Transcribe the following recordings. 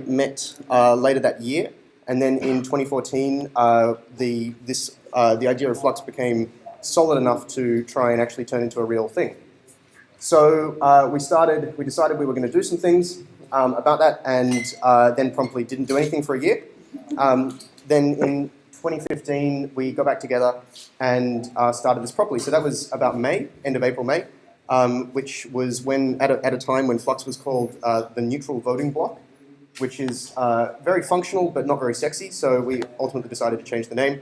met later that year, and then in 2014, the idea of Flux became solid enough to try and actually turn into a real thing. So we decided we were going to do some things about that, and then promptly didn't do anything for a year. Then in 2015, we got back together and started this properly. So that was about May, end of April, May, which was when at a time when Flux was called the neutral voting bloc, which is very functional but not very sexy. So we ultimately decided to change the name.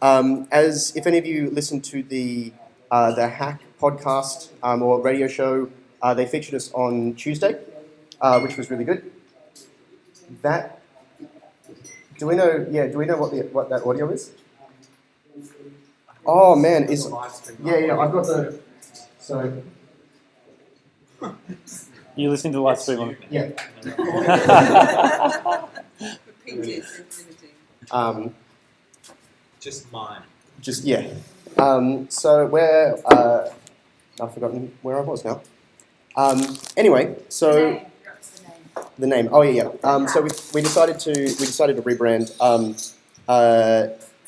As if any of you listened to the Hack podcast or radio show, they featured us on Tuesday, which was really good. Do we know? Yeah, do we know what that audio is? Oh man, I've got the. So. You listen to the live stream on. Yeah. Just mine. Just yeah. So where I've forgotten where I was now. Anyway, so. The name. Oh yeah. So we decided to rebrand.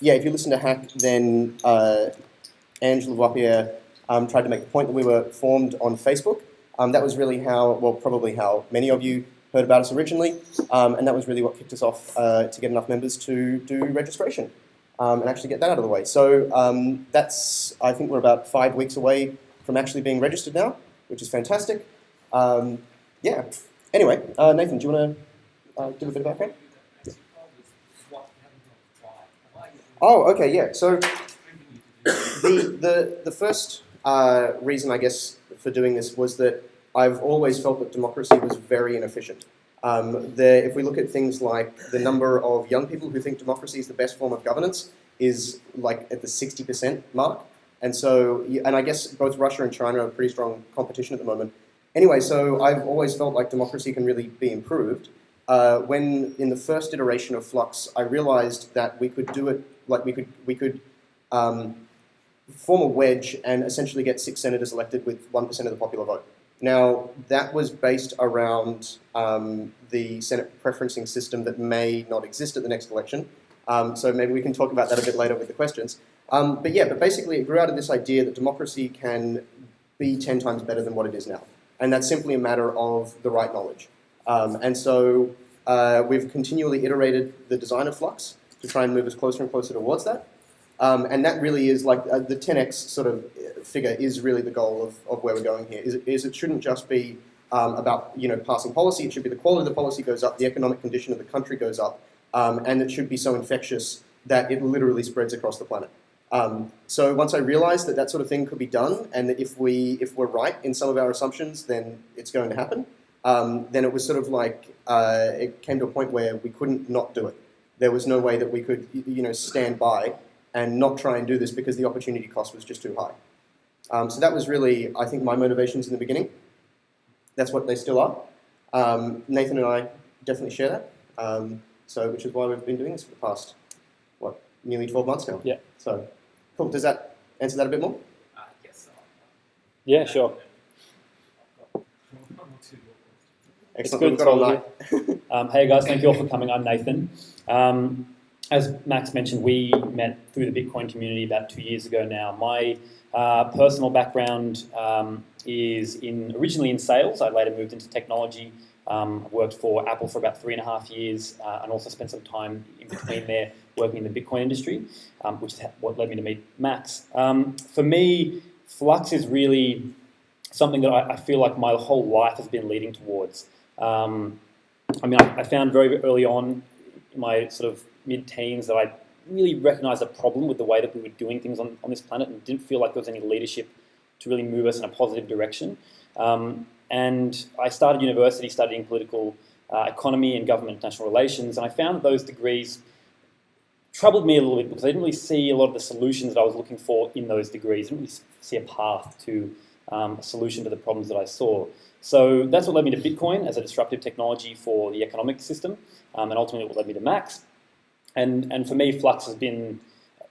If you listen to Hack, then Angela Wappier tried to make the point that we were formed on Facebook. That was really probably how many of you heard about us originally, and that was really what kicked us off to get enough members to do registration and actually get that out of the way. So I think we're about 5 weeks away from actually being registered now, which is fantastic. Anyway, Nathan, do you want to give a bit of background? Oh, okay, yeah. So the first reason, I guess, for doing this was that I've always felt that democracy was very inefficient. If we look at things like the number of young people who think democracy is the best form of governance is like at the 60% mark. And I guess both Russia and China are pretty strong competition at the moment. Anyway, so I've always felt like democracy can really be improved. When in the first iteration of Flux, I realized that we could do it, like we could form a wedge and essentially get 6 senators elected with 1% of the popular vote. Now, that was based around the Senate preferencing system that may not exist at the next election. So maybe we can talk about that a bit later with the questions. But basically it grew out of this idea that democracy can be 10 times better than what it is now. And that's simply a matter of the right knowledge. We've continually iterated the design of Flux to try and move us closer and closer towards that. And that really is like the 10x sort of figure is really the goal of where we're going here. It shouldn't just be about passing policy. It should be the quality of the policy goes up, the economic condition of the country goes up, and it should be so infectious that it literally spreads across the planet. So once I realized that sort of thing could be done, and that if we're right in some of our assumptions, then it's going to happen, then it was sort of like it came to a point where we couldn't not do it. There was no way that we could stand by and not try and do this because the opportunity cost was just too high. So that was really, I think, my motivations in the beginning. That's what they still are. Nathan and I definitely share that, which is why we've been doing this for the past, nearly 12 months now. Yeah. So, cool. Does that answer that a bit more? Yes. Yeah, sure. Excellent. We've got all night. Hey guys, thank you all for coming. I'm Nathan. As Max mentioned, we met through the Bitcoin community about 2 years ago now. My personal background is originally in sales. I later moved into technology. I've worked for Apple for about 3.5 years and also spent some time in between there working in the Bitcoin industry, which is what led me to meet Max. For me, Flux is really something that I feel like my whole life has been leading towards. I found very early on in my sort of mid-teens that I really recognized a problem with the way that we were doing things on this planet and didn't feel like there was any leadership to really move us in a positive direction. And I started university studying political economy and government international relations, and I found that those degrees troubled me a little bit because I didn't really see a lot of the solutions that I was looking for in those degrees. I didn't really see a path to a solution to the problems that I saw. So that's what led me to Bitcoin as a disruptive technology for the economic system, and ultimately what led me to Max. And for me, Flux has been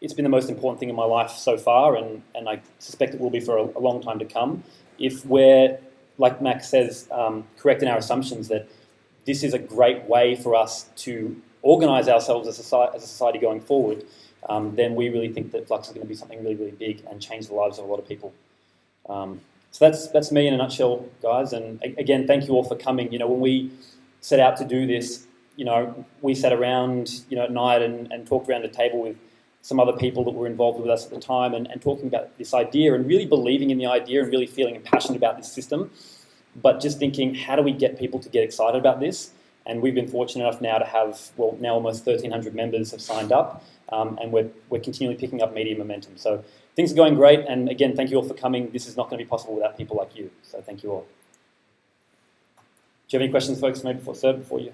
the most important thing in my life so far, and I suspect it will be for a long time to come. If we're, like Max says, correct in our assumptions that this is a great way for us to organise ourselves as a society going forward, then we really think that Flux is going to be something really, really big and change the lives of a lot of people. So that's me in a nutshell, guys. And again, thank you all for coming. When we set out to do this, we sat around, at night and talked around the table with some other people that were involved with us at the time and talking about this idea and really believing in the idea and really feeling passionate about this system, but just thinking, how do we get people to get excited about this? And we've been fortunate enough now to have, now almost 1,300 members have signed up, and we're continually picking up media momentum. So things are going great, and again, thank you all for coming. This is not going to be possible without people like you, so thank you all. Do you have any questions, folks, maybe before you?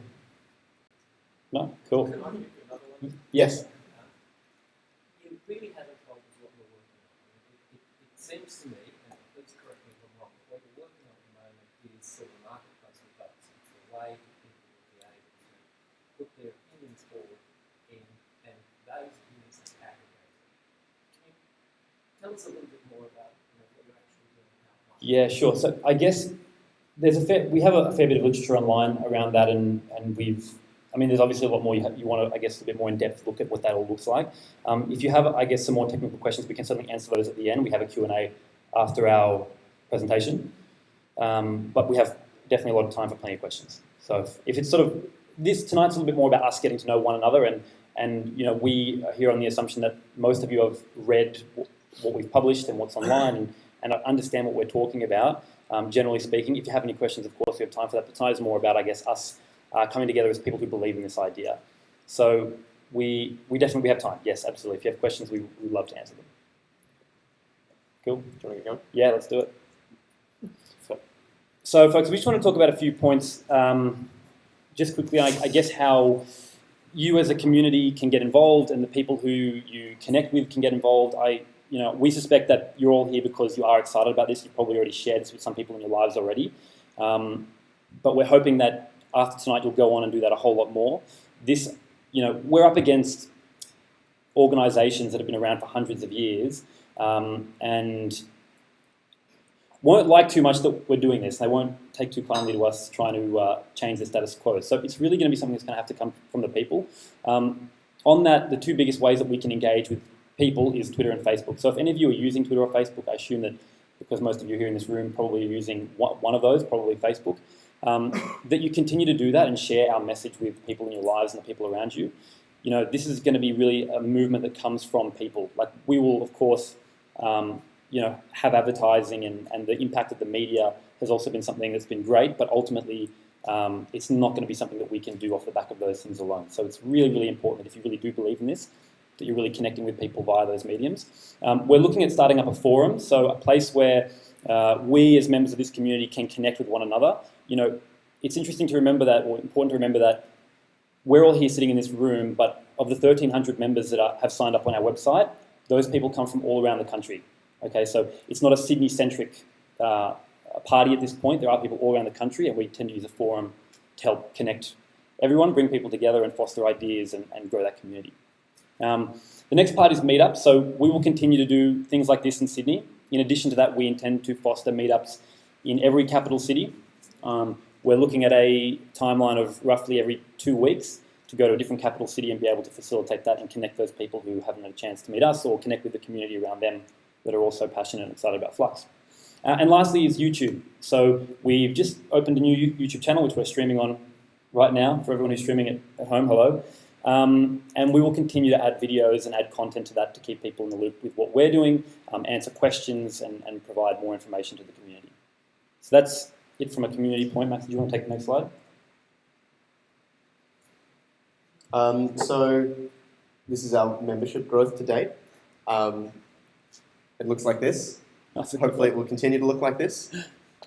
No? Cool. Can I give you another one? Yes. You really haven't told us what you're working on. It seems to me, and please correct me if I'm wrong, what you're working on at the moment is sort of marketplace with votes. It's a way for people to be able to put their opinions forward and those opinions are aggregated. Can you tell us a little bit more about what you're actually doing now? Yeah, sure. So I guess we have a fair bit of literature online around that, and there's obviously a lot more you want to, I guess, a bit more in-depth look at what that all looks like. If you have, I guess, some more technical questions, we can certainly answer those at the end. We have a Q&A after our presentation, but we have definitely a lot of time for plenty of questions. So if it's sort of, tonight's a little bit more about us getting to know one another, and we are here on the assumption that most of you have read what we've published and what's online and understand what we're talking about, generally speaking. If you have any questions, of course, we have time for that, but tonight is more about, I guess, us coming together as people who believe in this idea. So we definitely have time. Yes, absolutely. If you have questions, we'd love to answer them. Cool. Do you want to get going? Yeah, let's do it. So folks, we just want to talk about a few points. Just quickly, I guess how you as a community can get involved and the people who you connect with can get involved. We suspect that you're all here because you are excited about this. You've probably already shared this with some people in your lives already. But we're hoping that after tonight, you'll go on and do that a whole lot more. We're up against organisations that have been around for hundreds of years and won't like too much that we're doing this. They won't take too kindly to us trying to change the status quo. So it's really going to be something that's going to have to come from the people. On that, the two biggest ways that we can engage with people is Twitter and Facebook. So if any of you are using Twitter or Facebook, I assume that because most of you here in this room probably are using one of those, probably Facebook, that you continue to do that and share our message with people in your lives and the people around you. This is going to be really a movement that comes from people. Like, we will, of course, have advertising and the impact of the media has also been something that's been great, but ultimately it's not going to be something that we can do off the back of those things alone. So it's really, really important that if you really do believe in this, that you're really connecting with people via those mediums. We're looking at starting up a forum, so a place where we as members of this community can connect with one another. It's interesting to remember that, or important to remember that we're all here sitting in this room, but of the 1,300 members that have signed up on our website, those people come from all around the country. Okay, so it's not a Sydney-centric party at this point. There are people all around the country, and we tend to use a forum to help connect everyone, bring people together and foster ideas and grow that community. The next part is meetups. So we will continue to do things like this in Sydney. In addition to that, we intend to foster meetups in every capital city. We're looking at a timeline of roughly every 2 weeks to go to a different capital city and be able to facilitate that and connect those people who haven't had a chance to meet us or connect with the community around them that are also passionate and excited about Flux. And lastly is YouTube. So we've just opened a new YouTube channel, which we're streaming on right now for everyone who's streaming it at home. Hello. And we will continue to add videos and add content to that to keep people in the loop with what we're doing, answer questions and provide more information to the community. So that's it from a community point. Max, do you want to take the next slide? So this is our membership growth to date. It looks like this. Hopefully it will continue to look like this.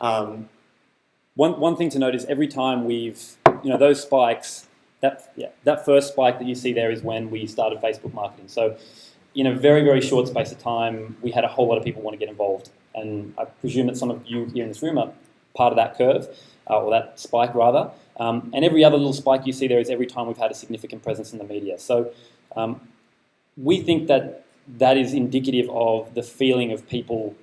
One thing to note is every time we've, those spikes, that first spike that you see there is when we started Facebook marketing. So in a very, very short space of time, we had a whole lot of people want to get involved. And I presume that some of you here in this room are part of that curve, or that spike rather. And every other little spike you see there is every time we've had a significant presence in the media. So we think that that is indicative of the feeling of people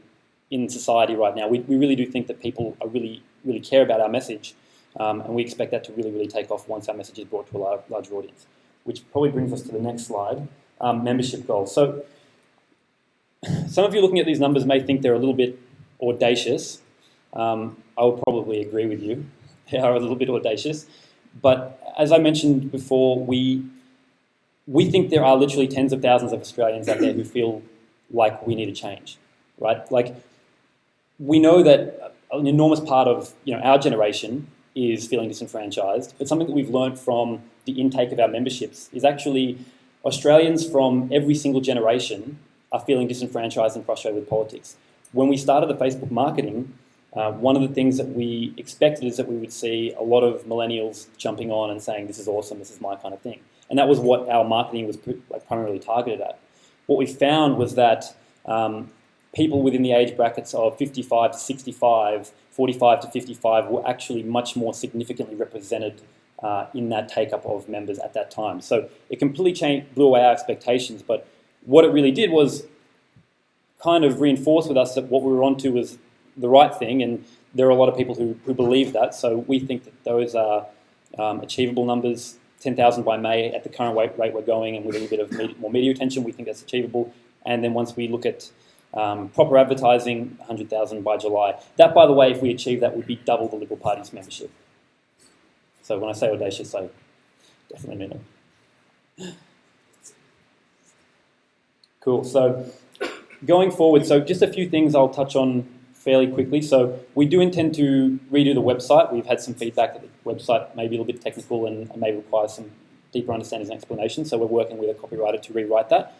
in society right now. We really do think that people are really care about our message. And we expect that to really, really take off once our message is brought to a larger audience, which probably brings us to the next slide, membership goals. So some of you looking at these numbers may think they're a little bit audacious. I would probably agree with you. They are a little bit audacious. But as I mentioned before, we think there are literally tens of thousands of Australians out there who feel like we need a change, right? Like, we know that an enormous part of our generation is feeling disenfranchised, but something that we've learned from the intake of our memberships is actually Australians from every single generation are feeling disenfranchised and frustrated with politics. When we started the Facebook marketing, one of the things that we expected is that we would see a lot of millennials jumping on and saying, this is awesome, this is my kind of thing. And that was what our marketing was primarily targeted at. What we found was that people within the age brackets of 55 to 65, 45 to 55 were actually much more significantly represented in that take-up of members at that time. So it completely blew away our expectations, but what it really did was kind of reinforce with us that what we were onto was the right thing, and there are a lot of people who believe that, so we think that those are achievable numbers. 10,000 by May at the current rate we're going, and with a little bit of more media attention, we think that's achievable. And then once we look at proper advertising, 100,000 by July. That, by the way, if we achieve that, would be double the Liberal Party's membership. So when I say audacious, I definitely mean it. Cool. So going forward, so just a few things I'll touch on fairly quickly. So we do intend to redo the website. We've had some feedback that the website may be a little bit technical and may require some deeper understanding and explanation. So we're working with a copywriter to rewrite that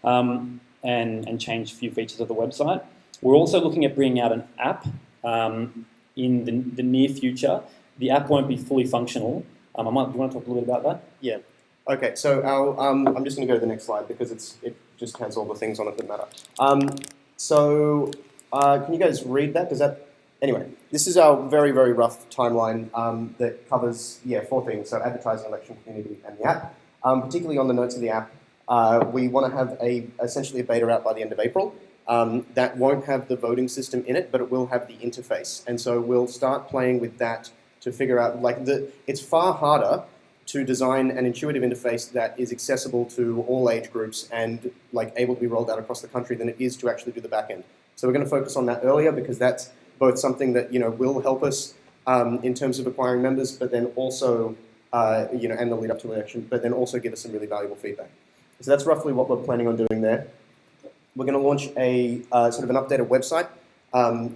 and change a few features of the website. We're also looking at bringing out an app in the near future. The app won't be fully functional. Do you want to talk a little bit about that? Yeah. Okay, so I'm just going to go to the next slide because it just has all the things on it that matter. Can you guys read that? Does that? Anyway, this is our very, very rough timeline that covers, 4 things. So advertising, election, community, and the app. Particularly on the notes of the app, we want to have essentially a beta out by the end of April. That won't have the voting system in it, but it will have the interface. And so we'll start playing with that to figure out, it's far harder to design an intuitive interface that is accessible to all age groups and able to be rolled out across the country than it is to actually do the back end. So we're going to focus on that earlier because that's both something that will help us in terms of acquiring members, but then also and the lead up to the election, but then also give us some really valuable feedback. So that's roughly what we're planning on doing there. We're going to launch a sort of an updated website.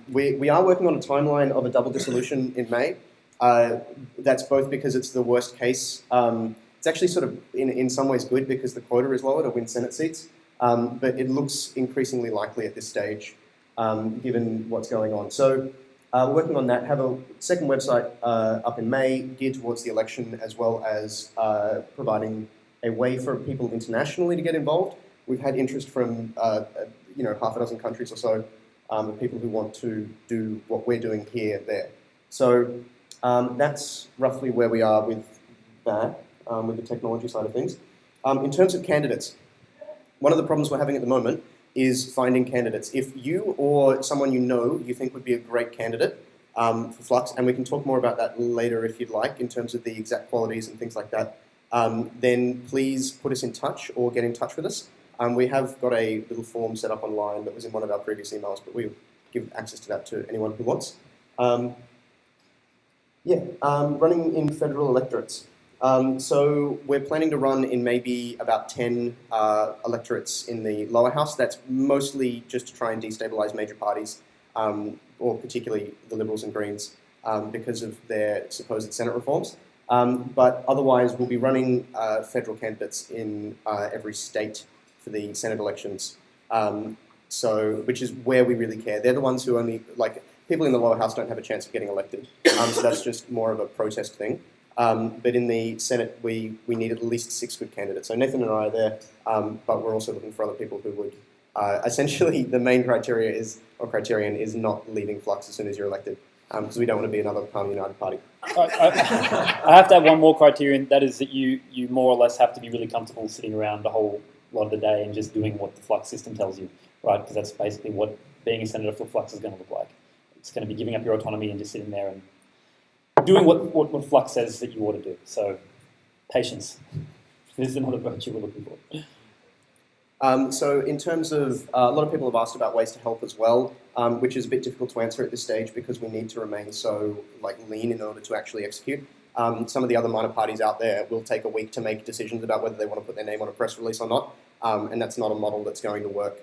We are working on a timeline of a double dissolution in May. That's both because it's the worst case. It's actually sort of in some ways good because the quota is lower to win Senate seats, but it looks increasingly likely at this stage given what's going on. So we're working on that, have a second website up in May geared towards the election as well as providing a way for people internationally to get involved. We've had interest from half a dozen countries or so of people who want to do what we're doing here there. So that's roughly where we are with that, with the technology side of things. In terms of candidates, one of the problems we're having at the moment is finding candidates. If you or someone you think would be a great candidate for Flux, and we can talk more about that later if you'd like, in terms of the exact qualities and things like that, then please put us in touch or get in touch with us. We have got a little form set up online that was in one of our previous emails, but we'll give access to that to anyone who wants. Running in federal electorates. So we're planning to run in maybe about 10 electorates in the lower house. That's mostly just to try and destabilise major parties, or particularly the Liberals and Greens, because of their supposed Senate reforms. But otherwise, we'll be running federal candidates in every state for the Senate elections. Which is where we really care. They're the ones who only, people in the lower house don't have a chance of getting elected. So that's just more of a protest thing. But in the Senate, we need at least 6 good candidates. So Nathan and I are there, but we're also looking for other people who would, essentially the main criterion is not leaving Flux as soon as you're elected, because we don't want to be another Palm United party. I have to have one more criterion, that is that you more or less have to be really comfortable sitting around a whole lot of the day and just doing what the Flux system tells you, right? Because that's basically what being a senator for Flux is going to look like. It's going to be giving up your autonomy and just sitting there and doing what Flux says that you ought to do. So, patience. This is another virtue we're looking for. So in terms of, a lot of people have asked about ways to help as well, which is a bit difficult to answer at this stage because we need to remain so lean in order to actually execute. Some of the other minor parties out there will take a week to make decisions about whether they want to put their name on a press release or not, and that's not a model that's going to work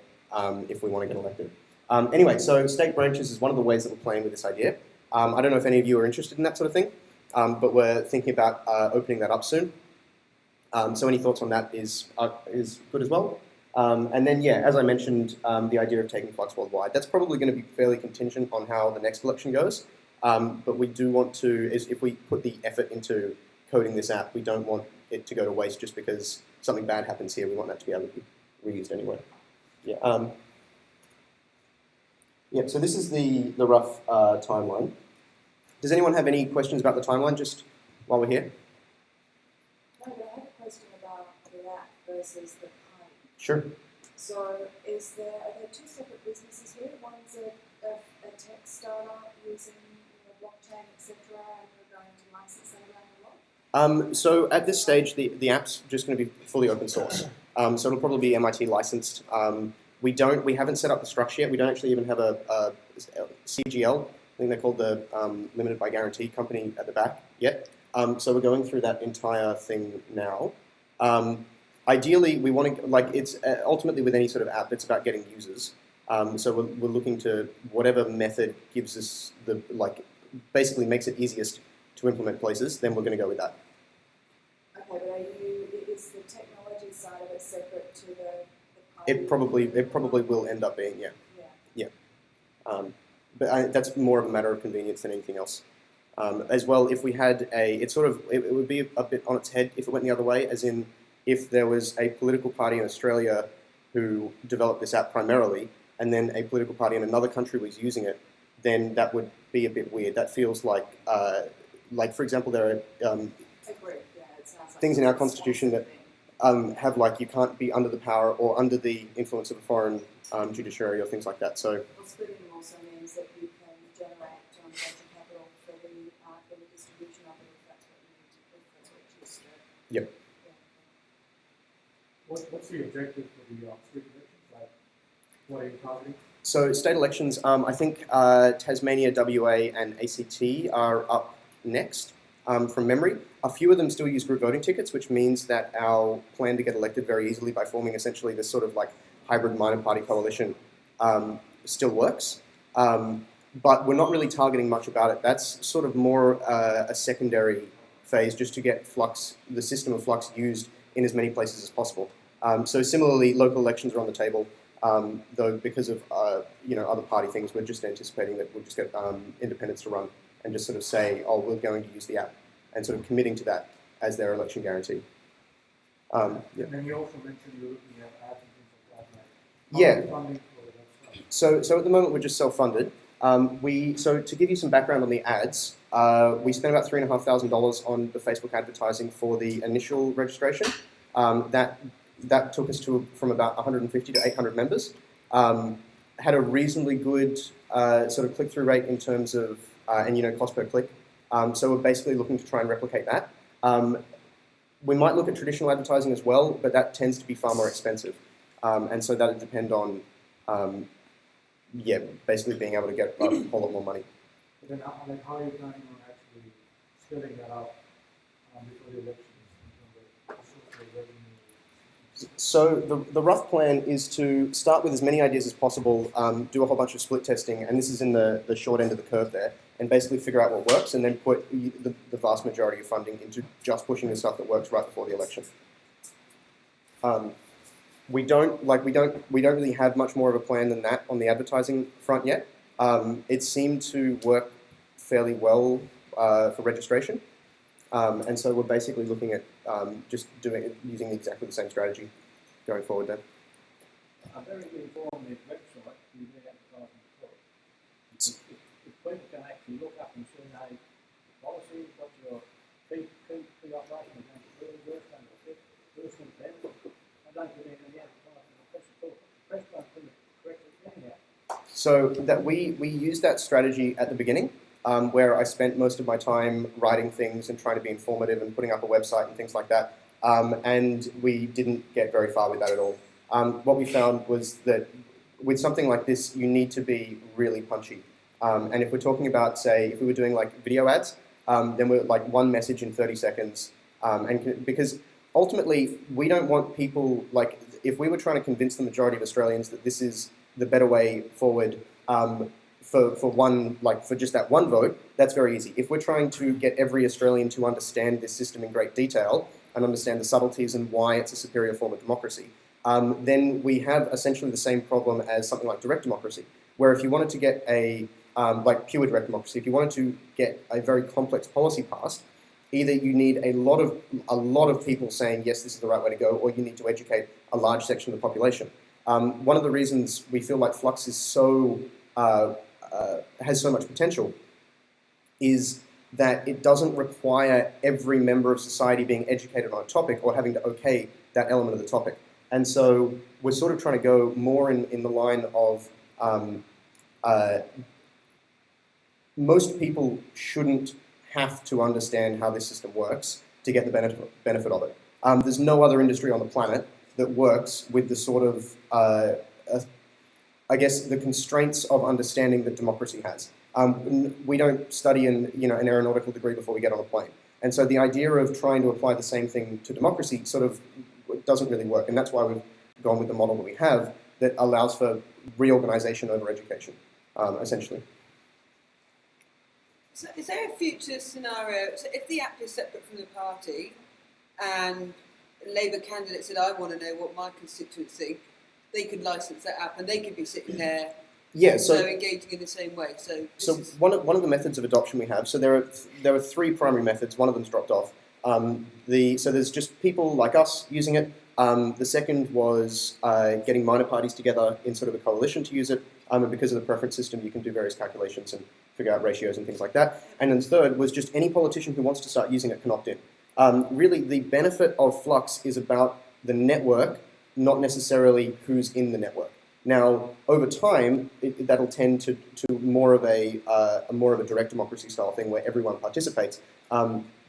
if we want to get elected. Anyway, so state branches is one of the ways that we're playing with this idea. I don't know if any of you are interested in that sort of thing, but we're thinking about opening that up soon. So any thoughts on that is good as well. And then, yeah, as I mentioned, the idea of taking Flux worldwide, that's probably going to be fairly contingent on how the next election goes. But we do want to, if we put the effort into coding this app, we don't want it to go to waste just because something bad happens here. We want that to be able to be reused anyway. Yeah. Yeah, so this is the rough timeline. Does anyone have any questions about the timeline just while we're here? No, but I have a question about the app versus the party. Sure. So are there two separate businesses here? One's a tech startup using blockchain, etc., and we're going to license that around the world? So at this stage, the app's just going to be fully open source. So it'll probably be MIT licensed. We haven't set up the structure yet. We don't actually even have a CGL. I think they're called the Limited by Guarantee company at the back yet. So we're going through that entire thing now. Ideally, we want to, it's ultimately with any sort of app, it's about getting users. So we're looking to whatever method gives us basically makes it easiest to implement places, then we're going to go with that. Okay, but is the technology side of it separate to the party? It probably will end up being, yeah. But that's more of a matter of convenience than anything else. As well, if we had it would be a bit on its head if it went the other way, as in if there was a political party in Australia who developed this app primarily, and then a political party in another country was using it, then that would be a bit weird. That feels like for example, there are Agreed. Yeah, it sounds like things in our constitution that have you can't be under the power or under the influence of a foreign judiciary or things like that. So. Well, splitting also means that you can generate venture capital for the distribution of it if that's what you choose to do. Yep. What's the objective for the state elections? What are you targeting? So state elections, I think Tasmania, WA, and ACT are up next from memory. A few of them still use group voting tickets, which means that our plan to get elected very easily by forming essentially this sort of hybrid minor party coalition still works. But we're not really targeting much about it. That's sort of more a secondary phase just to get Flux, the system of Flux, used in as many places as possible. So similarly, local elections are on the table, though because of other party things, we're just anticipating that we'll just get independents to run and just sort of say, oh, we're going to use the app, and sort of committing to that as their election guarantee. Yeah. And then you also mentioned you're looking at ads and things like that. Yeah. Funding for that stuff. So at the moment we're just self-funded. So to give you some background on the ads, we spent about $3,500 on the Facebook advertising for the initial registration. That took us from about 150 to 800 members. Had a reasonably good sort of click-through rate in terms of cost per click. So we're basically looking to try and replicate that. We might look at traditional advertising as well, but that tends to be far more expensive. And so that would depend on basically being able to get a whole lot more money. But then how are you planning on actually scaling that up before the elections in terms of social revenue? So the rough plan is to start with as many ideas as possible, do a whole bunch of split testing, and this is in the short end of the curve there, and basically figure out what works, and then put the vast majority of funding into just pushing the stuff that works right before the election. We don't really have much more of a plan than that on the advertising front yet. It seemed to work fairly well for registration, and so we're basically looking at just using exactly the same strategy going forward then. I'm very informed on the website you do advertising for. If people can actually look up and see how policy, what your key operation is going to really work and the personal benefit, I don't get any of the advertising the press at all. The press don't put it correctly anyhow. So that we used that strategy at the beginning. where I spent most of my time writing things and trying to be informative and putting up a website and things like that. And we didn't get very far with that at all. What we found was that with something like this, you need to be really punchy. And if we're talking about, say, if we were doing like video ads, then we're like one message in 30 seconds. Because ultimately, we don't want people, like, if we were trying to convince the majority of Australians that this is the better way forward for just that one vote, that's very easy. If we're trying to get every Australian to understand this system in great detail and understand the subtleties and why it's a superior form of democracy, then we have essentially the same problem as something like direct democracy, where if you wanted to get like pure direct democracy, if you wanted to get a very complex policy passed, either you need a lot of people saying, yes, this is the right way to go, or you need to educate a large section of the population. One of the reasons we feel like Flux is has so much potential is that it doesn't require every member of society being educated on a topic or having to okay that element of the topic. And so we're sort of trying to go more in the line of most people shouldn't have to understand how this system works to get the benefit of it. There's no other industry on the planet that works with the sort of, I guess, the constraints of understanding that democracy has. We don't study an aeronautical degree before we get on a plane. And so the idea of trying to apply the same thing to democracy sort of doesn't really work. And that's why we've gone with the model that we have that allows for reorganization over education, essentially. So is there a future scenario, so if the app is separate from the party and a Labour candidate said, I want to know what my constituents think, they could license that app and they could be sitting there engaging in the same way. So one of the methods of adoption we have, so there are three primary methods, one of them's dropped off. So there's just people like us using it. The second was getting minor parties together in sort of a coalition to use it. And because of the preference system, you can do various calculations and figure out ratios and things like that. And then third was just any politician who wants to start using it can opt in. Really, the benefit of Flux is about the network, not necessarily who's in the network. Now, over time, that'll tend to more of a direct democracy style thing where everyone participates,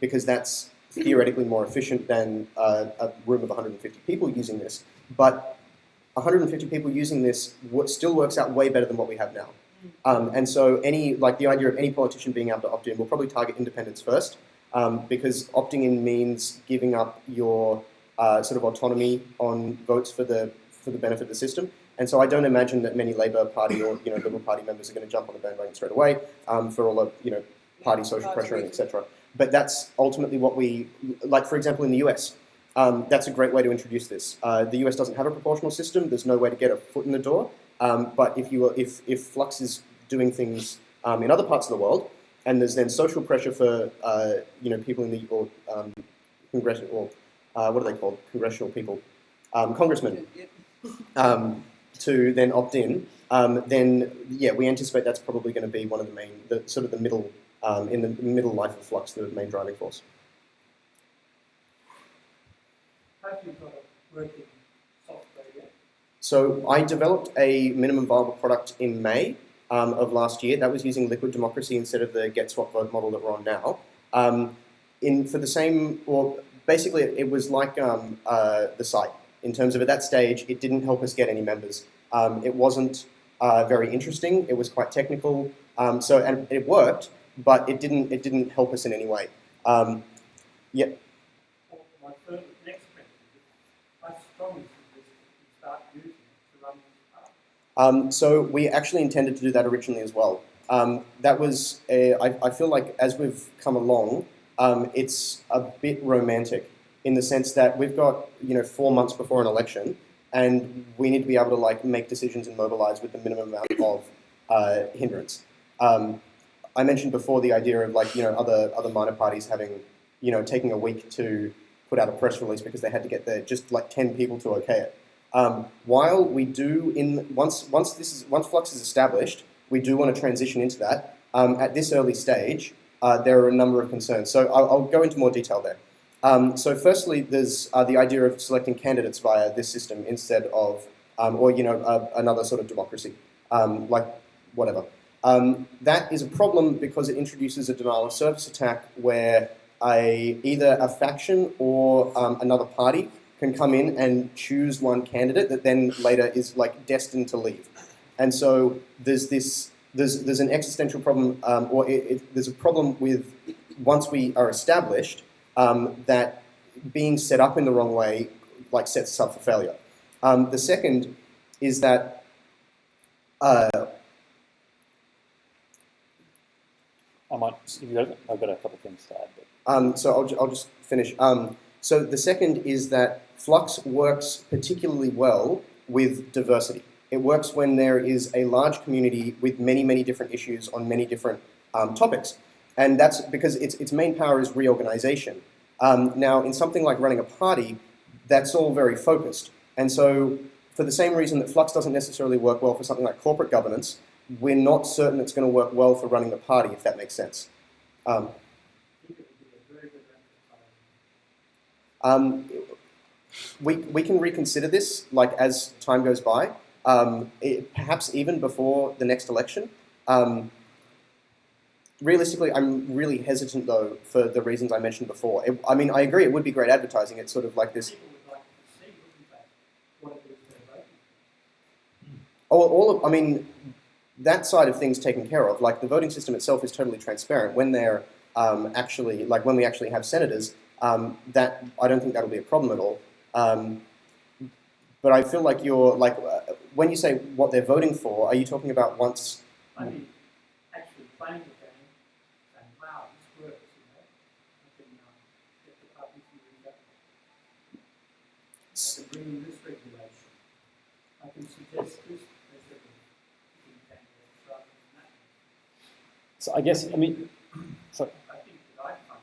because that's theoretically more efficient than a room of 150 people using this. But 150 people using this still works out way better than what we have now. And so the idea of any politician being able to opt in will probably target independents first, because opting in means giving up your sort of autonomy on votes for the benefit of the system. And so I don't imagine that many Labour Party or Liberal Party members are going to jump on the bandwagon straight away for all the party social pressure and etc. But that's ultimately what we like. For example, in the US, that's a great way to introduce this. The US doesn't have a proportional system. There's no way to get a foot in the door. But if Flux is doing things in other parts of the world, and there's then social pressure for people in the congressional what are they called? Congressional people, congressmen, to then opt in, then we anticipate that's probably going to be one of the middle in the middle life of Flux, the main driving force. Have you got a working software yet? So I developed a minimum viable product in May of last year. That was using liquid democracy instead of the get swap vote model that we're on now. Basically it was like the site in terms of at that stage it didn't help us get any members. It wasn't very interesting. It was quite technical. And it worked, but it didn't help us in any way. Yeah. My next question is, how strong is this to start using it to run this app? So we actually intended to do that originally as well. That was, I feel like as we've come along, it's a bit romantic in the sense that we've got 4 months before an election, and we need to be able to make decisions and mobilize with the minimum amount of hindrance. I mentioned before the idea of other minor parties having taking a week to put out a press release because they had to get just 10 people to okay it. While we do once Flux is established, we do want to transition into that. At this early stage, there are a number of concerns. So I'll go into more detail there. So firstly, there's the idea of selecting candidates via this system instead of, another sort of democracy, whatever. That is a problem because it introduces a denial of service attack where either a faction or another party can come in and choose one candidate that then later is like destined to leave. And so there's an existential problem, there's a problem with once we are established that being set up in the wrong way like sets us up for failure. The second is that I've got a couple of things to add. But. So I'll just finish. So the second is that Flux works particularly well with diversity. It works when there is a large community with many, many different issues on many different topics. And that's because its main power is reorganization. Now, in something like running a party, that's all very focused. And so for the same reason that Flux doesn't necessarily work well for something like corporate governance, we're not certain it's going to work well for running the party, if that makes sense. We can reconsider this like as time goes by, perhaps even before the next election. Realistically, I'm really hesitant though for the reasons I mentioned before. I mean, I agree it would be great advertising. It's sort of like this. I mean, that side of things taken care of. Like the voting system itself is totally transparent. When they're when we actually have senators, that I don't think that'll be a problem at all. But I feel like when you say what they're voting for, are you talking about once? I mean, actually playing the game, saying, wow, this works, I can get the party to do that. I can bring in this regulation. I can suggest this rather than that. So I guess, I mean, sorry. I think that I find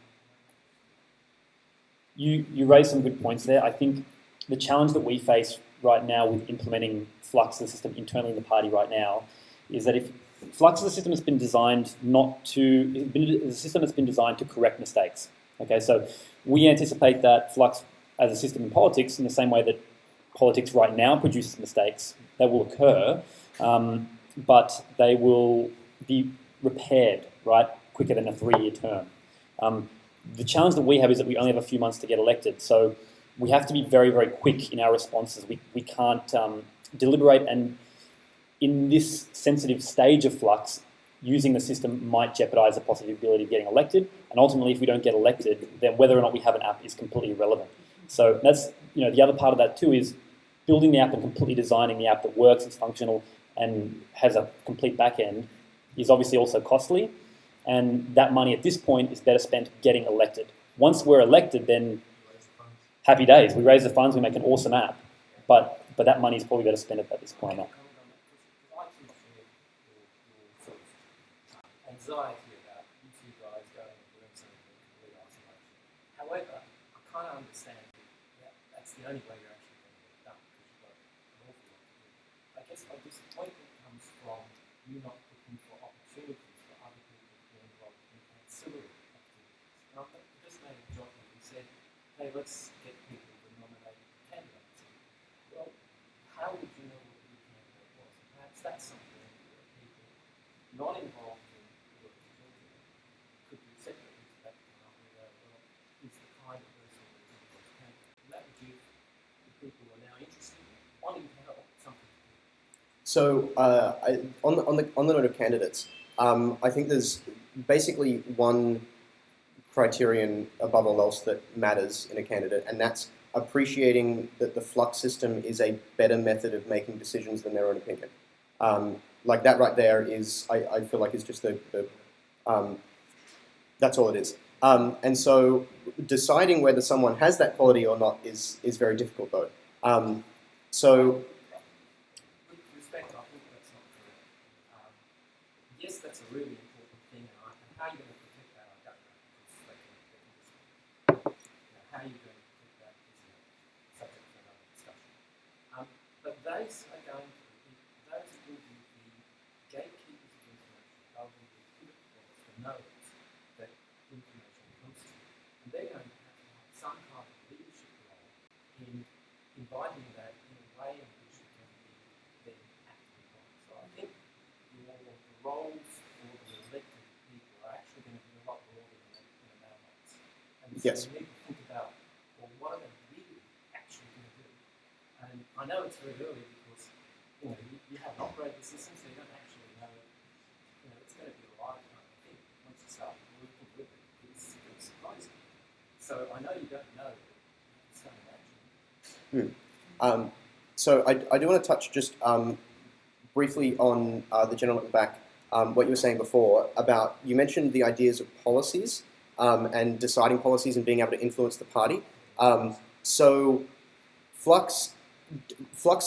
You raised some good points there. I think the challenge that we face right now with implementing Flux, the system internally in the party right now, is that if Flux is a system that's been designed the system that's been designed to correct mistakes. Okay, so we anticipate that Flux as a system in politics, in the same way that politics right now produces mistakes, they will occur, but they will be repaired, right, quicker than a 3-year term. The challenge that we have is that we only have a few months to get elected, so we have to be very, very quick in our responses. We can't deliberate, and in this sensitive stage of Flux, using the system might jeopardize the possibility of getting elected, and ultimately if we don't get elected, then whether or not we have an app is completely irrelevant. So that's, the other part of that too is building the app and completely designing the app that works, is functional, and has a complete back end is obviously also costly. And that money at this point is better spent getting elected. Once we're elected, then happy days. We raise the funds, we make an awesome app. But that money is probably better spent at this point. I can share your sort of anxiety about you two guys going and doing something complete isolation. However, I kind of understand that that's the only way you're actually going to get it done because you've got an awful lot to do. I guess my disappointment comes from you not looking for opportunities for other people to be involved in ancillary activities. And I think you just made a job when you said, hey, let's get people to nominate candidates. Well, how would you know what your candidate was? Perhaps that's something that people not involved in the work of children could do separately to that kind of well, is the kind of person that is involved in candidate. And that would give the people who are now interested in wanting to help something to do. So on the note of candidates, I think there's basically one criterion above all else that matters in a candidate, and that's appreciating that the Flux system is a better method of making decisions than their own opinion. Like that right there is, I feel like is just that's all it is. And so deciding whether someone has that quality or not is very difficult though. So With respect, I think that's not correct. Yes, that's a really important thing, and how are you going to protect that? I don't know, because they can how are you going to protect that is a subject for another discussion. But those are going to be, those will be the gatekeepers of information. They'll be the pivot points, the nodes that information comes to. And they're going to have some kind of leadership role in inviting that in a way in which it can be then acted upon. So I think the roles Yes. we need to think about, well, what are they really actually going to do? And I know it's very early because you haven't operated the system, so you don't actually know. It's going to be a lifetime. I think once you start working with it, it's surprising. So I know you don't know, but it's going to action. So I do want to touch just briefly on the gentleman at the back, what you were saying before about, you mentioned the ideas of policies and deciding policies and being able to influence the party. So Flux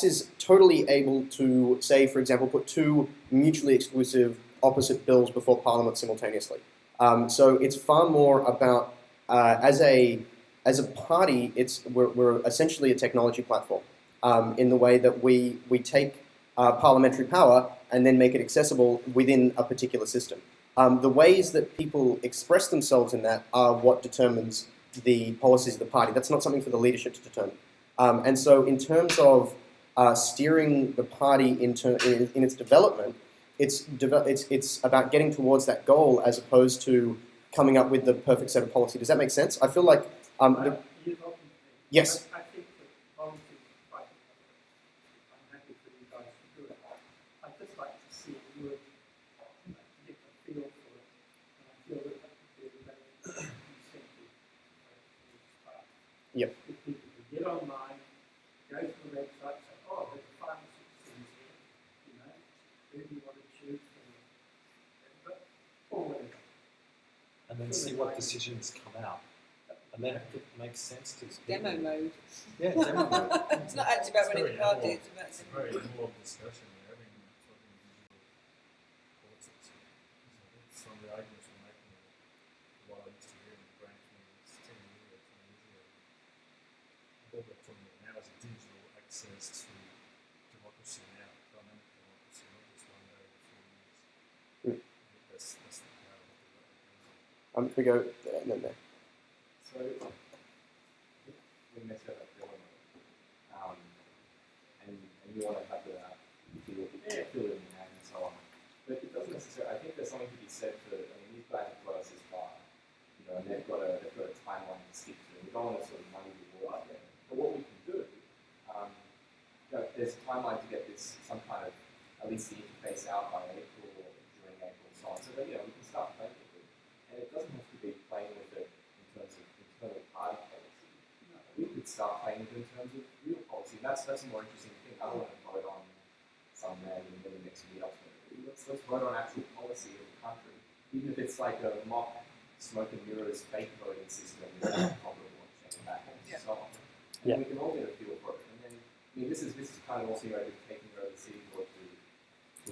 is totally able to, say, for example, put two mutually exclusive opposite bills before Parliament simultaneously. So it's far more about, as a party, we're essentially a technology platform in the way that we take parliamentary power and then make it accessible within a particular system. The ways that people express themselves in that are what determines the policies of the party. That's not something for the leadership to determine. And so in terms of steering the party in its development, it's about getting towards that goal as opposed to coming up with the perfect set of policy. Does that make sense? I feel like... yes. I think that policy is quite I'm happy for you guys to do it. I'd just like to see you would get a feel for it. And I feel that that would be a very incentive for us. Yep. If people could get online, go to the website, say, oh, there's a pharmaceutical things here, who do you want to choose from or whatever. And then see what decisions come out. And then it makes sense to Demo mode. Yeah, demo mode. It's not actually about running the party, it's about It's a very involved discussion there. I mean, talking individual politics. Some of the arguments we're making are what I used to hear in the branch meetings 10 years ago. What we're talking about now is digital access to democracy now, dynamic democracy, not just one day or 4 years. That's the power of it. We go there and then there. So, when they set up your and you want to have that, fill it in your hand and so on. But it doesn't necessarily, I think there's something to be said for, these guys have got us this far, and they've got a timeline to stick to. We don't want to sort of muddy the water there. But what we can do, there's a timeline to get this, some kind of, at least the interface out by April or during April and so on. So that, we can start playing with it. And it doesn't have to be playing with it in terms of internal party policy. We could start playing with it in terms of real policy. That's a more interesting thing. I don't want to vote on some man in the next meetup. Let's vote on actual policy of the country. Even if it's like a mock smoke and mirrors fake voting system with comparable checking back and so on. And we can all get a feel for it. And then this is kind of also taking her overseas or to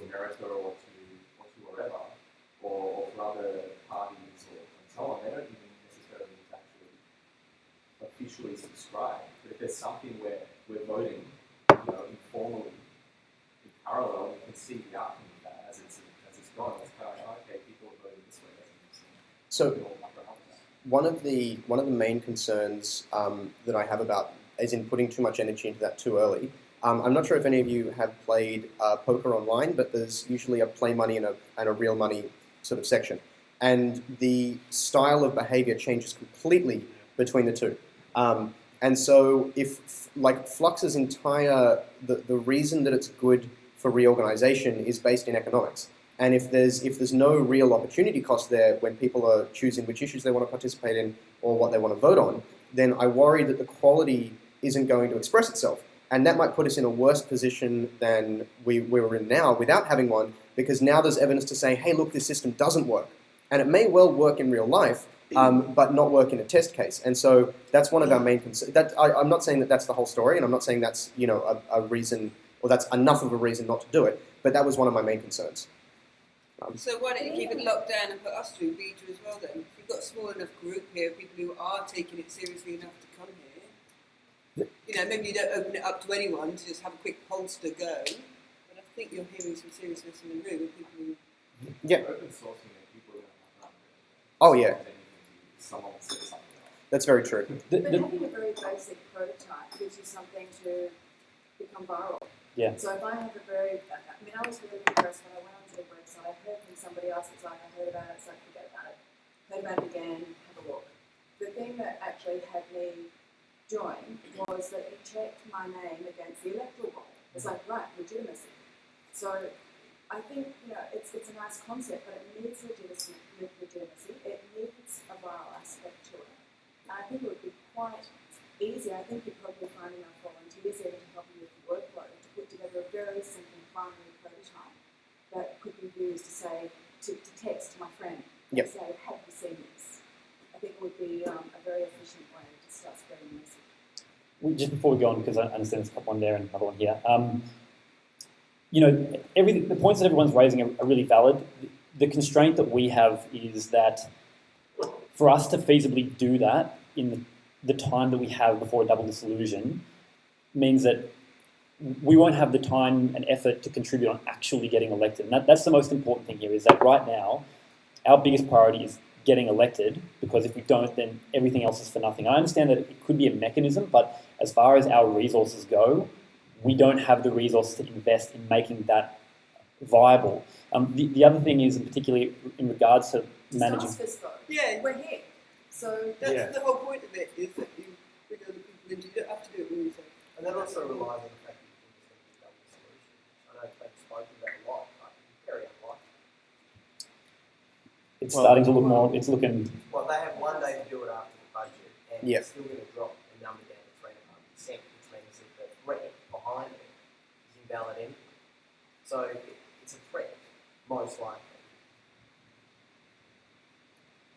America or to wherever or for other parties and so on. They don't even necessarily need to actually officially subscribe. But if there's something where we're voting, informally, in parallel, you can see the outcome of that as it's gone. It's kind of like, okay, people are voting this way. So one of the main concerns that I have about is in putting too much energy into that too early. I'm not sure if any of you have played poker online, but there's usually a play money and a real money sort of section. And the style of behavior changes completely between the two. And so if, like, Flux's entire, the reason that it's good for reorganization is based in economics. And if there's no real opportunity cost there when people are choosing which issues they want to participate in or what they want to vote on, then I worry that the quality isn't going to express itself. And that might put us in a worse position than we were in now without having one, because now there's evidence to say, hey, look, this system doesn't work. And it may well work in real life, but not work in a test case. And so that's one of our main concerns. I'm not saying that that's the whole story, and I'm not saying that's a reason, or that's enough of a reason not to do it, but that was one of my main concerns. So why don't you keep it locked down and put us through beta as well then? If you've got a small enough group here of people who are taking it seriously enough to come here, maybe you don't open it up to anyone to just have a quick pollster go, but I think you're hearing some seriousness in the room of people who... Yeah. Open sourcing it, people are going to Oh, yeah. Someone says something else. That's very true. But having a very basic prototype gives you something to become viral. Yeah. So if I have a very, I was really impressed when I went onto the website. I heard from somebody else, it's like, I heard about it, it's like, forget about it. Heard about it again, have a look. the thing that actually had me join was that it checked my name against the electoral roll. It's like, right, legitimacy. So I think, it's a nice concept, but it needs legitimacy. It needs a viral aspect to it. And I think it would be quite easy. I think you'd probably find enough volunteers there to help you with the workload to put together a very simple primary prototype that could be used to say, to text my friend and Yep. say, have you seen this? I think it would be a very efficient way to start spreading the message. Just before we go on, because I understand there's a couple on there and another one here. The points that everyone's raising are really valid. The constraint that we have is that for us to feasibly do that in the time that we have before a double dissolution means that we won't have the time and effort to contribute on actually getting elected. And that's the most important thing here, is that right now, our biggest priority is getting elected, because if we don't, then everything else is for nothing. I understand that it could be a mechanism, but as far as our resources go, we don't have the resources to invest in making that viable. The other thing is, particularly in regards to managing... Just ask us, though. Yeah. We're here. So That's the whole point of it, is that you bring other people in. You don't have to do it all yourself. And that also relies on the fact that you think it's going to be double solution. I know Clayton's spoken about a lot, but it's very unlikely. It's starting to look more... It's looking... Well, they have 1 day to do it after the budget, and Yeah. it's still going to drop the number down to 3.5%, which means that the threat behind it is invalid anyway. So it's a threat, most likely.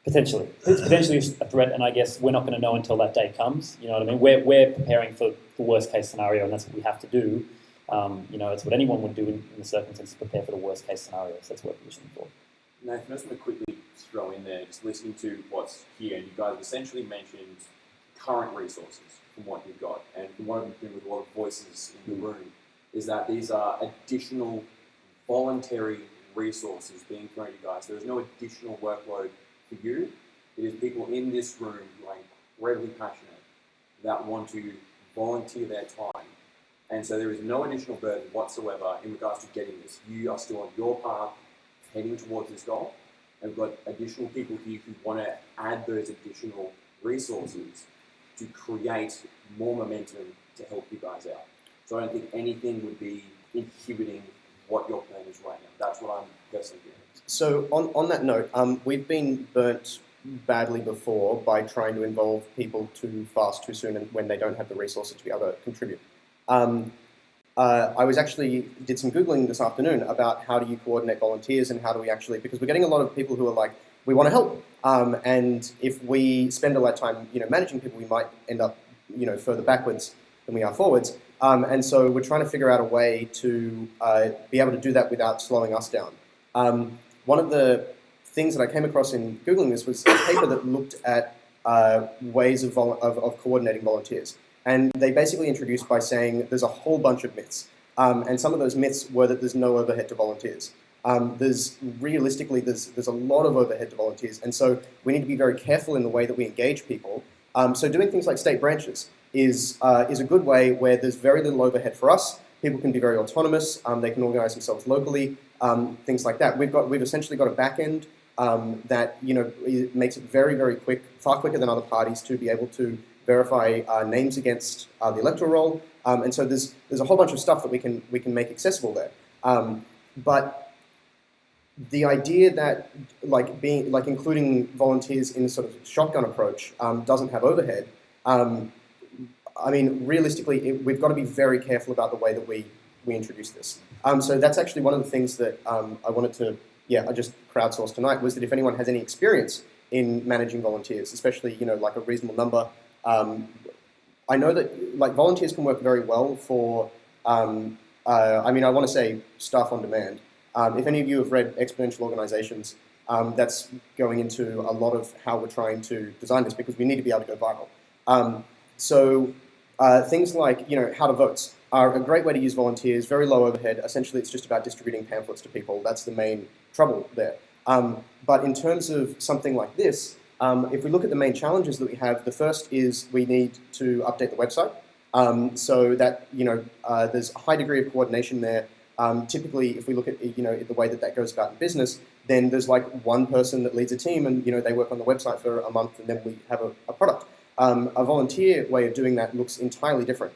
Potentially. It's potentially a threat, and I guess we're not going to know until that day comes. You know what I mean? We're preparing for the worst case scenario, and that's what we have to do. It's what anyone would do in the circumstances, prepare for the worst case scenario. So that's what we're positioning for. Nathan, I just want to quickly throw in there, just listening to what's here, and you guys essentially mentioned current resources from what you've got, and from what I've been doing with a lot of voices in the room, is that these are additional voluntary resources being thrown at you guys. There is no additional workload for you. It is people in this room who are incredibly passionate that want to volunteer their time. And so there is no additional burden whatsoever in regards to getting this. You are still on your path, heading towards this goal. And we've got additional people here who want to add those additional resources to create more momentum to help you guys out. So I don't think anything would be inhibiting what your plan is right now. That's what I'm personally doing. So on that note, we've been burnt badly before by trying to involve people too fast, too soon, and when they don't have the resources to be able to contribute. I was actually did some Googling this afternoon about how do you coordinate volunteers and how do we actually, because we're getting a lot of people who are like, we want to help, and if we spend all that time, managing people, we might end up, further backwards than we are forwards. And so we're trying to figure out a way to be able to do that without slowing us down. One of the things that I came across in Googling this was a paper that looked at ways of coordinating volunteers. And they basically introduced by saying there's a whole bunch of myths. And some of those myths were that there's no overhead to volunteers. There's a lot of overhead to volunteers. And so we need to be very careful in the way that we engage people. So doing things like state branches is a good way where there's very little overhead for us. People can be very autonomous. They can organize themselves locally, things like that. We've essentially got a back end that it makes it very, very quick, far quicker than other parties to be able to verify names against the electoral roll. And so there's a whole bunch of stuff that we can make accessible there. But the idea that including volunteers in a sort of shotgun approach doesn't have overhead. Realistically, we've got to be very careful about the way that we introduce this. So that's actually one of the things that I wanted to, I just crowdsourced tonight, was that if anyone has any experience in managing volunteers, especially, like a reasonable number, I know that volunteers can work very well for, I want to say staff on demand. If any of you have read Exponential Organizations, that's going into a lot of how we're trying to design this, because we need to be able to go viral. So things like, how to votes are a great way to use volunteers, very low overhead. Essentially, it's just about distributing pamphlets to people. That's the main trouble there. But in terms of something like this, if we look at the main challenges that we have, the first is we need to update the website so that, there's a high degree of coordination there. Typically, if we look at, the way that goes about in business, then there's like one person that leads a team, and they work on the website for a month, and then we have a product. A volunteer way of doing that looks entirely different,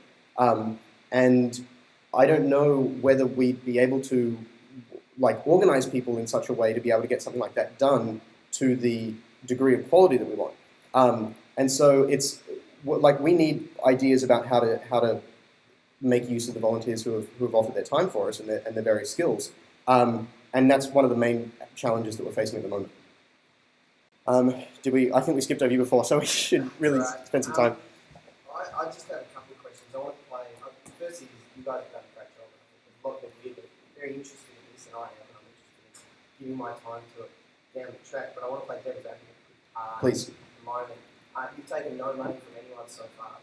and I don't know whether we'd be able to organize people in such a way to be able to get something like that done to the degree of quality that we want. And so it's we need ideas about how to make use of the volunteers who have offered their time for us and their various skills. And that's one of the main challenges that we're facing at the moment. I think we skipped over you before, so we should really spend some time. I just have a couple of questions. I want to play. Firstly, you guys have done a great job. A lot of people are very interested in this, and I am, and I'm interested in giving my time to it down the track. But I want to play devil's advocate. Please. At the moment, you've taken no money from anyone so far.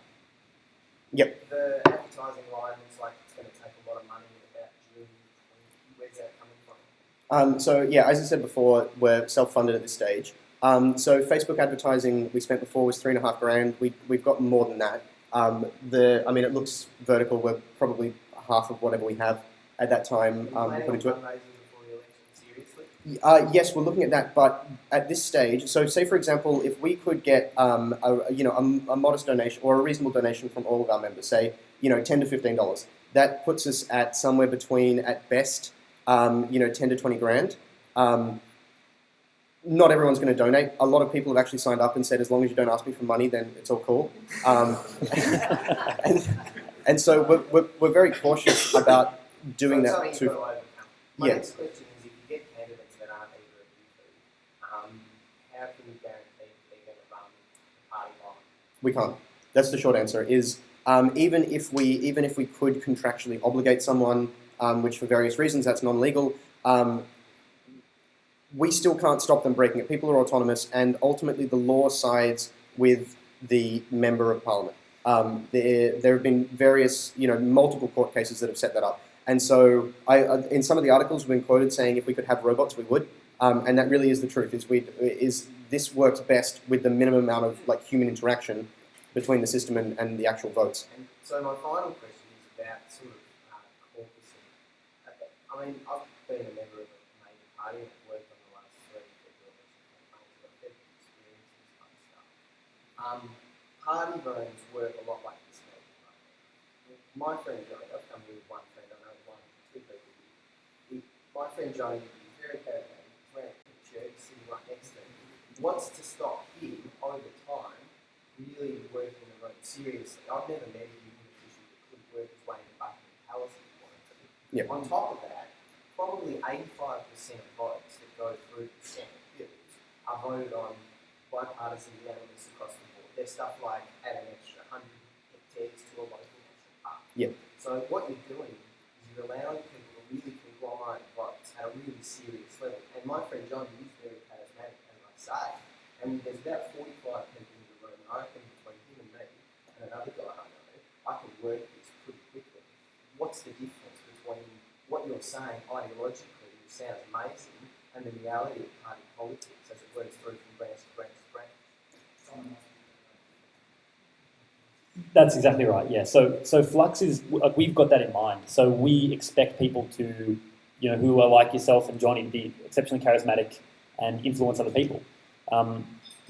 Yep. The advertising line looks like it's going to take a lot of money in about June 20. Where's that coming from? So yeah, as I said before, we're self-funded at this stage. So Facebook advertising we spent before was $3,500. We've got more than that. It looks vertical. We're probably half of whatever we have at that time put into it. Yes, we're looking at that, but at this stage, so say for example, if we could get a modest donation or a reasonable donation from all of our members, say $10 to $15, that puts us at somewhere between, at best, 10 to 20 grand. Not everyone's going to donate. A lot of people have actually signed up and said, as long as you don't ask me for money, then it's all cool. And so we're very cautious about doing that too. My next question is, if you get candidates that aren't either of you two, how can you guarantee that they're going to run the party line? We can't. That's the short answer. Is even if we could contractually obligate someone, which for various reasons that's non-legal, we still can't stop them breaking it. People are autonomous, and ultimately the law sides with the member of parliament. There have been various, multiple court cases that have set that up. And so, in some of the articles, we've been quoted saying if we could have robots, we would. And that really is the truth. This works best with the minimum amount of human interaction between the system and the actual votes. And so my final question is about sort of caucusing. I've been a member of a major party and I've worked on the last 3 federal election campaigns. I've got experience in this kind of stuff. Party rooms work a lot like this. My friend Johnny, I've come here with one friend, I know one, 2 people here. My friend Johnny is very charismatic, he's wearing a shirt, sitting right next to him. He wants to stop him over time really working the room seriously. I've never met a union official that could work his way in Buckingham Palace if he wanted to. Yep. On top of that, probably 85% of votes that go through the Senate bills are voted on bipartisan unanimous across the board. There's stuff like add an extra 100 hectares to a local national park. Yep. So what you're doing is you're allowing people to really conglomerate votes at a really serious level. And my friend John is very charismatic, as I say. And there's about 45 people in the room. I reckon between him and me and another guy I know, I can work this pretty quickly. What's the difference between what you're saying ideologically, it sounds amazing, and the reality of party politics as it works through from branch to branch to branch? That's exactly right. Yeah. So Flux is we've got that in mind. So we expect people to, who are like yourself and Johnny, to be exceptionally charismatic and influence other people.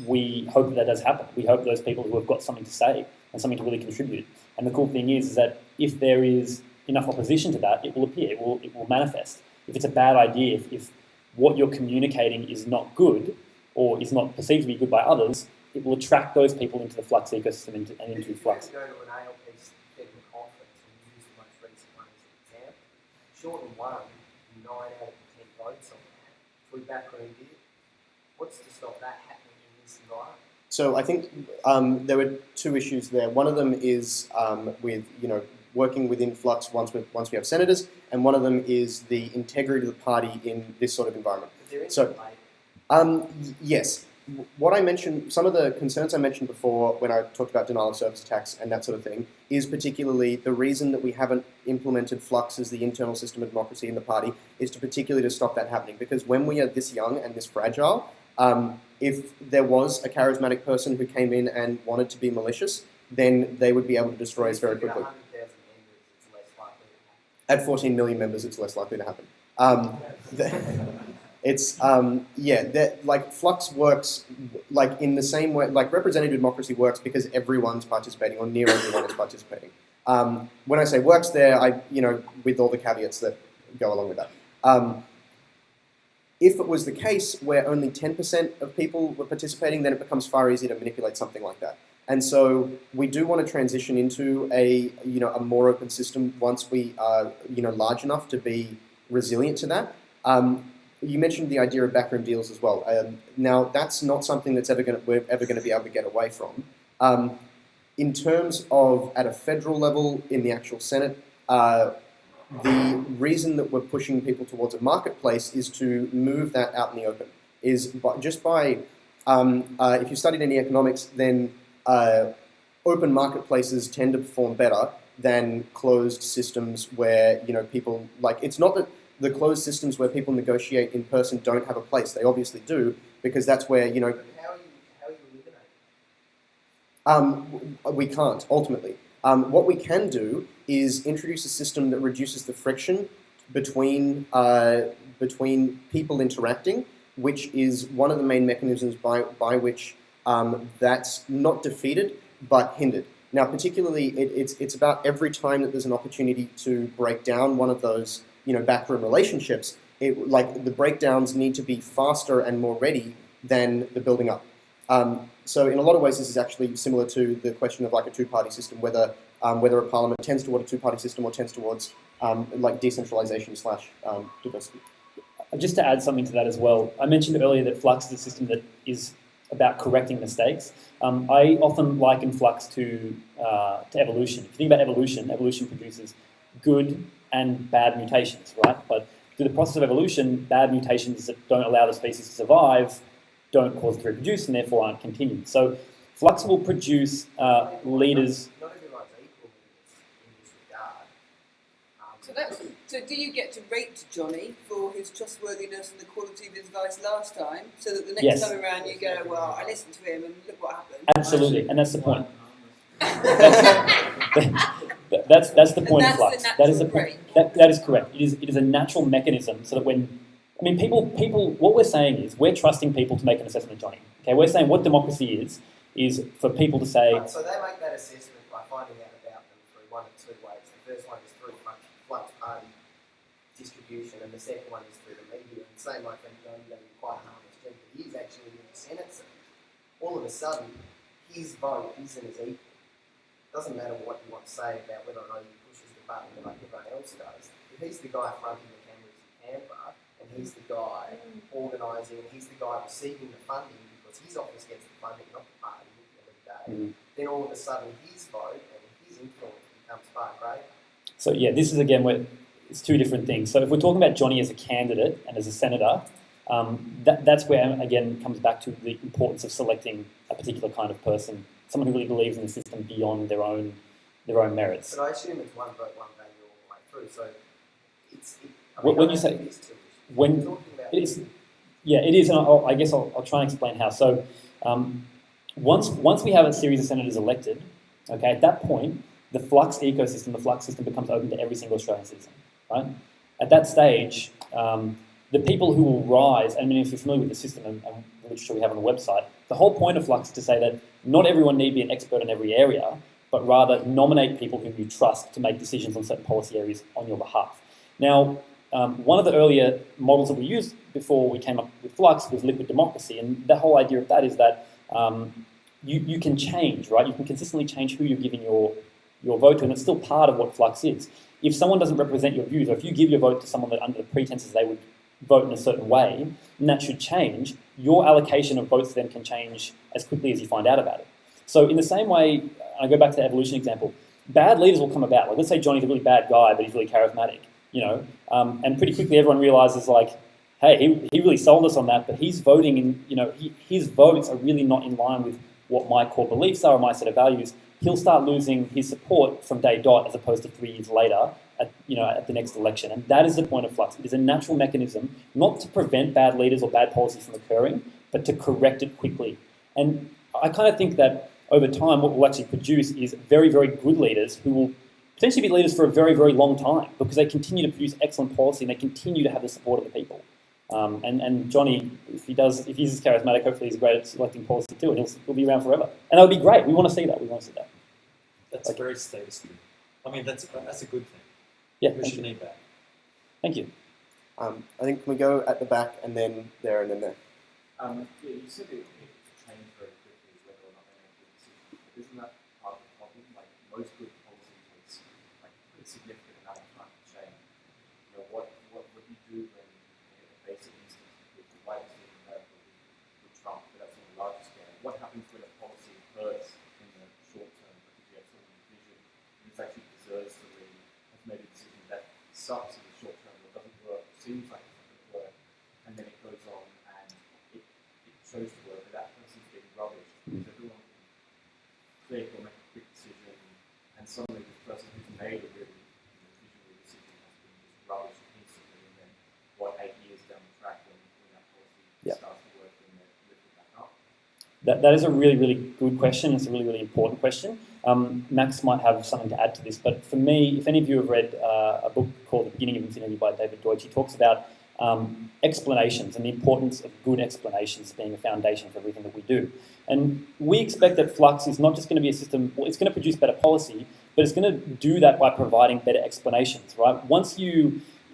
We hope that does happen. We hope those people who have got something to say and something to really contribute. And the cool thing is that if there is enough opposition to that, it will appear. It will manifest. If it's a bad idea, if what you're communicating is not good or is not perceived to be good by others, it will attract those people into the Flux ecosystem and into Flux. If you go to an ALP federal conference and use the most recent one as an example, Shorten won 9 out of the 10 votes on that through backroom deal. What's to stop that happening in this environment? So I think there were 2 issues there. One of them is with working within Flux once we have senators, and one of them is the integrity of the party in this sort of environment. So, yes, what I mentioned, some of the concerns I mentioned before when I talked about denial of service attacks and that sort of thing, is particularly the reason that we haven't implemented Flux as the internal system of democracy in the party is particularly to stop that happening. Because when we are this young and this fragile, if there was a charismatic person who came in and wanted to be malicious, then they would be able to destroy us very quickly. At 14 million members, it's less likely to happen. It's that like Flux works like in the same way. Like representative democracy works because everyone's participating, or near everyone is participating. When I say works, there, with all the caveats that go along with that. If it was the case where only 10% of people were participating, then it becomes far easier to manipulate something like that. And so we do want to transition into a more open system once we are large enough to be resilient to that. You mentioned the idea of backroom deals as well. Now that's not something that's we're ever going to be able to get away from. In terms of at a federal level in the actual Senate, the reason that we're pushing people towards a marketplace is to move that out in the open. If you studied any economics, then open marketplaces tend to perform better than closed systems where people it's not that the closed systems where people negotiate in person don't have a place. They obviously do, because that's where How are you eliminating? we can't ultimately. What we can do is introduce a system that reduces the friction between people interacting, which is one of the main mechanisms by which that's not defeated but hindered. Now, particularly, it's about every time that there's an opportunity to break down one of those backroom relationships. The breakdowns need to be faster and more ready than the building up. So in a lot of ways, this is actually similar to the question of like a two-party system, whether a parliament tends toward a two-party system or tends towards decentralization / diversity. Just to add something to that as well, I mentioned earlier that Flux is a system that is about correcting mistakes. I often liken Flux to evolution. If you think about evolution, evolution produces good and bad mutations, right? But through the process of evolution, bad mutations that don't allow the species to survive don't cause it to reproduce and therefore aren't continued. So Flux will produce leaders. Not everyone's equal in this regard. So do you get to rate Johnny for his trustworthiness and the quality of his advice last time, so that the next time around you go, well, I listened to him and look what happened? Absolutely, and that's the point. That's the point of Flux. That is the point. That is correct. It is a natural mechanism so that people, what we're saying is we're trusting people to make an assessment of Johnny. Okay, we're saying what democracy is for people to say. Right, so they make that assessment by finding out about them through one of two ways. The first one is through Flux party distribution, and the second one is through the media. And say my friend Johnny, that is quite a harmless gent, but he's actually in the Senate. So all of a sudden, his vote isn't as equal. It doesn't matter what you want to say about whether or not he pushes the button like everyone else does. If he's the guy fronting the cameras in Canberra, and he's the guy organising, and he's the guy receiving the funding because his office gets the funding, not the party at the end of the day, then all of a sudden his vote and his influence becomes far greater. So yeah, this is again where it's two different things. So if we're talking about Johnny as a candidate and as a senator, that's where again comes back to the importance of selecting a particular kind of person, someone who really believes in the system beyond their own merits. But I assume it's one vote, one value all the way through. So when you say it is, yeah, it is, and I guess I'll try and explain how. So once we have a series of senators elected, okay, at that point the Flux ecosystem, the Flux system becomes open to every single Australian citizen, right? At that stage, the people who will rise, I mean, if you're familiar with the system and the literature we have on the website, the whole point of Flux is to say that not everyone need be an expert in every area, but rather nominate people whom you trust to make decisions on certain policy areas on your behalf. Now, one of the earlier models that we used before we came up with Flux was liquid democracy, and the whole idea of that is that you can change, right? You can consistently change who you're giving your vote to, and it's still part of what Flux is. If someone doesn't represent your views, or if you give your vote to someone that under the pretenses they would vote in a certain way, and that should change, your allocation of votes then can change as quickly as you find out about it. So in the same way, I go back to the evolution example, bad leaders will come about. Like, let's say Johnny's a really bad guy, but he's really charismatic, and pretty quickly everyone realizes, like, hey, he really sold us on that, but he's voting in, his votes are really not in line with what my core beliefs are or my set of values. He'll start losing his support from day dot as opposed to 3 years later at the next election. And that is the point of Flux. It is a natural mechanism, not to prevent bad leaders or bad policies from occurring, but to correct it quickly. And I kind of think that over time, what we'll actually produce is very, very good leaders who will potentially be leaders for a very, very long time because they continue to produce excellent policy and they continue to have the support of the people. And Johnny, if he's as charismatic, hopefully he's great at selecting policy too, and he'll be around forever. And that would be great. We want to see that. We want to see that. That's very status quo. I mean, that's a good thing. Yeah, We should need that. Thank you. I think can we go at the back and then there and then there? Yeah, you said that it change very quickly whether or not they make good decisions. But isn't that part of the problem? Like most good policy takes like a significant amount of time to change. You know, what would you do when you get a basic instance with the white decision in America with Trump, but that's on a larger scale? What happens when a policy hurts in the short term because you have someone with vision and this actually deserves to lead, has made a decision that sucks in the short term or doesn't work, seems like it's not going to work, and then it goes on and it shows to work, but that person's getting rubbish because everyone can click or make a quick decision, and suddenly this person who's made a really visionary decision has been just rubbish instantly, and then 8 years down the track when that policy starts to work and they're lifted back up? That is a really, really good question. It's a really, really important question. Max might have something to add to this, but for me, if any of you have read a book called The Beginning of Infinity by David Deutsch, he talks about explanations and the importance of good explanations being a foundation for everything that we do. And we expect that Flux is not just going to be a system, well, it's going to produce better policy, but it's going to do that by providing better explanations, right?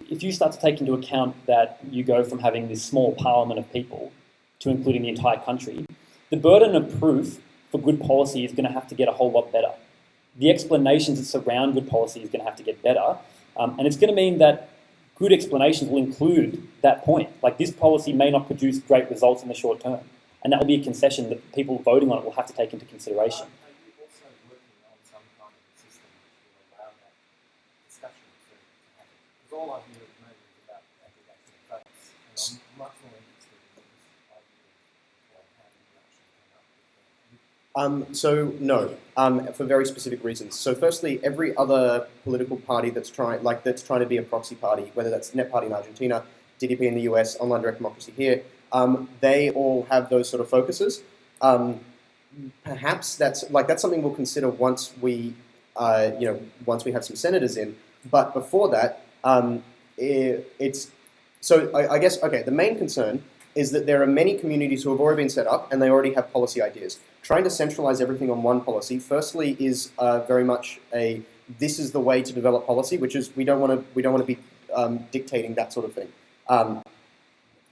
If you start to take into account that you go from having this small parliament of people to including the entire country, the burden of proof for good policy is going to have to get a whole lot better. The explanations that surround good policy is going to have to get better, and it's going to mean that good explanations will include that point. Like this policy may not produce great results in the short term, and that will be a concession that people voting on it will have to take into consideration. Are you also working on some kind of a system which will allow that discussion to happen? Because all I hear at the moment is about aggregation of votes, and I'm much more interested in this idea of how do you actually come up with So no, for very specific reasons. So firstly, every other political party that's trying to be a proxy party, whether that's Net Party in Argentina, DDP in the US, Online Direct Democracy here, they all have those sort of focuses. Perhaps that's something we'll consider once we have some senators in. But before that, I guess the main concern is that there are many communities who have already been set up and they already have policy ideas. Trying to centralize everything on one policy, firstly, is very much this is the way to develop policy, which is we don't want to be dictating that sort of thing.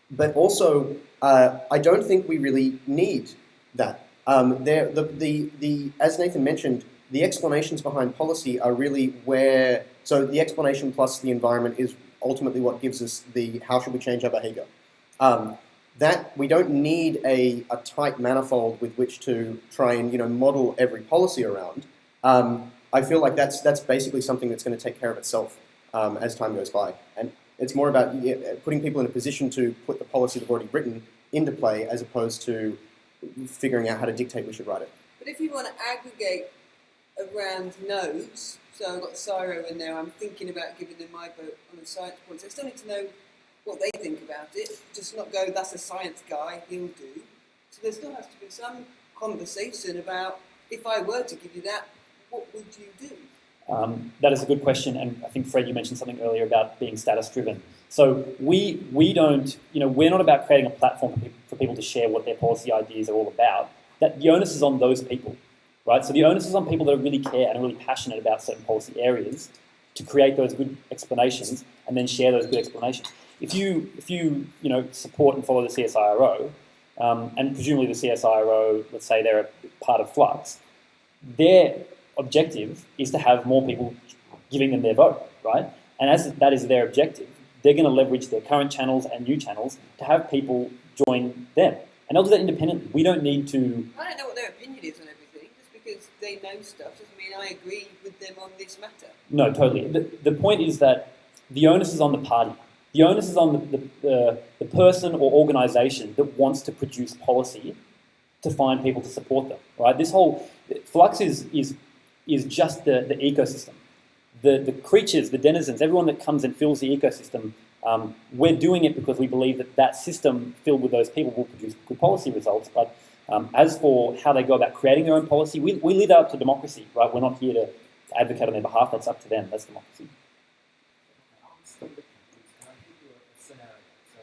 But also, I don't think we really need that. As Nathan mentioned, the explanations behind policy are really so the explanation plus the environment is ultimately what gives us the how should we change our behavior. That we don't need a tight manifold with which to try and model every policy around. I feel like that's basically something that's going to take care of itself as time goes by, and it's more about putting people in a position to put the policy they've already written into play as opposed to figuring out how to dictate we should write it. But if you want to aggregate around nodes, so I've got Cyro in there, I'm thinking about giving them my vote on a science point, so I still need to know what they think about it, just not go, that's a science guy, he'll do. So there still has to be some conversation about, if I were to give you that, what would you do? That is a good question, and I think, Fred, you mentioned something earlier about being status-driven. So we don't, we're not about creating a platform for people to share what their policy ideas are all about. That the onus is on those people, right? So the onus is on people that really care and are really passionate about certain policy areas to create those good explanations and then share those good explanations. If you support and follow the CSIRO, and presumably the CSIRO, let's say they're a part of Flux, their objective is to have more people giving them their vote, right? And as that is their objective, they're going to leverage their current channels and new channels to have people join them. And they'll do that independently. We don't need to... I don't know what their opinion is on everything. Just because they know stuff doesn't mean I agree with them on this matter. No, totally. The point is that the onus is on the party. The onus is on the person or organisation that wants to produce policy to find people to support them, right? This whole... Flux is just the ecosystem. The creatures, the denizens, everyone that comes and fills the ecosystem, we're doing it because we believe that system filled with those people will produce good policy results. But as for how they go about creating their own policy, we leave that up to democracy, right? We're not here to advocate on their behalf. That's up to them. That's democracy. Can I give you a scenario? So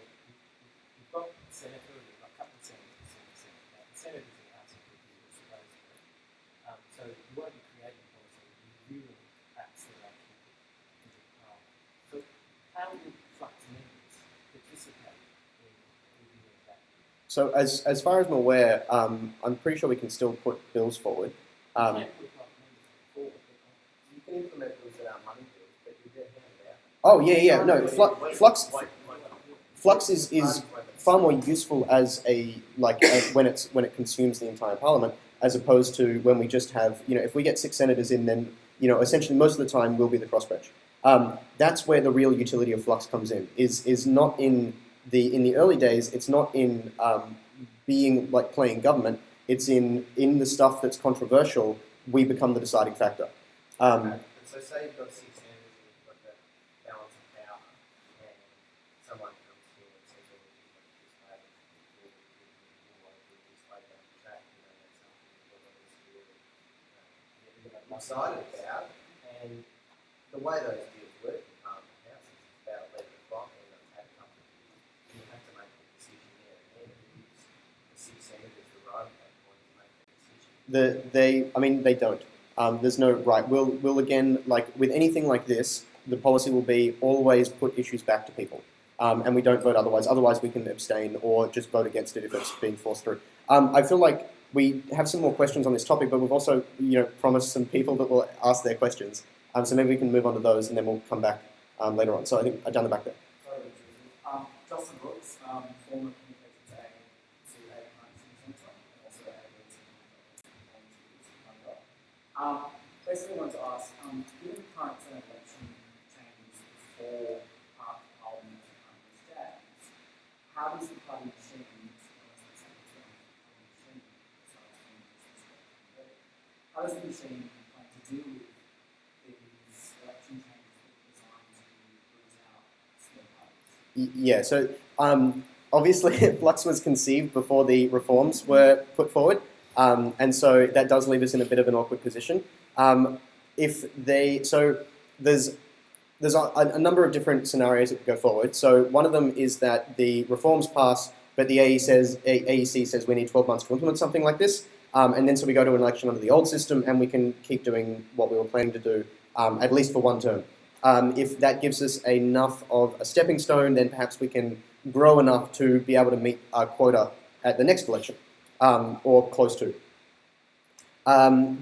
So as far as I'm aware, I'm pretty sure we can still put bills forward. You can implement bills that aren't money bills, but you get handed out. Oh yeah. No, Flux is far more useful as when it consumes the entire parliament, as opposed to when we just have, if we get 6 senators in, then essentially most of the time we'll be the crossbench. That's where the real utility of Flux comes in. Is not in the early days. It's not in being like playing government. It's in the stuff that's controversial. We become the deciding factor. And so say you've got 6 senators and you've got the balance of power, and someone comes here and says, "Oh, you want to do this way down the track," that's something you've got to decided about. And the way those deals work in Parliament House is it's about 11 o'clock, and they've had a couple of years. You have to make a decision there and then. It gives the 6 senators the right at that point to make a decision. They don't. There's no right. We'll again, like with anything like this, the policy will be always put issues back to people, and we don't vote otherwise. Otherwise, we can abstain or just vote against it if it's being forced through. I feel like we have some more questions on this topic, but we've also, promised some people that will ask their questions. So maybe we can move on to those, and then we'll come back later on. So I think down the back there. Sorry, Justin Brooks, former communications aide to Centre, and also basically, I wanted to ask, given the current Senate election changes before Parliament stands, how does the party change? How does the machine plan to deal with these election changes that are designed to root out small parties? Yeah. So obviously, Flux was conceived before the reforms were put forward, and so that does leave us in a bit of an awkward position. There's a number of different scenarios that could go forward. So one of them is that the reforms pass, but the AEC says we need 12 months to implement something like this, and then so we go to an election under the old system, and we can keep doing what we were planning to do, at least for one term. If that gives us enough of a stepping stone, then perhaps we can grow enough to be able to meet our quota at the next election, or close to.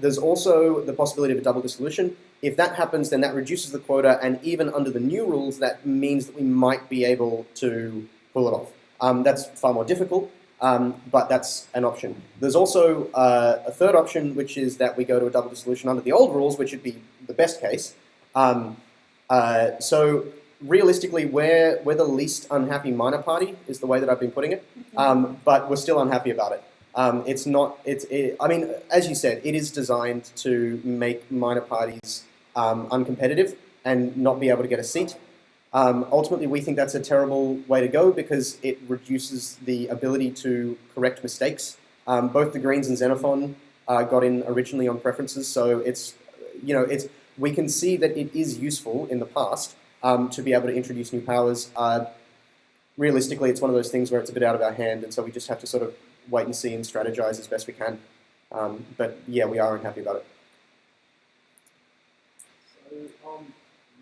There's also the possibility of a double dissolution. If that happens, then that reduces the quota, and even under the new rules, that means that we might be able to pull it off. That's far more difficult, but that's an option. There's also a third option, which is that we go to a double dissolution under the old rules, which would be the best case. So realistically, we're the least unhappy minor party, is the way that I've been putting it, but we're still unhappy about it. As you said, it is designed to make minor parties uncompetitive and not be able to get a seat. Ultimately, we think that's a terrible way to go because it reduces the ability to correct mistakes. Both the Greens and Xenophon got in originally on preferences, so we can see that it is useful in the past to be able to introduce new powers. Realistically, it's one of those things where it's a bit out of our hand, and so we just have to sort of wait and see and strategize as best we can. But yeah, we are unhappy about it. So,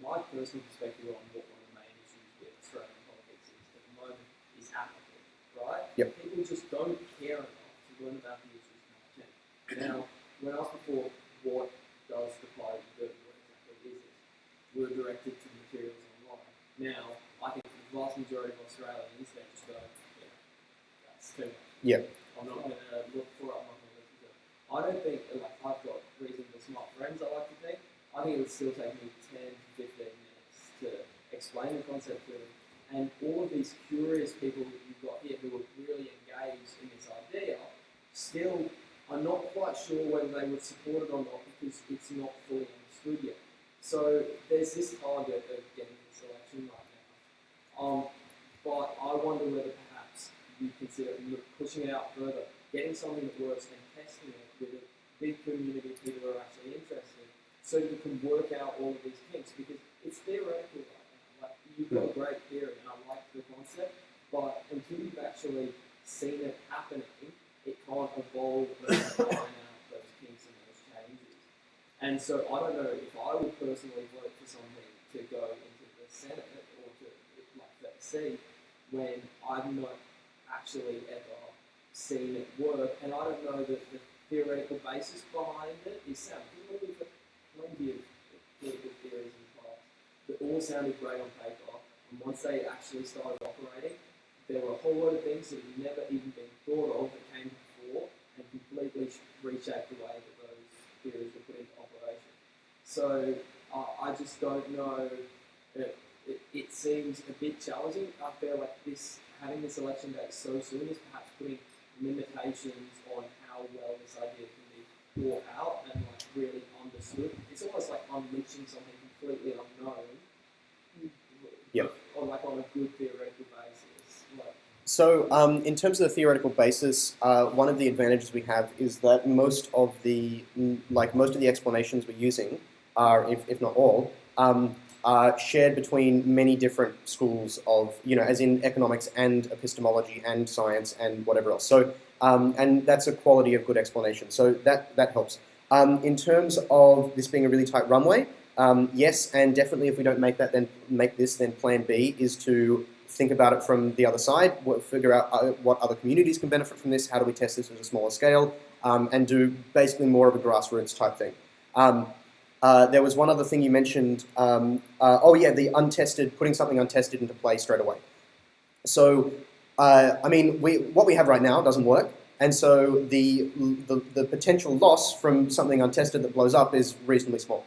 my personal perspective on what one of the main issues with Australian politics is at the moment is apathy, right? Yep. People just don't care enough to learn about the issues much. Now, when asked before, what does the party do? What exactly is it? We're directed to the materials online. Now, I think for the vast majority of Australians, they just go, yeah, that's too much. Yeah. I'm not going to look for it, I'm not going to listen to it. I don't think, I've got reasonably smart friends, I like to think. I think it would still take me 10 to 15 minutes to explain the concept to them. And all of these curious people that you've got here who are really engaged in this idea, still are not quite sure whether they would support it or not because it's not fully understood yet. So there's this target of getting this election right now. But I wonder whether perhaps you consider pushing it out further, getting something that works and testing it with a big community of people who are actually interested, so you can work out all of these kinks, because it's theoretical right now. You've got a great theory, and I like the concept, but until you've actually seen it happening, it can't evolve and iron out those kinks and those changes. And so I don't know if I would personally vote for something to go into the Senate or to see when I've not actually ever seen it work, and I don't know that the theoretical basis behind it is sound. We've got plenty of political theories in the past that all sounded great on paper, and once they actually started operating, there were a whole lot of things that had never even been thought of that came before and completely reshaped the way that those theories were put into operation. So I just don't know. It seems a bit challenging. I feel like having this election date so soon is perhaps putting limitations on how well this idea can be brought out and like really understood. It's almost like unleashing something completely unknown. Yep. On a good theoretical basis. So, in terms of the theoretical basis, one of the advantages we have is that most of the explanations we're using are, if not all, are shared between many different schools of, as in economics and epistemology and science and whatever else. So, and that's a quality of good explanation. So that helps. In terms of this being a really tight runway, yes, and definitely if we don't make this, then plan B is to think about it from the other side, figure out what other communities can benefit from this, how do we test this at a smaller scale, and do basically more of a grassroots type thing. There was one other thing you mentioned, the untested, putting something untested into play straight away. So, what we have right now doesn't work, and so the potential loss from something untested that blows up is reasonably small.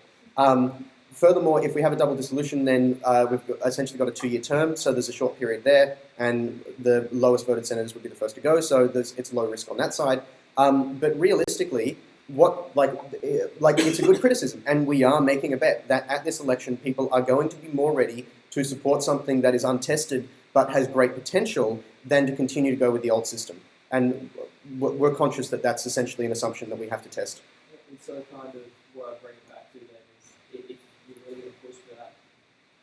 Furthermore, if we have a double dissolution, then we've essentially got a 2-year term, so there's a short period there, and the lowest voted senators would be the first to go, so it's low risk on that side. But realistically, it's a good criticism, and we are making a bet that at this election, people are going to be more ready to support something that is untested but has great potential than to continue to go with the old system. And we're conscious that that's essentially an assumption that we have to test. And so kind of what I bring it back to then is if you're really going to push for that,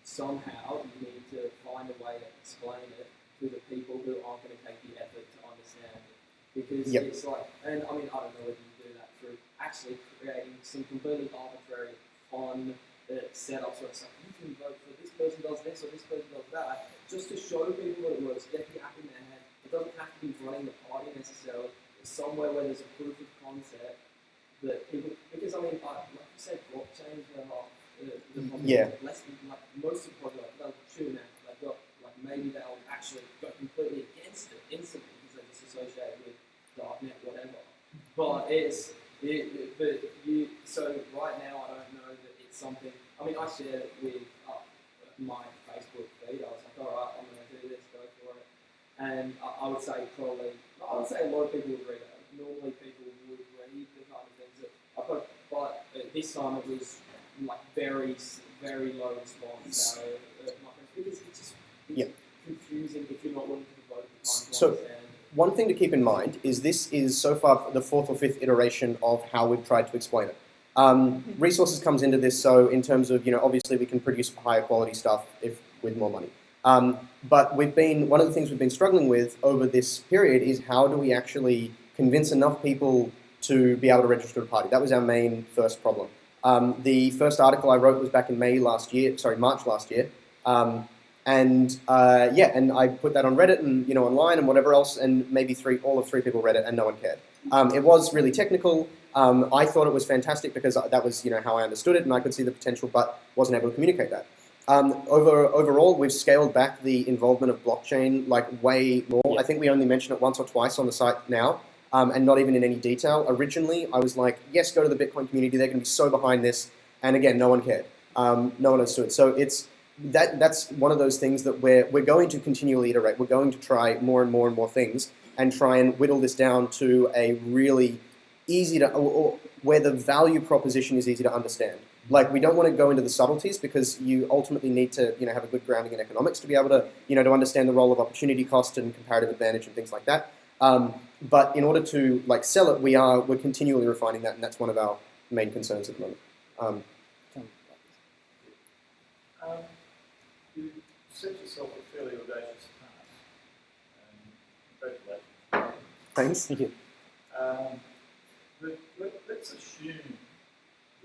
somehow you need to find a way to explain it to the people who aren't going to take the effort to understand it. Because it's like, and I mean, I don't know whether you do that through actually creating some completely arbitrary on setups where it's like, you can vote for this person does this or this person does that, just to show people that it works, get the app in their head. It doesn't have to be running the party necessarily. It's somewhere where there's a proof of concept that people, because I mean, like you said, blockchains are less than, like most of the projects, they'll tune out, they've got, like maybe they'll actually go completely against it instantly because they're just associated with .NET, whatever. But so right now I don't know that it's something, I mean, I shared it with my Facebook feed. I was like, all right, I'm going to do this, go for it. And I would say a lot of people would read it. Normally people would read the kind of things that I put, but this time it was like very, very low response. Because it's just confusing if you're not willing to devote the time to understand. One thing to keep in mind is this is so far the 4th or 5th iteration of how we've tried to explain it. Resources comes into this, so in terms of, obviously we can produce higher quality stuff with more money. But one of the things we've been struggling with over this period is how do we actually convince enough people to be able to register a party. That was our main first problem. The first article I wrote was back in March last year. And I put that on Reddit and online and whatever else, and maybe all of three people read it and no one cared. It was really technical. I thought it was fantastic because that was how I understood it and I could see the potential, but wasn't able to communicate that. Overall, we've scaled back the involvement of blockchain like way more. Yeah. I think we only mention it once or twice on the site now, and not even in any detail. Originally, I was like, yes, go to the Bitcoin community. They're going to be so behind this. And again, no one cared. No one understood. So that's one of those things that we're going to continually iterate. We're going to try more and more and more things and try and whittle this down to a really easy to, or where the value proposition is easy to understand. Like, we don't want to go into the subtleties because you ultimately need to, have a good grounding in economics to be able to, to understand the role of opportunity cost and comparative advantage and things like that. But in order to sell it, we're continually refining that, and that's one of our main concerns at the moment. You set yourself a fairly audacious task, and congratulations. Thanks. Thank you. But let's assume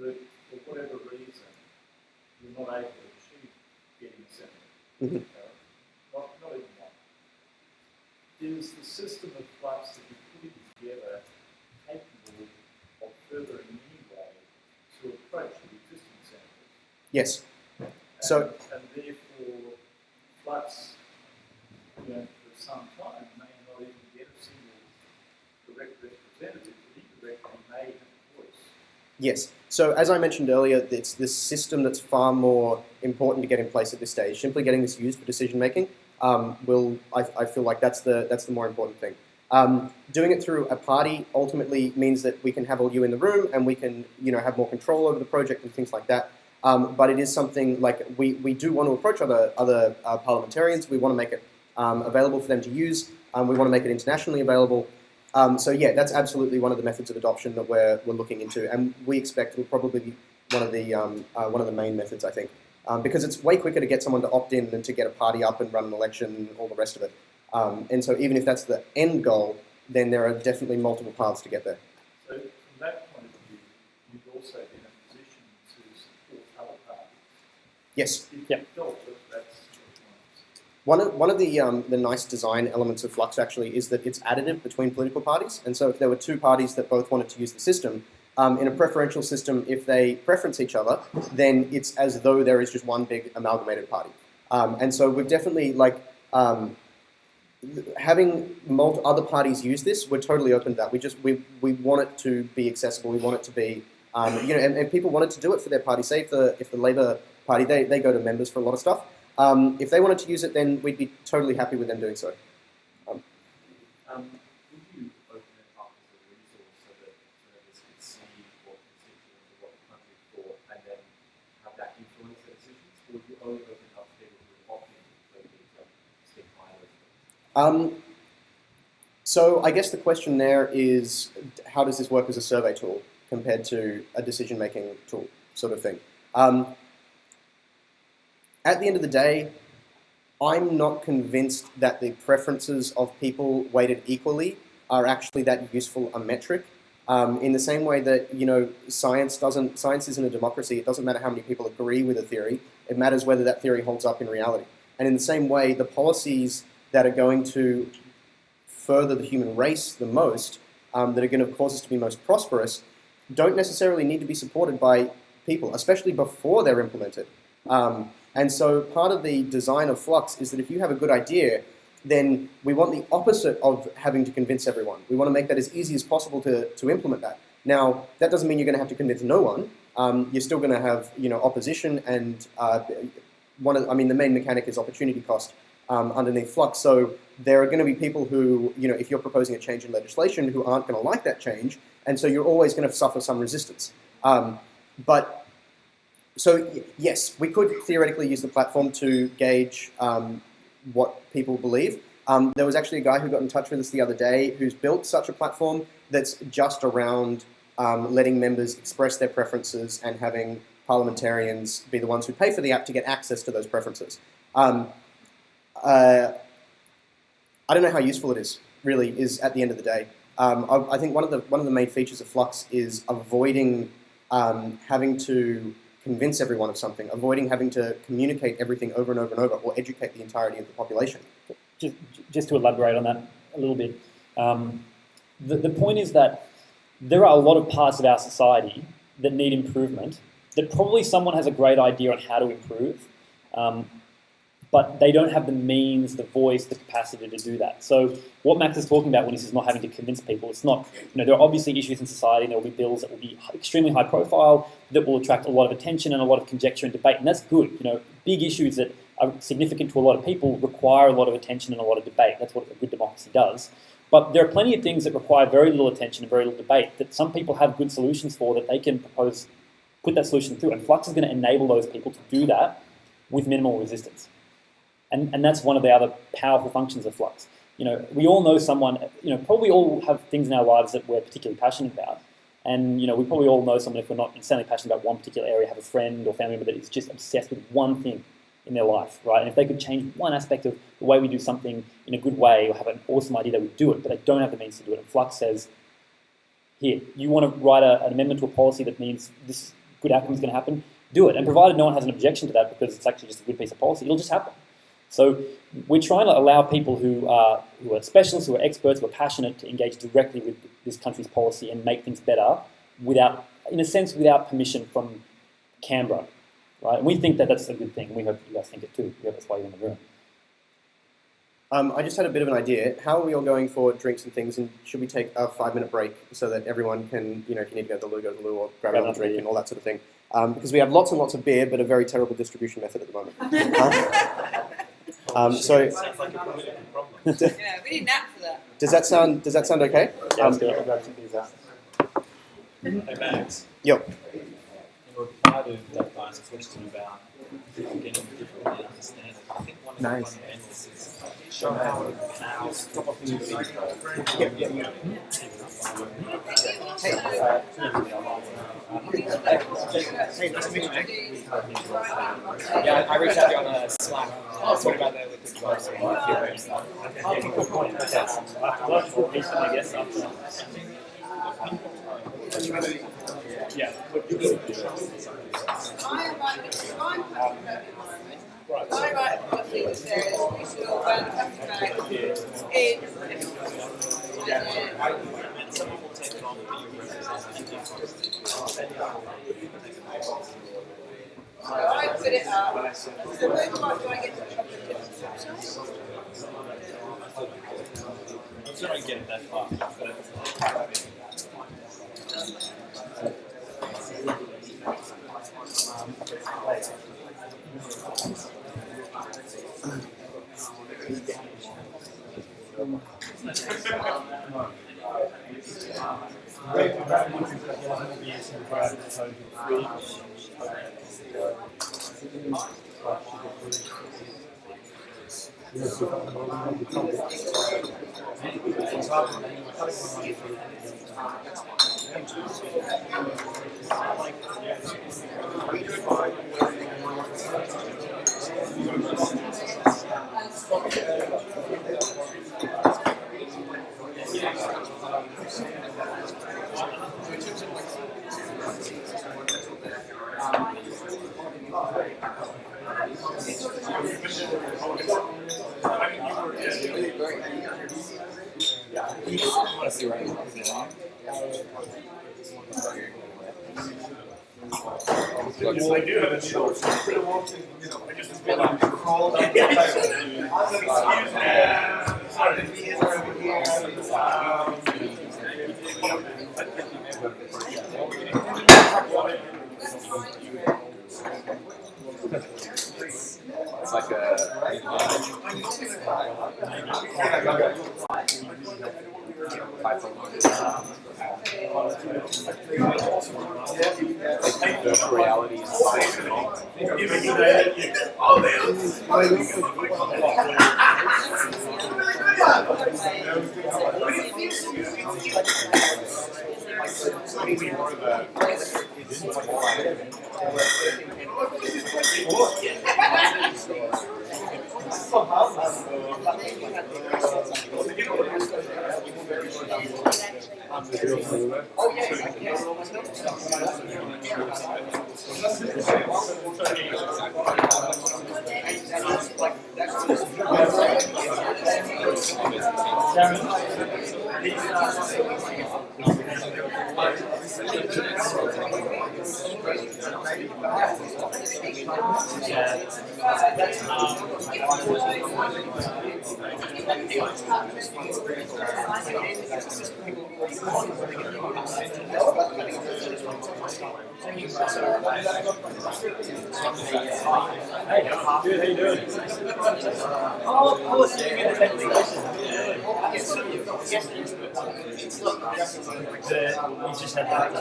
that for whatever reason you're not able to achieve getting a senator. Mm-hmm. Not even one. Is the system of Flux that you put ever capable of furthering in any way to approach the existing samples. Yes. And, So and therefore, Flux, for some time may not even get a single direct representative, but indirectly may have a voice. yes. So as I mentioned earlier, it's this system that's far more important to get in place at this stage. Simply getting this used for decision making I feel like that's the more important thing. Doing it through a party ultimately means that we can have all you in the room and we can have more control over the project and things like that. But it is something like we do want to approach other parliamentarians. We want to make it available for them to use. We want to make it internationally available. So yeah, that's absolutely one of the methods of adoption that we're looking into, and we expect it'll probably be one of the main methods, I think, because it's way quicker to get someone to opt in than to get a party up and run an election and all the rest of it. And so even if that's the end goal, then there are definitely multiple paths to get there. So from that point of view, you've also been in a position to support other parties. Yes. If Yep. you felt that that's what you wanted. One of the nice design elements of Flux actually is that it's additive between political parties. And so if there were two parties that both wanted to use the system, in a preferential system, if they preference each other, then it's as though there is just one big amalgamated party. And so we've definitely, having other parties use this, we're totally open to that. We want it to be accessible. We want it to be, and people wanted to do it for their party. Say if the Labor Party, they go to members for a lot of stuff. If they wanted to use it, then we'd be totally happy with them doing so. Would you open it up as a resource so that members could see what constituents or what the country thought and then have that influence their decisions? Or would you only open it up to people who opt in completely to stick by those? So I guess the question there is, how does this work as a survey tool compared to a decision-making tool sort of thing? At the end of the day, I'm not convinced that the preferences of people weighted equally are actually that useful a metric. In the same way that science isn't a democracy. It doesn't matter how many people agree with a theory. It matters whether that theory holds up in reality. And in the same way, the policies that are going to further the human race the most, that are going to cause us to be most prosperous, don't necessarily need to be supported by people, especially before they're implemented. And so part of the design of Flux is that if you have a good idea, then we want the opposite of having to convince everyone. We want to make that as easy as possible to implement that. Now, that doesn't mean you're going to have to convince no one. You're still going to have opposition, and the main mechanic is opportunity cost underneath Flux. So there are going to be people who, if you're proposing a change in legislation, who aren't going to like that change, and so you're always going to suffer some resistance. So yes, we could theoretically use the platform to gauge what people believe. There was actually a guy who got in touch with us the other day who's built such a platform that's just around letting members express their preferences and having parliamentarians be the ones who pay for the app to get access to those preferences. I don't know how useful it is, really, is at the end of the day. I think one of the main features of Flux is avoiding having to convince everyone of something, avoiding having to communicate everything over and over and over, or educate the entirety of the population. Just to elaborate on that a little bit, the point is that there are a lot of parts of our society that need improvement, that probably someone has a great idea on how to improve, but they don't have the means, the voice, the capacity to do that. So what Max is talking about when he says not having to convince people, it's not, there are obviously issues in society, and there will be bills that will be extremely high profile, that will attract a lot of attention and a lot of conjecture and debate, and that's good. Big issues that are significant to a lot of people require a lot of attention and a lot of debate. That's what a good democracy does. But there are plenty of things that require very little attention and very little debate that some people have good solutions for, that they can put that solution through, and Flux is going to enable those people to do that with minimal resistance. And that's one of the other powerful functions of Flux. We all know someone, probably all have things in our lives that we're particularly passionate about. And, we probably all know someone, if we're not insanely passionate about one particular area, have a friend or family member that is just obsessed with one thing in their life, right? And if they could change one aspect of the way we do something in a good way, or have an awesome idea, they would do it, but they don't have the means to do it. And Flux says, here, you want to write an amendment to a policy that means this good outcome is going to happen, do it. And provided no one has an objection to that, because it's actually just a good piece of policy, it'll just happen. So we're trying to allow people who are specialists, who are experts, who are passionate to engage directly with this country's policy and make things better without, in a sense, without permission from Canberra, right? And we think that that's a good thing. We hope you guys think it too. We hope that's why you're in the room. I just had a bit of an idea. How are we all going for drinks and things? And should we take a 5-minute break so that everyone can, if you need to go to the loo, go to the loo, or grab another drink and all that sort of thing? Because we have lots and lots of beer, but a very terrible distribution method at the moment. So, Sounds like a political problem. Yeah, we need an app for that. does that sound okay? Yeah, let's do it. I'll grab some of these out. Hey, Max. Yep. You're part of that guy's question about getting difficulty understanding. I think one of the Nice. fundamentals is show how two Yeah, I reached out to you on Slack. What about the liquid device? Good point. Okay. Well, just put these in, I guess, after. Yeah. I write policy that says we should all run country back in. So I put it up. So where do I get the chocolate chips? I'm sorry I get it that far. Yes, I do have a show. I just feel like crawling. It's like a virtual reality is Hey, dude, how you doing? I was sitting in the technical we just had that.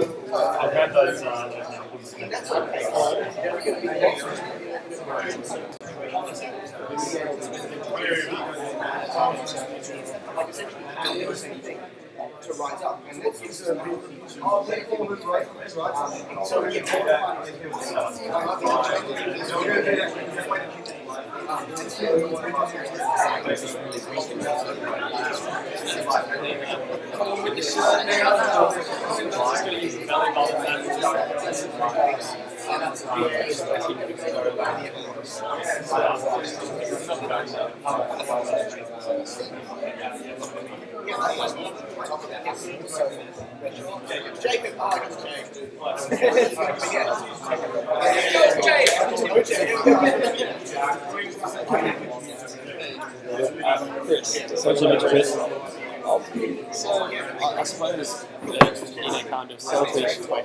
I'll grab those. to write up, and it gives a Jacob, Chris, what's your next Chris? So I suppose in a kind of selfish way,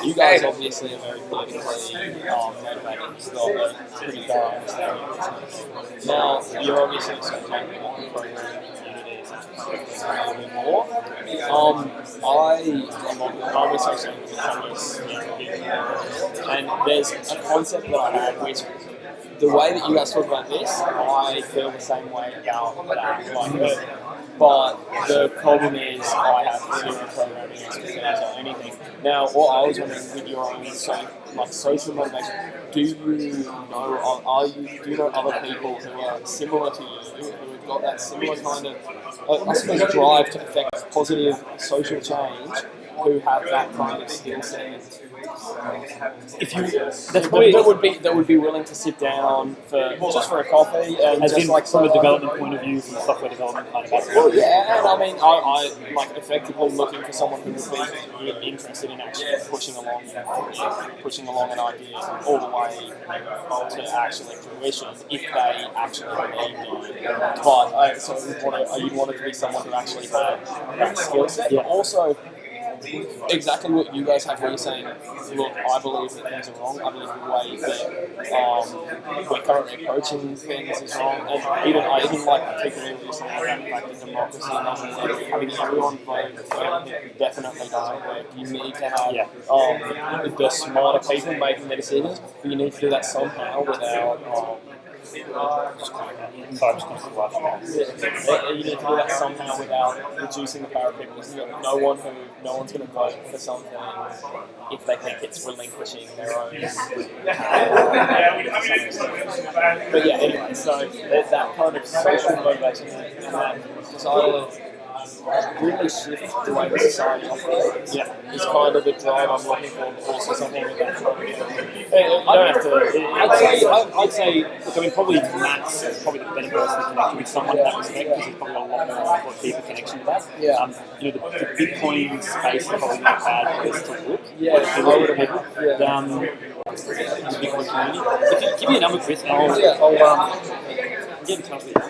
you guys obviously are very politically motivated. It's not a pretty thorough understanding of business. Now, you're obviously associated with the programming community a little bit more. I'm associated with the commerce community, and there's a concept that I have which the way that you guys talk about this, I feel the same way about that. Like, but the problem is I have zero programming expertise or anything. Now, what I was wondering with your own social motivation, do you know other people who are similar to you, who have got that similar kind of, I suppose, drive to affect positive social change, who have that kind of skill set? If you that would be willing to sit down for just for a coffee and as just in, like from a development point of view, from a software development kind of aspect. Well, yeah, and I mean, I like effectively looking for someone who would be interested in actually pushing along an idea all the way to actually fruition if they actually believe in it. But so you want it to be someone who actually had that skill set, but also exactly what you guys have where you're saying, look, I believe that things are wrong, I believe the way that we're currently approaching things is wrong, and I even like particularly what you're saying about the fact that democracy doesn't work, having everyone vote for anything definitely doesn't work. You need to have the smarter people making the decisions, but you need to do that somehow without you need to do that somehow without reducing the power of people. No one's going to vote for something if they think it's relinquishing their own. But yeah, anyway, so that kind of social motivation and that desire to really shift the way the society operates is kind of the drive I'm looking for, but also something with that kind of I'd say, look, I mean, probably Max is probably the better person to connect with someone in that respect because he's probably got a lot more deeper connection to that. The Bitcoin space is probably not a bad place to look. The Bitcoin community. If you give me a number, Chris, I'll get in touch with you.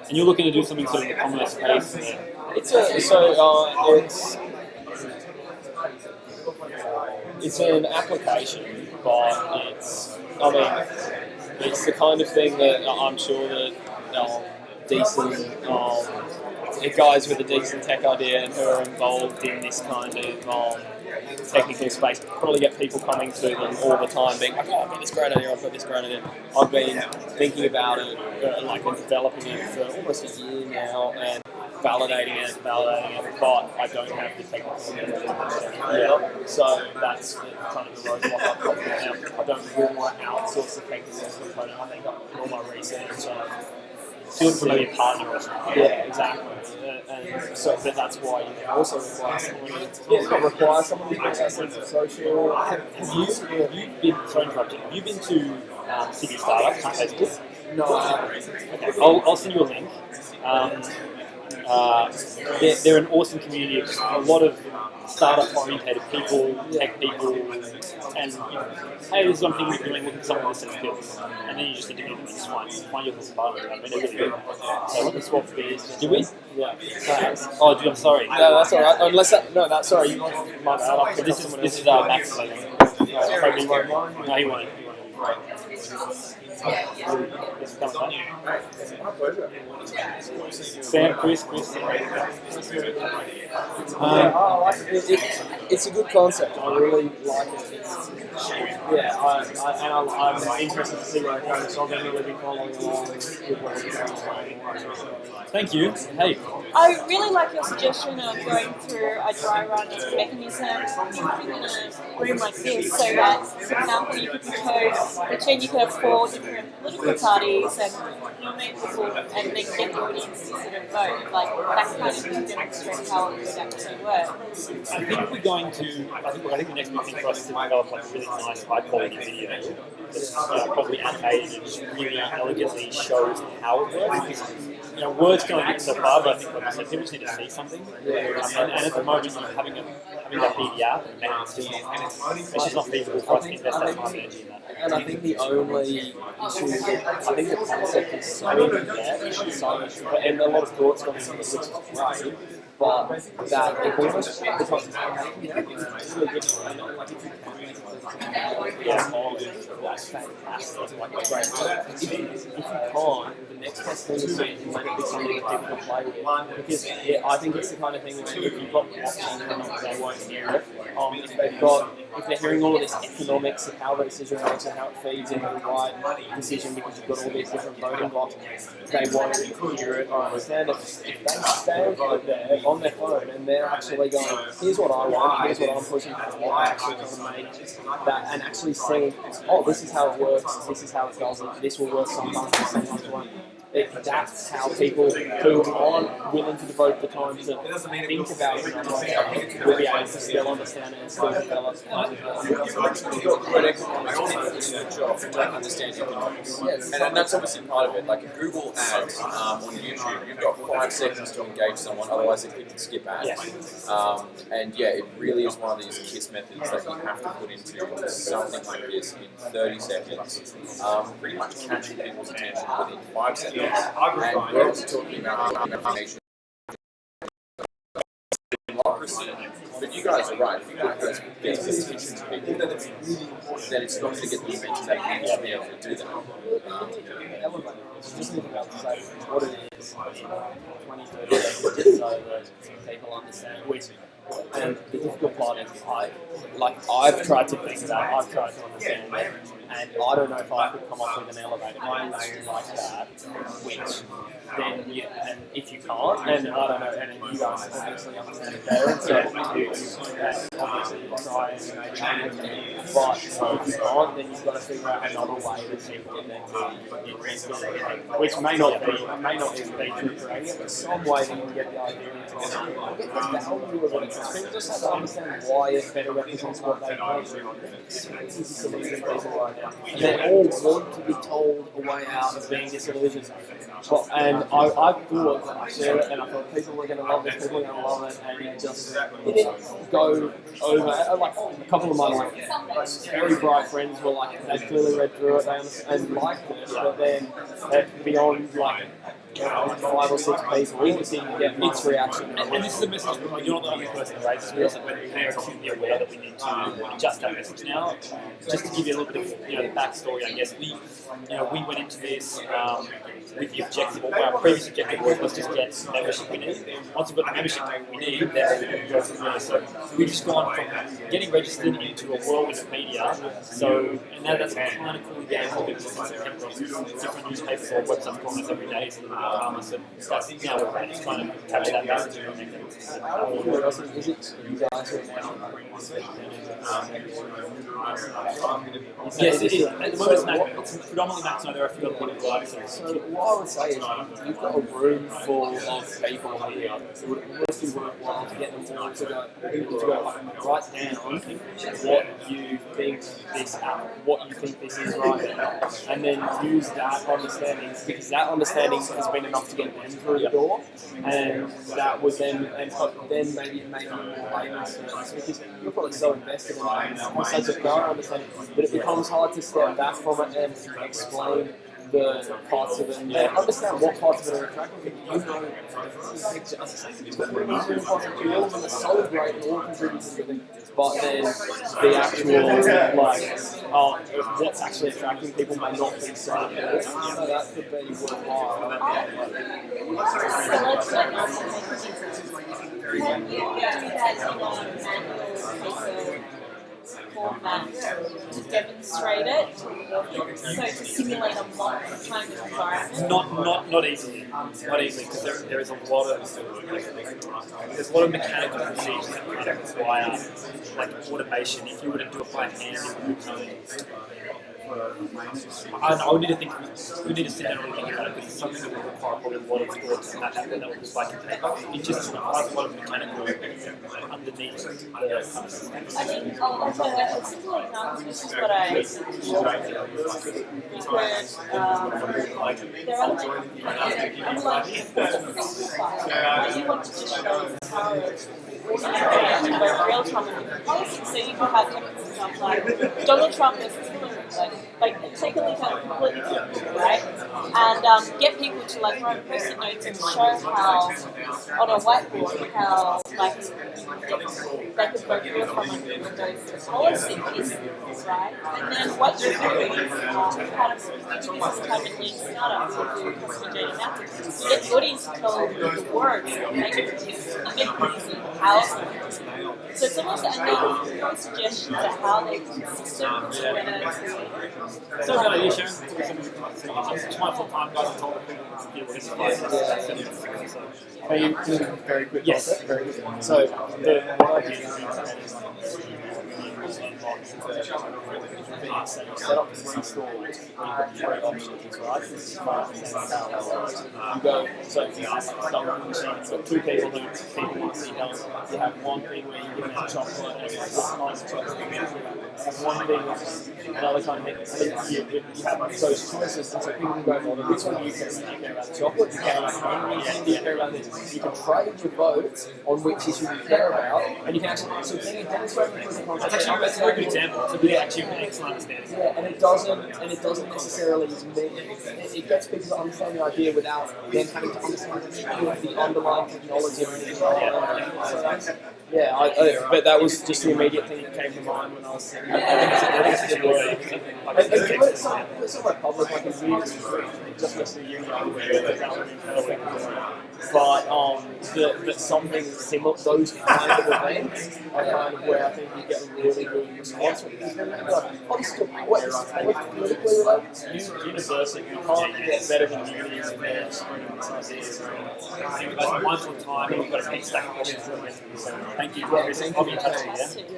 And you're looking to do something sort of in the commerce space. It's an application, but it's the kind of thing that I'm sure that decent guys with a decent tech idea and who are involved in this kind of technical space probably get people coming to them all the time being like, oh, I've got this great idea, I've been thinking about it and developing it for almost a year now and validating it, but I don't have the technical skill. So that's kind of the roadblock I've got now. I don't really want to outsource the technical component. I think I've done all my research. Feel for maybe a partner or something. Yeah, exactly. And so, but that's why you also require someone. Not require someone who's got that sense of social. Have you been? Sorry to interrupt you. Have you been to City Startups on Facebook? No. Okay, I'll send you a link. They're an awesome community of a lot of startup-orientated people, tech people, and hey, this is what I'm thinking of doing, looking for someone with this skills. And then you just interview them and just find your little partner. I mean, they're really good. So let me swap beers. Did we? Yeah. Oh, dude, I'm sorry. No, that's alright. Unless that's sorry. My bad. This is Max's, I think. No, he won't. Sam, Chris. It's a good concept. I really like it. I'm interested to see where it goes. So I'll definitely be following along with where it goes. Thank you. Hey. I really like your suggestion of going through a dry run mechanism in a room like this, so that, for example, you could propose, pretend you could have 4 different political parties and nominate people and then get the audience to sort of vote. Like, that kind of can demonstrate how it would actually work. I think we're going to. I think the next big thing for us is to develop like a really nice, high quality video that's probably animated and just really elegantly shows how it works. Because, words can only get so far, but I think, like I said, people just need to see something. And at the moment, having that be the app, it's just not feasible for us to invest that time and energy in that. And I think the only issue is that I think the concept is so in-depth, and a lot of thoughts gone into it, which is great, but that it almost becomes it's really different. Like, if you can make it that's fantastic, like it's great. If you can't, the next best thing is to make it be something that people can play with. Because I think it's the kind of thing that if you've got blockchain, they won't hear it. If they're hearing all of this economics of how the decision works and how it feeds into the right decision, because you've got all these different voting blocks, they won't hear it or understand it. If they stand there on their phone and they're actually going, here's what I want, here's what I'm pushing for, I actually want to make that, and actually saying, oh, this is how it works, this is how it doesn't, this will work sometimes, sometimes won't. That's how people who aren't willing to devote the time to think about it will be able to still understand it and still develop. You've got great economics in your job to understand economics. And that's obviously part of it. Like a Google ads on YouTube, you've got 5 seconds to engage someone, otherwise they click and skip ads. And yeah, it really is one of these KISS methods that you have to put into something like this in 30 seconds, pretty much catching people's attention within 5 seconds. And we're also talking about information democracy. But you guys are right. If you guys get the attention to people, then it's not going to get the attention that you need to be able to do that. Just think about what it is, 20, 30 seconds, just so that people understand which. And the difficult part is, I've tried to think about, I've tried to understand it, and I don't know if I could come up with an elevator pitch like that, which then and if you can't, and I don't know, and you guys obviously understand it better, and so obviously you try and change it, but if you can't, then you've got to figure out another way that people can then which may not even be through creating it, but some way that you can get the idea into get the value of it. People just have to understand why it better represents what they want. It's so easy to lose people right now. And they all want to be told a way out of being disillusioned. And I thought that I shared it, and I thought people were going to love this, people were going to love it, and it didn't go over. Like a couple of my very bright friends were like, they clearly read through it and liked it, but then beyond like 5 or 6 people, we didn't get mixed reaction. And this is a message, you're not the only person who raises this, and we're acutely aware that we need to adjust that message now. Just to give you a little bit of the backstory, I guess, we went into this with the objective, or our previous objective was just get the membership we need. Once we've got the membership we need, then we can go from there. So we've just gone from getting registered into a whirlwind of media, and now that's kind of cooling down a little bit because different newspapers or websites calling us every day, so so that's now we're just trying to capture that message and make it. Is it you guys right now? Yes, it is. At the moment, it's predominantly Max, and there are a few other people like so. So what I would say is you've got a room full of people here. It would mostly worthwhile to get them all to go write down what you think what you think this is right now, and then use that understanding, because that understanding has been enough to get them through the door, and that was then maybe it made them more layman's terms, because you're probably so invested in it and such a thorough understanding, but it becomes hard to step back from it and explain the parts of it and understand what parts of it are attractive. You know the picture. It's got really good possibilities and it's so great and all contributes to everything. But then the actual what's actually attracting people may not be so good. So that could be worthwhile. So let's talk about some mechanisms. Can you do that in a manual format? demonstrate it, so to simulate a mock kind of environment? Not easily. Not easily, because there is a lot of there's a lot of mechanical procedures that kind of require like automation. If you were to do it by hand, it would I would need to think. We need to sit down and think about it because it's something that would require probably a lot of thought and that would look like in paper. It just requires a lot of mechanical underneath the kind of system. I think, okay, a simple example, this is what I because there are unlike you want to just show the power of in both real time and different policies. So you can have different stuff like Donald Trump versus Hillary Clinton. Like take a look at it completely different, right? And get people to like write post-it notes and show how on a whiteboard how like they could vote real time on those policy pieces, right? And then what you're doing is kind of this type of lean startup for customer data mapping. You get the audience to tell the words and make it particular. You get people to see how. So it's almost and then your suggestions of how they can system So are you sharing it's my full time guys told Are you doing very quick? Yes. Very good. So what I did is set up 3 stores where you've got 3 options, right? This is 5% you go, so if you have someone you've got 2 people who people want to see health, you have 1 thing where you give them chocolate and it's nice chocolate, you have 1 thing which is another kind of thing, you have those choices, and so people can go, well, which one do you care about? Do you care about the chocolate? Do you care about the hungry? Do you care about this? You can trade your votes on which issue you care about, and you can actually, so can you demonstrate the proof of concept? That's a very good example. It's a really actually an excellent understanding. Yeah, and it doesn't necessarily mean it gets people to understand the idea without them having to understand the underlying technology of it. So that's, but that was just the immediate thing that came to mind when I was saying. I think it's a good word. And do it somewhere public, like a year, just less than a year but something similar, those kind of events are kind of where I think you get a really good response. Politically related? University, you can't get better than communities in there spreading these ideas. That's mindful time, and you've got a big stack of questions for the so thank you. I'll be in touch with you,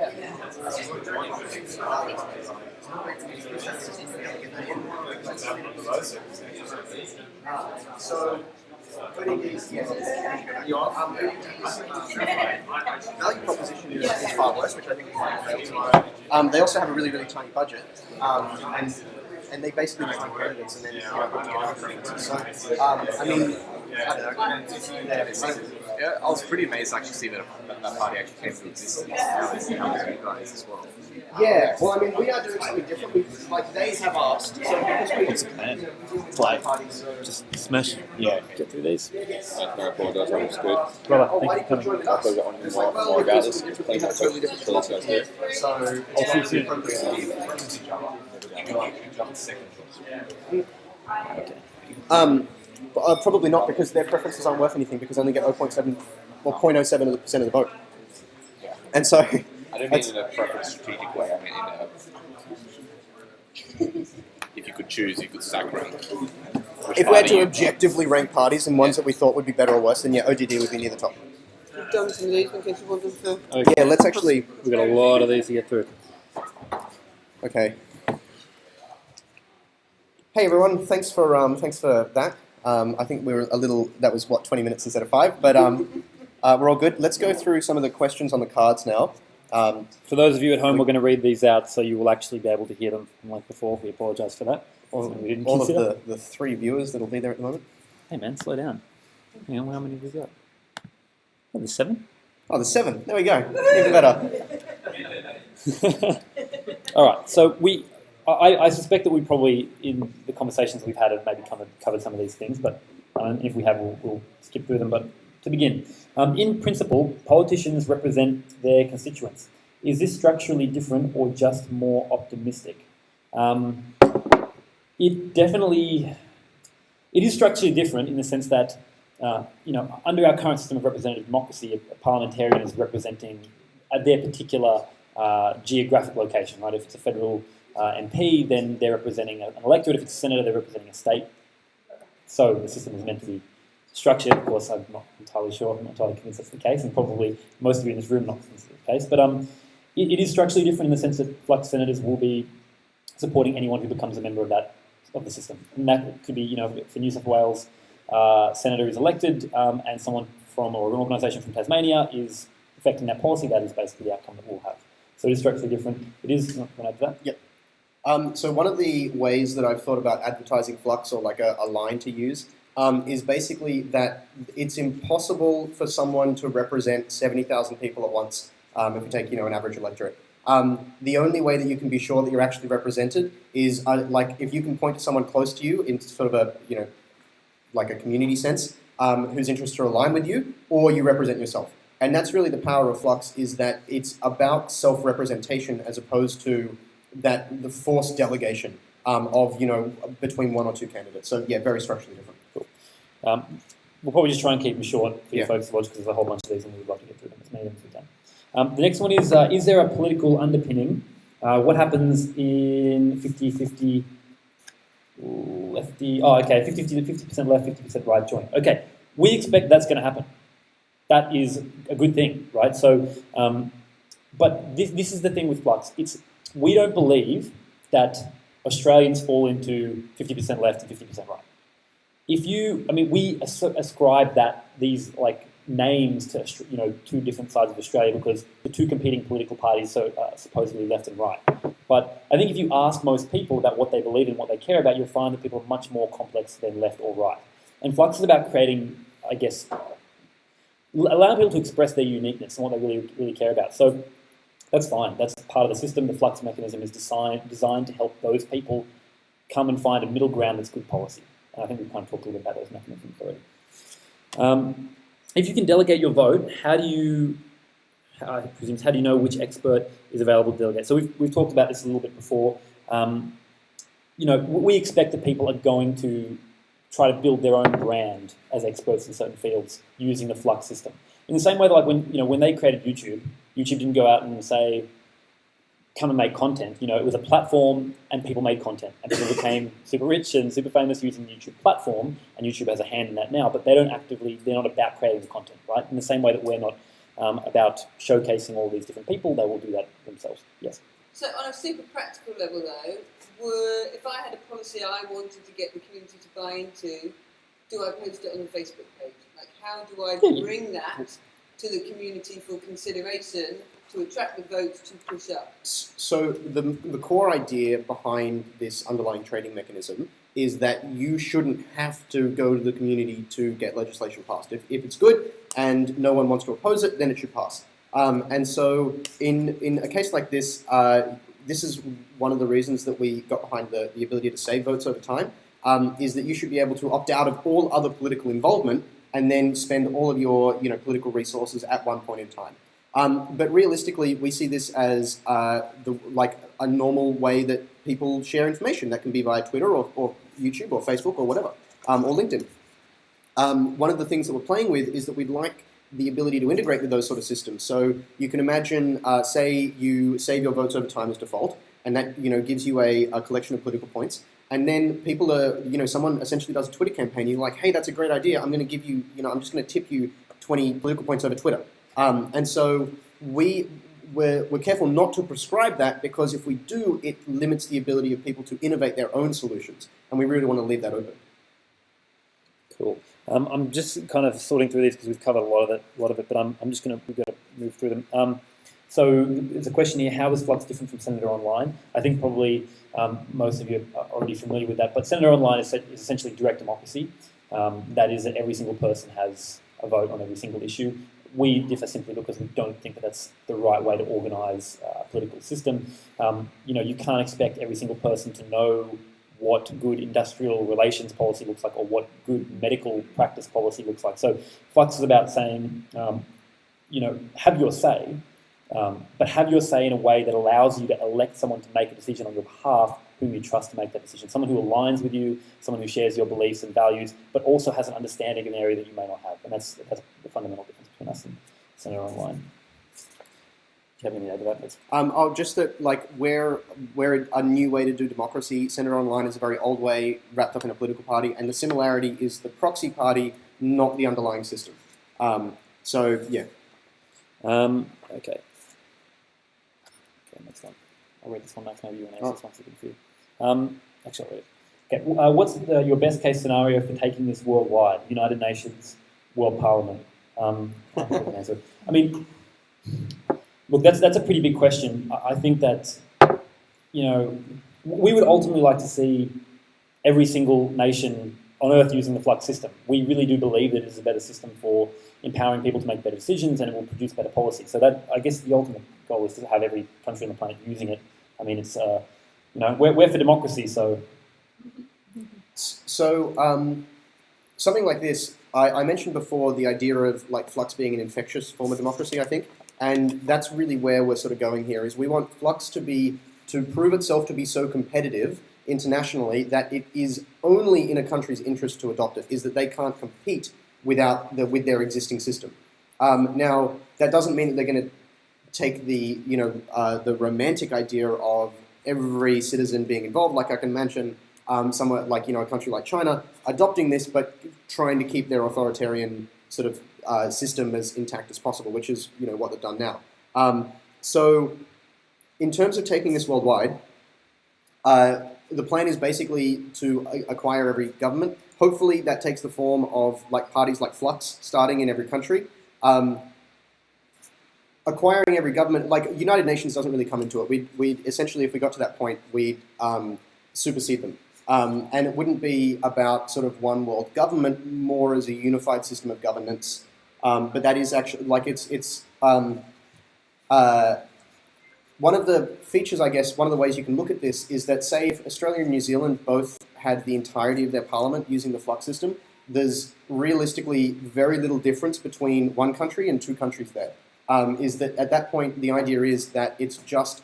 So, your value proposition is far worse, which I think is quite they also have a really, really tiny budget, and they basically make competitors and then put together differences. So, I mean, I don't know. Yeah, I was pretty amazed to actually see that that party actually came to existence. Now it's you guys as well. Yeah, well, I mean, we are doing something different. They have asked. So because Just smash. Yeah, get through these. No, apologise, that was good. Oh, why did you join us? I've got one more about this. We have totally different topics here. So, I'll see you soon. Probably not because their preferences aren't worth anything because they only get 0.7 or 0.07% of the vote. And so, I don't mean in a preference strategic way. I mean in a if you could choose, you could stack rank. If we had to objectively rank parties and ones that we thought would be better or worse, then yeah, OGD would be near the top. We've done some of these in case you want them to. Okay. Yeah, let's actually. We've got a lot of these to get through. Okay. Hey everyone, thanks for that. I think we were a little. That was 20 minutes instead of 5, but we're all good. Let's go through some of the questions on the cards now. For those of you at home, we're going to read these out so you will actually be able to hear them like before. We apologise for that. All of the 3 viewers that will be there at the moment. Hey man, slow down. Hang on, how many have we got? Oh, there's 7? Oh, there's 7. There we go. Even better. All right, so I suspect that we probably, in the conversations we've had, have maybe covered some of these things, but if we have, we'll skip through them. But to begin, in principle, politicians represent their constituents. Is this structurally different or just more optimistic? It is structurally different in the sense that, under our current system of representative democracy, a parliamentarian is representing their particular geographic location, right? If it's a federal MP, then they're representing an electorate. If it's a senator, they're representing a state. So the system is meant to be structured. Of course, I'm not entirely sure. I'm not entirely convinced that's the case, and probably most of you in this room are not convinced that's the case. But it is structurally different in the sense that Flux senators will be supporting anyone who becomes a member of the system. And that could be, if the New South Wales senator is elected and someone from or an organisation from Tasmania is affecting that policy, that is basically the outcome that we'll have. So it is structurally different. It is, can I add to that? Yep. So one of the ways that I've thought about advertising Flux, or like a line to use, is basically that it's impossible for someone to represent 70,000 people at once if you take, an average electorate. The only way that you can be sure that you're actually represented is like if you can point to someone close to you in sort of a, like a community sense, whose interests are aligned with you, or you represent yourself. And that's really the power of Flux, is that it's about self-representation as opposed to the forced delegation of, between one or two candidates. So yeah, very structurally different. Cool. We'll probably just try and keep them short for you folks to watch, because there's a whole bunch of these and we'd like to get through them as many of them as we can. The next one is there a political underpinning? What happens in 50-50 lefty? Oh, okay, 50% left, 50% right joint. Okay, we expect that's going to happen. That is a good thing, right? So, but this is the thing with Flux. We don't believe that Australians fall into 50% left and 50% right. We ascribe these names to two different sides of Australia because the two competing political parties are supposedly left and right. But I think if you ask most people about what they believe in, what they care about, you'll find that people are much more complex than left or right. And Flux is about creating, I guess, allowing people to express their uniqueness and what they really care about. So that's fine. That's part of the system. The Flux mechanism is designed to help those people come and find a middle ground that's good policy. And I think we've kind of talked a little bit about those mechanisms already. If you can delegate your vote, how do you know which expert is available to delegate? So we've talked about this a little bit before. We expect that people are going to try to build their own brand as experts in certain fields using the Flux system. In the same way that when they created YouTube didn't go out and say, come and make content. It was a platform and people made content and people became super rich and super famous using the YouTube platform, and YouTube has a hand in that now, but they're not about creating the content, right? In the same way that we're not about showcasing all these different people, they will do that themselves. Yes? So on a super practical level though, if I had a policy I wanted to get the community to buy into, do I post it on the Facebook page? How do I bring that to the community for consideration to attract the votes to push up? So the core idea behind this underlying trading mechanism is that you shouldn't have to go to the community to get legislation passed. If it's good and no one wants to oppose it, then it should pass. And so in a case like this, this is one of the reasons that we got behind the ability to save votes over time, is that you should be able to opt out of all other political involvement and then spend all of your political resources at one point in time. But realistically, we see this as a normal way that people share information. That can be via Twitter or YouTube or Facebook or whatever, or LinkedIn. One of the things that we're playing with is that we'd like the ability to integrate with those sort of systems. So you can imagine, say you save your votes over time as default, and that gives you a collection of political points. And then people someone essentially does a Twitter campaign. You're like, hey, that's a great idea. I'm going to give you, I'm just going to tip you 20 political points over Twitter. And so we're careful not to prescribe that, because if we do, it limits the ability of people to innovate their own solutions. And we really want to leave that open. Cool. I'm just kind of sorting through these because we've covered a lot of it, but we've got to move through them. So there's a question here: how is Flux different from Senator Online? I think probably most of you are already familiar with that, but Senator Online is essentially direct democracy. That is that every single person has a vote on every single issue. We differ simply because we don't think that that's the right way to organise a political system. You can't expect every single person to know what good industrial relations policy looks like or what good medical practice policy looks like. So Flux is about saying, have your say, but have your say in a way that allows you to elect someone to make a decision on your behalf whom you trust to make that decision. Someone who aligns with you, someone who shares your beliefs and values, but also has an understanding of an area that you may not have. And that's the fundamental difference between us and Senator Online. you have any other advice? Just that, like, where a new way to do democracy centered online is a very old way wrapped up in a political party, and the similarity is the proxy party, not the underlying system. So yeah. Okay. Okay, next one. I'll read this one, Max. Maybe you want to answer this one second for you. Actually, I'll read it. Okay. What's your best case scenario for taking this worldwide? United Nations, World Parliament. I mean, look, that's a pretty big question. I think that, we would ultimately like to see every single nation on Earth using the Flux system. We really do believe that it is a better system for empowering people to make better decisions, and it will produce better policy. So that, I guess, the ultimate goal is to have every country on the planet using it. I mean, it's we're for democracy, so. So something like this, I mentioned before the idea of like Flux being an infectious form of democracy, I think, and that's really where we're sort of going here. Is we want Flux to prove itself to be so competitive internationally that it is only in a country's interest to adopt it, is that they can't compete with their existing system. Now, that doesn't mean that they're going to take the romantic idea of every citizen being involved. Like I can imagine somewhere like a country like China adopting this, but trying to keep their authoritarian sort of system as intact as possible, which is what they've done now. So, in terms of taking this worldwide, the plan is basically to acquire every government. Hopefully that takes the form of like parties like Flux starting in every country. Acquiring every government, like United Nations doesn't really come into it. We'd essentially, if we got to that point, we'd supersede them. And it wouldn't be about sort of one world government, more as a unified system of governance. But that is actually, like one of the features, I guess, one of the ways you can look at this is that, say, if Australia and New Zealand both had the entirety of their parliament using the Flux system, there's realistically very little difference between one country and two countries there. Is that at that point, the idea is that it's just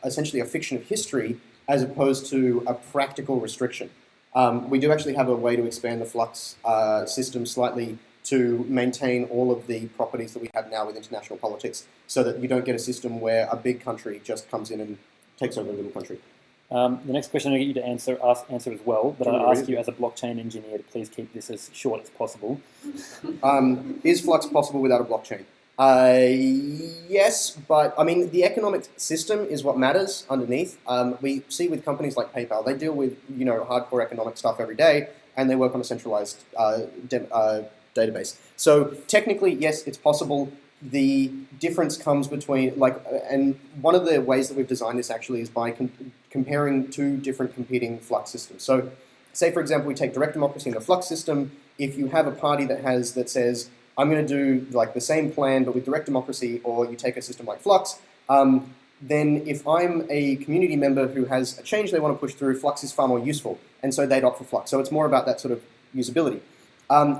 essentially a fiction of history as opposed to a practical restriction. We do actually have a way to expand the Flux system slightly to maintain all of the properties that we have now with international politics, so that you don't get a system where a big country just comes in and takes over a little country. The next question I get you to answer as well, but I ask you as a blockchain engineer to please keep this as short as possible. Is Flux possible without a blockchain? Yes, but I mean the economic system is what matters underneath. We see with companies like PayPal, they deal with hardcore economic stuff every day, and they work on a centralized database. So technically, yes, it's possible. The difference comes between and one of the ways that we've designed this actually is by comparing two different competing Flux systems. So, say for example, we take direct democracy in the Flux system. If you have a party that says, I'm going to do like the same plan but with direct democracy, or you take a system like Flux, then if I'm a community member who has a change they want to push through, Flux is far more useful, and so they'd opt for Flux. So it's more about that sort of usability.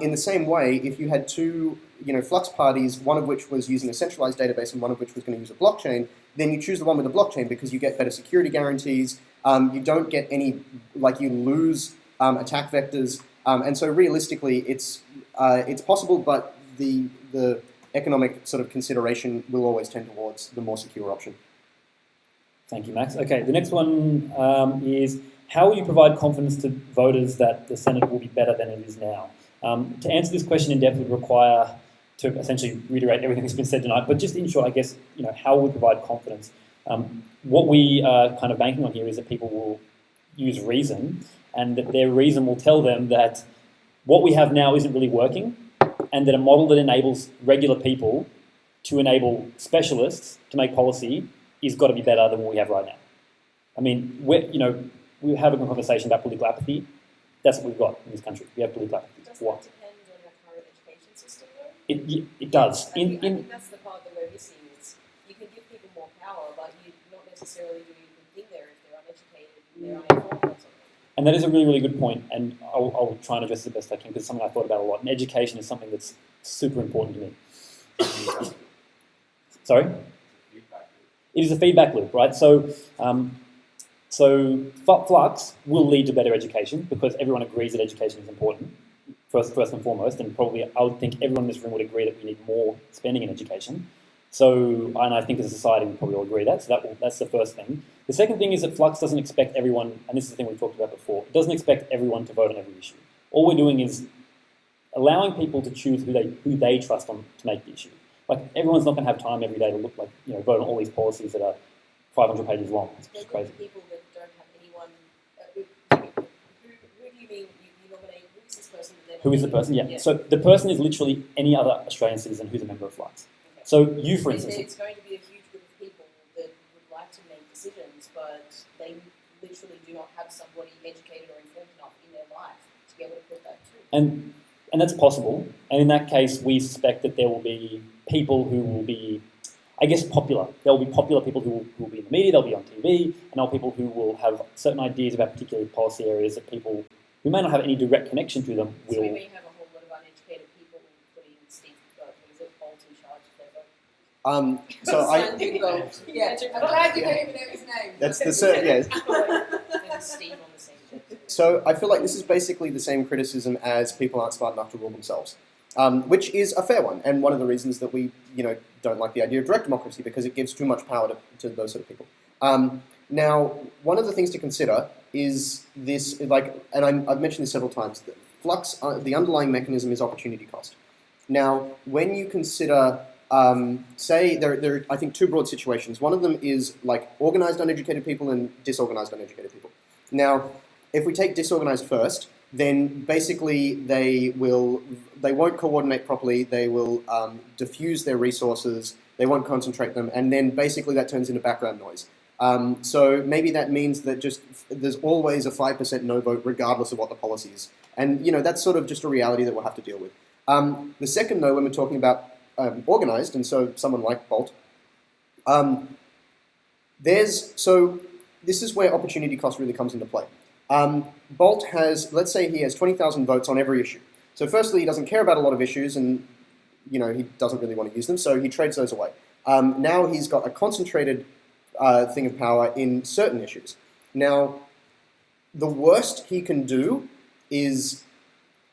In the same way, if you had two Flux parties, one of which was using a centralized database and one of which was going to use a blockchain, then you choose the one with the blockchain because you get better security guarantees, you don't get any, you lose attack vectors, and so realistically it's possible, but the economic sort of consideration will always tend towards the more secure option. Thank you, Max. Okay, the next one is, how will you provide confidence to voters that the Senate will be better than it is now? To answer this question in depth would require to essentially reiterate everything that's been said tonight, but just in short, I guess, how will we provide confidence? What we are kind of banking on here is that people will use reason, and that their reason will tell them that what we have now isn't really working, and that a model that enables regular people to enable specialists to make policy is got to be better than what we have right now. I mean, we're having a conversation about political apathy. That's what we've got in this country. We have political apathy. Doesn't that depend on our current education system, though? It does. I think that's the part that we're missing is you can give people more power, but you're not necessarily doing a good thing there if they're uneducated and they're uninformed or something. And that is a really, really good point, and I'll try and address it the best I can because it's something I thought about a lot. And education is something that's super important to me. Sorry? It is a feedback loop, right? So Flux will lead to better education because everyone agrees that education is important, first and foremost, and probably I would think everyone in this room would agree that we need more spending in education. So, and I think as a society we probably all agree that. So that's the first thing. The second thing is that Flux doesn't expect everyone, and this is the thing we talked about before, it doesn't expect everyone to vote on every issue. All we're doing is allowing people to choose who they trust on to make the issue. Like everyone's not going to have time every day to look vote on all these policies that are 500 pages long. It's just crazy. People that don't have anyone. Who do you mean you nominate? Who is this person? Who is the person? Yeah. So the person is literally any other Australian citizen who's a member of Flux. Okay. So you, for instance, it's going to be a huge group of people that would like to make decisions, but they literally do not have somebody educated or informed enough in their life to be able to put that through. And that's possible. And in that case, we suspect that there will be people who will be, I guess, popular. There will be popular people who will be in the media, they'll be on TV, and there are people who will have certain ideas about particular policy areas that people who may not have any direct connection to them will. So we may have a whole lot of uneducated people putting Steve Bolt in charge of their vote. Yeah, I'm glad you don't even know his name. That's the certain, yes. Steve on the same thing. So I feel like this is basically the same criticism as people aren't smart enough to rule themselves, which is a fair one, and one of the reasons that we, don't like the idea of direct democracy because it gives too much power to those sort of people. Now, one of the things to consider is this, and I've mentioned this several times, that Flux, the underlying mechanism is opportunity cost. Now, when you consider, say, there are, I think, two broad situations. One of them is like organized uneducated people and disorganized uneducated people. Now, if we take disorganized first, then basically they won't coordinate properly, they will diffuse their resources, they won't concentrate them, and then basically that turns into background noise. So maybe that means that just there's always a 5% no vote regardless of what the policy is. And that's sort of just a reality that we'll have to deal with. The second, though, when we're talking about organized, and so someone like Bolt, so this is where opportunity cost really comes into play. Bolt has, let's say he has 20,000 votes on every issue. So firstly, he doesn't care about a lot of issues and, he doesn't really want to use them, so he trades those away. Now he's got a concentrated thing of power in certain issues. Now, the worst he can do is,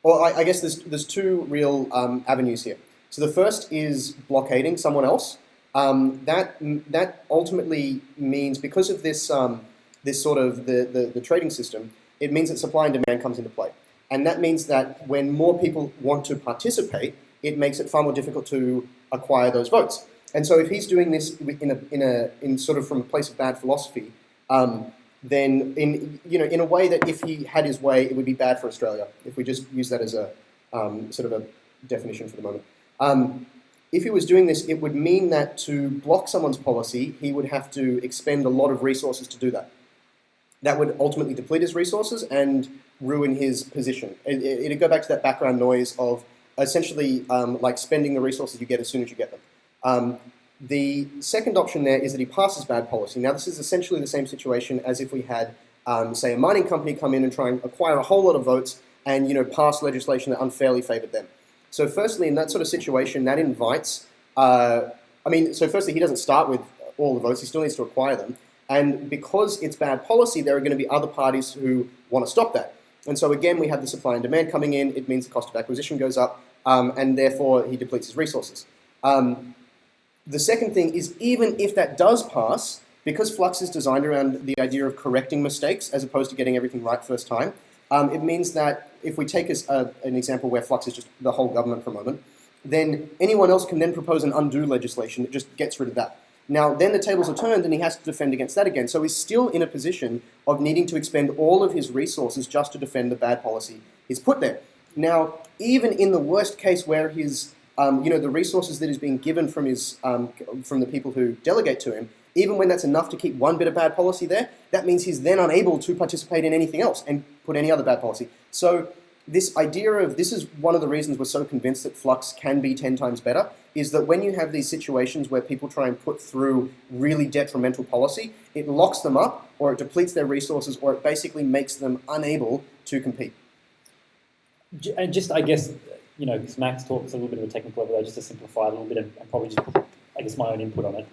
I guess there's two real avenues here. So the first is blockading someone else. That ultimately means, because of this sort of the trading system, it means that supply and demand comes into play. And that means that when more people want to participate, it makes it far more difficult to acquire those votes. And so if he's doing this in sort of from a place of bad philosophy, then in a way that if he had his way, it would be bad for Australia, if we just use that as a sort of a definition for the moment. If he was doing this, it would mean that to block someone's policy, he would have to expend a lot of resources to do that. That would ultimately deplete his resources and ruin his position. It'd go back to that background noise of essentially like spending the resources you get as soon as you get them. The second option there is that he passes bad policy. Now, this is essentially the same situation as if we had, say, a mining company come in and try and acquire a whole lot of votes and pass legislation that unfairly favored them. So firstly, in that sort of situation, that invites, so firstly, he doesn't start with all the votes, he still needs to acquire them. And because it's bad policy, there are going to be other parties who want to stop that. And so again, we have the supply and demand coming in, it means the cost of acquisition goes up, and therefore he depletes his resources. The second thing is, even if that does pass, because Flux is designed around the idea of correcting mistakes as opposed to getting everything right first time, it means that if we take an example where Flux is just the whole government for a moment, then anyone else can then propose an undo legislation that just gets rid of that. Now, then the tables are turned and he has to defend against that again. So he's still in a position of needing to expend all of his resources just to defend the bad policy he's put there. Now, even in the worst case where his, the resources that is being given from the people who delegate to him, even when that's enough to keep one bit of bad policy there, that means he's then unable to participate in anything else and put any other bad policy. So this idea of, this is one of the reasons we're so convinced that Flux can be 10 times better, is that when you have these situations where people try and put through really detrimental policy, it locks them up, or it depletes their resources, or it basically makes them unable to compete. And just, I guess, because Max talks a little bit of a technical level, just to simplify a little bit and probably just put, I guess, my own input on it.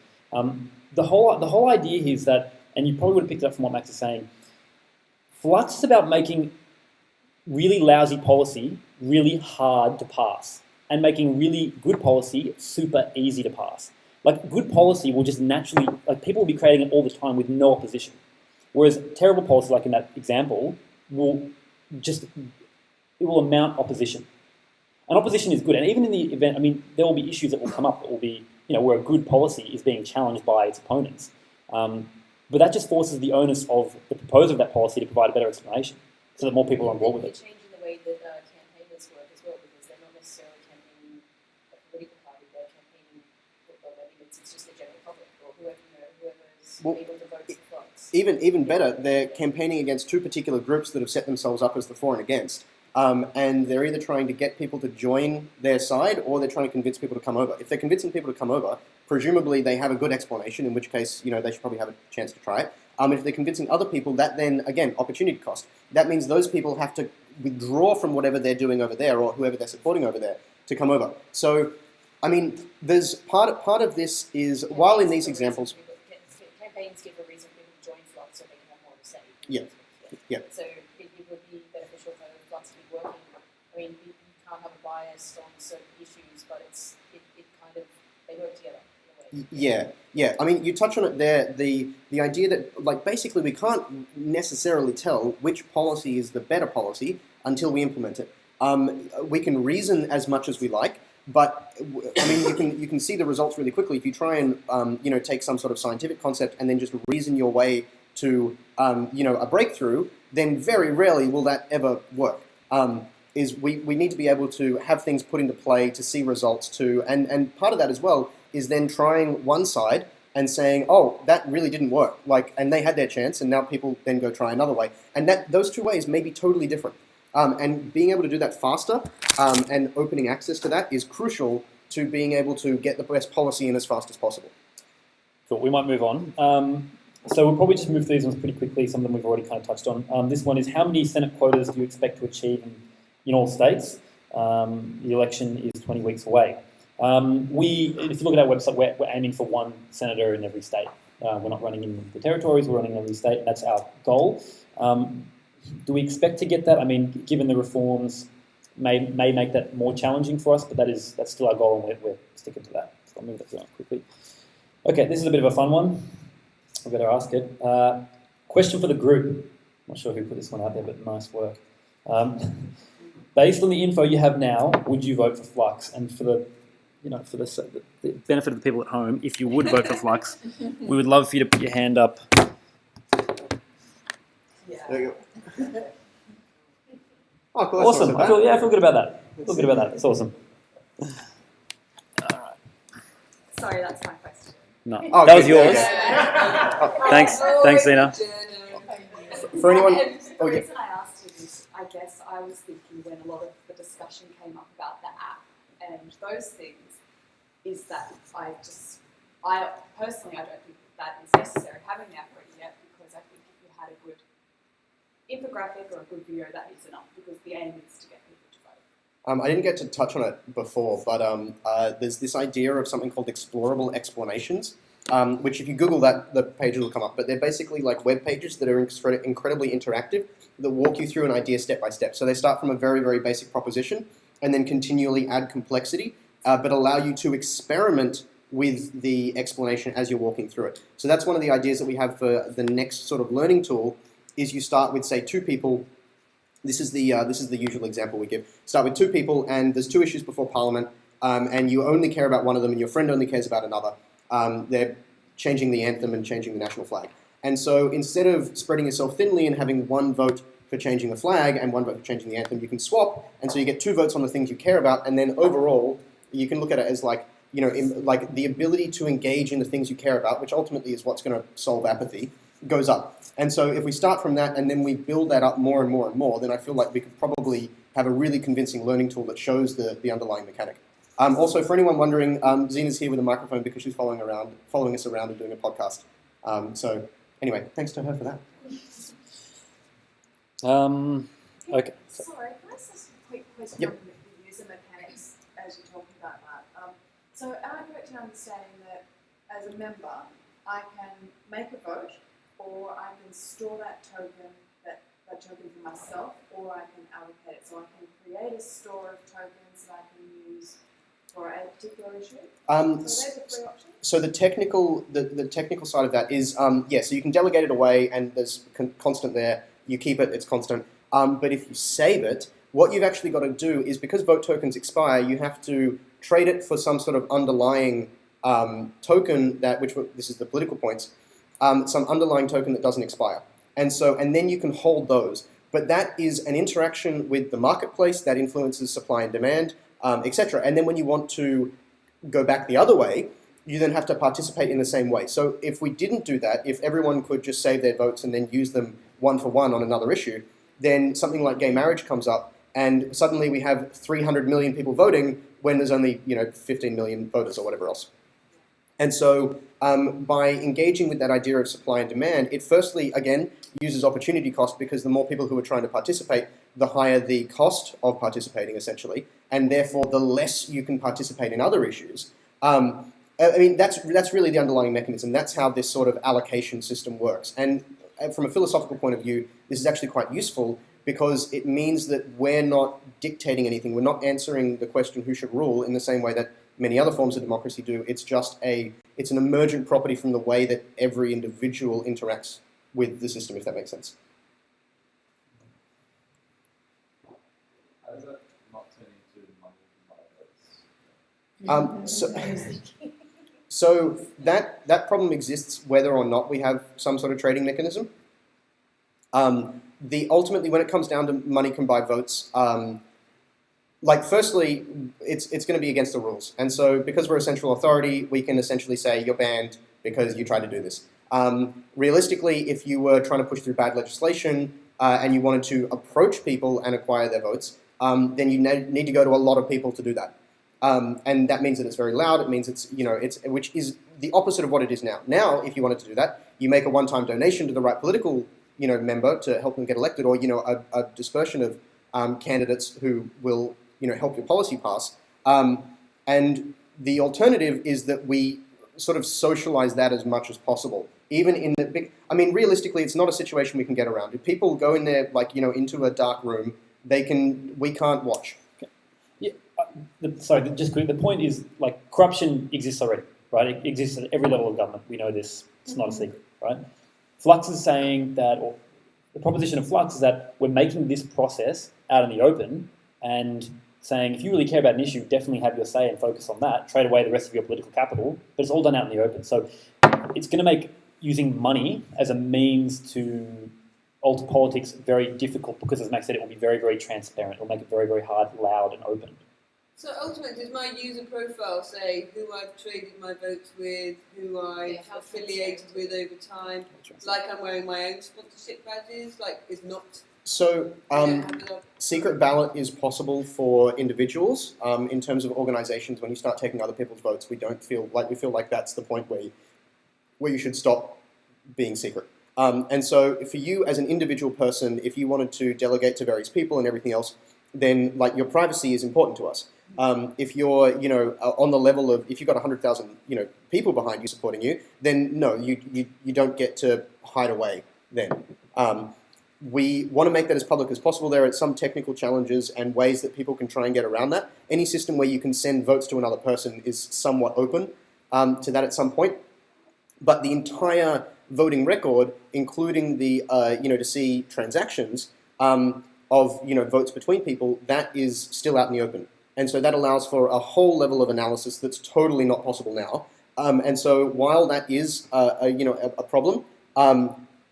The whole idea here is that, and you probably would have picked it up from what Max is saying, Flux is about making really lousy policy really hard to pass and making really good policy super easy to pass. Like good policy will just naturally, like people will be creating it all the time with no opposition. Whereas terrible policy, like in that example, will just, it will amount opposition. And opposition is good. And even in the event, I mean, there will be issues that will come up that will be, where a good policy is being challenged by its opponents. But that just forces the onus of the proposer of that policy to provide a better explanation so that more people are on board with it. Changing the way that campaigners work as well, because they're not necessarily campaigning a political party, they're campaigning, well, maybe it's just the general public or whoever's able to vote for Flux. Even better, they're campaigning against two particular groups that have set themselves up as the for and against. And they're either trying to get people to join their side or they're trying to convince people to come over. If they're convincing people to come over, presumably they have a good explanation, in which case, they should probably have a chance to try it. If they're convincing other people, that then, again, opportunity cost. That means those people have to withdraw from whatever they're doing over there or whoever they're supporting over there to come over. So, I mean, there's part of this is, while in these examples... Campaigns give a reason for people to join Flux so they can have more of a say. Yeah. So it would be beneficial for Flux to be working. I mean, you can't have a bias on certain issues, but it kind of, they work together. Yeah. I mean, you touch on it there, the idea that, like, basically we can't necessarily tell which policy is the better policy until we implement it. We can reason as much as we like, but, I mean, you can see the results really quickly. If you try and, take some sort of scientific concept and then just reason your way to, a breakthrough, then very rarely will that ever work. We need to be able to have things put into play to see results too, and part of that as well is then trying one side and saying, oh, that really didn't work, and they had their chance, and now people then go try another way. And those two ways may be totally different. And being able to do that faster and opening access to that is crucial to being able to get the best policy in as fast as possible. Cool, we might move on. So we'll probably just move through these ones pretty quickly. Some of them we've already kind of touched on. This one is, how many Senate quotas do you expect to achieve in all states? The election is 20 weeks away. If you look at our website, we're aiming for one senator in every state. We're not running in the territories, we're running in every state. That's our goal. Do we expect to get that? I mean, given the reforms may make that more challenging for us, but that's still our goal, and we're sticking to that. So I'll move that through quickly. Okay, this is a bit of a fun one. I better ask it. Question for the group. I'm not sure who put this one out there, but nice work. Based on the info you have now, would you vote for Flux? And for the benefit of the people at home, if you would vote for Flux, we would love for you to put your hand up. There you go. Oh, cool. Awesome. I feel good about that. That's awesome. Sorry, that's my question. No, oh, that was yours. Thanks, Zena. For anyone, The reason I asked it is, I guess I was thinking when a lot of the discussion came up about the app and those things, is that I personally, I don't think that is necessary having the app ready yet, because I think if you had a good infographic or a good video, that is enough, because the aim is to get people to vote. I didn't get to touch on it before, but there's this idea of something called explorable explanations, which if you Google that, the pages will come up. But they're basically like web pages that are incredibly interactive, that walk you through an idea step by step. So they start from a very, very basic proposition and then continually add complexity, but allow you to experiment with the explanation as you're walking through it. So that's one of the ideas that we have for the next sort of learning tool, is you start with, say, two people. This is the usual example we give. Start with two people, and there's two issues before Parliament, and you only care about one of them, and your friend only cares about another. They're changing the anthem and changing the national flag. And so instead of spreading yourself thinly and having one vote for changing the flag and one vote for changing the anthem, you can swap, and so you get two votes on the things you care about, and then overall, you can look at it as like, like the ability to engage in the things you care about, which ultimately is what's going to solve apathy, goes up. And so if we start from that and then we build that up more and more and more, then I feel like we could probably have a really convincing learning tool that shows the underlying mechanic. Also, for anyone wondering, Zena's here with a microphone because she's following us around and doing a podcast. So anyway, thanks to her for that. Okay. Sorry, can I ask a quick question Yep. on the user mechanics as you're talking about that? So am I correct in understanding that as a member, I can make a vote, or I can store that token for myself, or I can allocate it? So I can create a store of tokens that I can use for a particular issue? Um, So those are three options. So the technical side of that is so you can delegate it away and there's constant there. You keep it, it's constant. But if you save it, what you've actually got to do is, because vote tokens expire, you have to trade it for some sort of underlying token this is the political points, some underlying token that doesn't expire. And then you can hold those. But that is an interaction with the marketplace that influences supply and demand, etc. And then when you want to go back the other way, you then have to participate in the same way. So if we didn't do that, if everyone could just save their votes and then use them one for one on another issue, then something like gay marriage comes up, and suddenly we have 300 million people voting when there's only 15 million voters or whatever else. And so by engaging with that idea of supply and demand, it firstly, again, uses opportunity cost, because the more people who are trying to participate, the higher the cost of participating, essentially, and therefore the less you can participate in other issues. That's really the underlying mechanism. That's how this sort of allocation system works. And from a philosophical point of view, this is actually quite useful, because it means that we're not dictating anything. We're not answering the question who should rule in the same way that many other forms of democracy do. It's just it's an emergent property from the way that every individual interacts with the system, if that makes sense. How does that not turn into money to buy votes? So that problem exists whether or not we have some sort of trading mechanism. Ultimately, when it comes down to money can buy votes, firstly, it's going to be against the rules. And so because we're a central authority, we can essentially say you're banned because you tried to do this. Realistically, if you were trying to push through bad legislation and you wanted to approach people and acquire their votes, then you need to go to a lot of people to do that. And that means that it's very loud. It means which is the opposite of what it is now. Now, if you wanted to do that, you make a one-time donation to the right political member to help them get elected, or a dispersion of candidates who will help your policy pass. And the alternative is that we sort of socialize that as much as possible. Even in the big, realistically, it's not a situation we can get around. If people go in there, into a dark room, we can't watch. Yeah, just quick. The point is, corruption exists already, right? It exists at every level of government. We know this. It's not a secret, right? Flux is saying that, or the proposition of Flux is that we're making this process out in the open and saying, if you really care about an issue, definitely have your say and focus on that. Trade away the rest of your political capital, but it's all done out in the open. So it's going to make using money as a means to alter politics very difficult, because, as Max said, it will be very, very transparent. It will make it very, very hard, loud, and open. So ultimately, does my user profile say who I've traded my votes with, who I've affiliated with over time? Like I'm wearing my own sponsorship badges? Is not... So secret ballot is possible for individuals. In terms of organizations, when you start taking other people's votes, we feel like that's the point where you should stop being secret. And so for you as an individual person, if you wanted to delegate to various people and everything else, then your privacy is important to us. If you're on the level of, if you've got 100,000 people behind you supporting you, then no, you don't get to hide away then. We want to make that as public as possible. There are some technical challenges and ways that people can try and get around that. Any system where you can send votes to another person is somewhat open to that at some point. But the entire voting record, including the to see transactions of votes between people, that is still out in the open. And so that allows for a whole level of analysis that's totally not possible now. And so while that is a problem,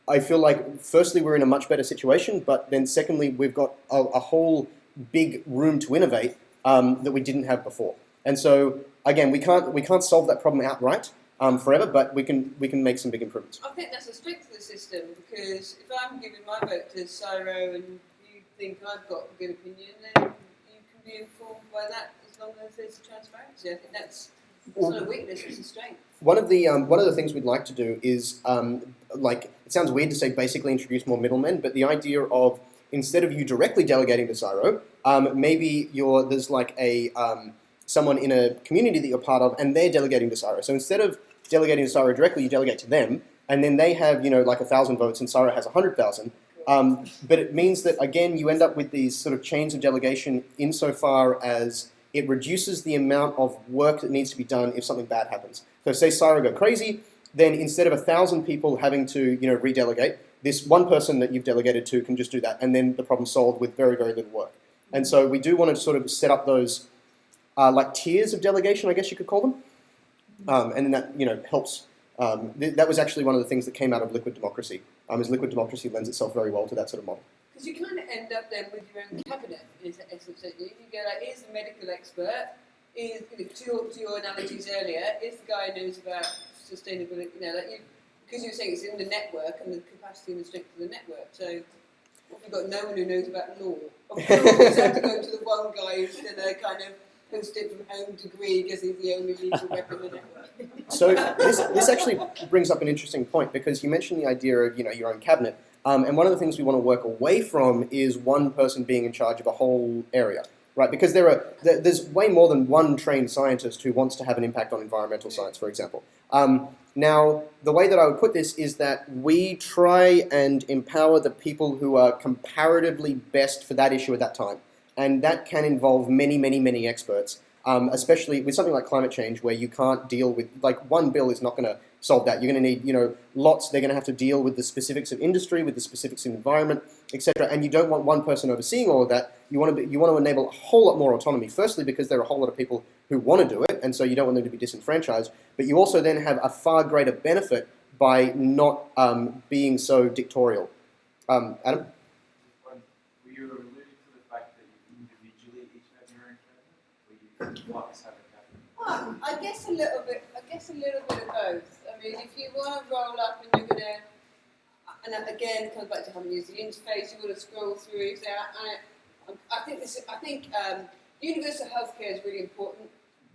I feel like firstly we're in a much better situation, but then secondly we've got a whole big room to innovate that we didn't have before. And so again, we can't solve that problem outright forever, but we can make some big improvements. I think that's a strength of the system, because if I'm giving my vote to Cyro and you think I've got a good opinion, then you can be informed by that as long as there's transparency. I think that's not a weakness, it's a strength. One of the things we'd like to do is it sounds weird to say basically introduce more middlemen, but the idea of, instead of you directly delegating to Cyro, maybe there's someone in a community that you're part of and they're delegating to Cyro. So instead of delegating to Cyro directly, you delegate to them, and then they have 1,000 votes and Cyro has 100,000. But it means that, again, you end up with these sort of chains of delegation insofar as it reduces the amount of work that needs to be done if something bad happens. So say Syra go crazy, then instead of 1,000 people having to redelegate, this one person that you've delegated to can just do that, and then the problem's solved with very, very little work. And so we do want to sort of set up those like tiers of delegation, I guess you could call them, and then that helps. That was actually one of the things that came out of liquid democracy, is liquid democracy lends itself very well to that sort of model. Because you kind of end up then with your own cabinet, essentially. You go like, here's the medical expert, here's, to your analogies earlier, here's the guy who knows about sustainability, because you were saying it's in the network and the capacity and the strength of the network. So what if you've got no one who knows about law? Of course, you have to go to the one guy who's going to kind of post it from home degree because he's the only legal rep in the network. So this actually brings up an interesting point, because you mentioned the idea of your own cabinet. And one of the things we want to work away from is one person being in charge of a whole area, right? Because there's way more than one trained scientist who wants to have an impact on environmental science, for example. Now, the way that I would put this is that we try and empower the people who are comparatively best for that issue at that time. And that can involve many, many, many experts, especially with something like climate change, where you can't deal with, like, one bill is not going to solve that. You're going to need, lots. They're going to have to deal with the specifics of industry, with the specifics of environment, etc. And you don't want one person overseeing all of that. You want to enable a whole lot more autonomy. Firstly, because there are a whole lot of people who want to do it, and so you don't want them to be disenfranchised. But you also then have a far greater benefit by not being so dictatorial. Adam? Were you alluding to the fact that you individually each have your own cabinet, or you Flux have a cabinet? I guess a little bit of both. I mean, if you want to roll up and you're going to, and again, it comes back to having used the interface, you want to scroll through. So I think universal healthcare is really important,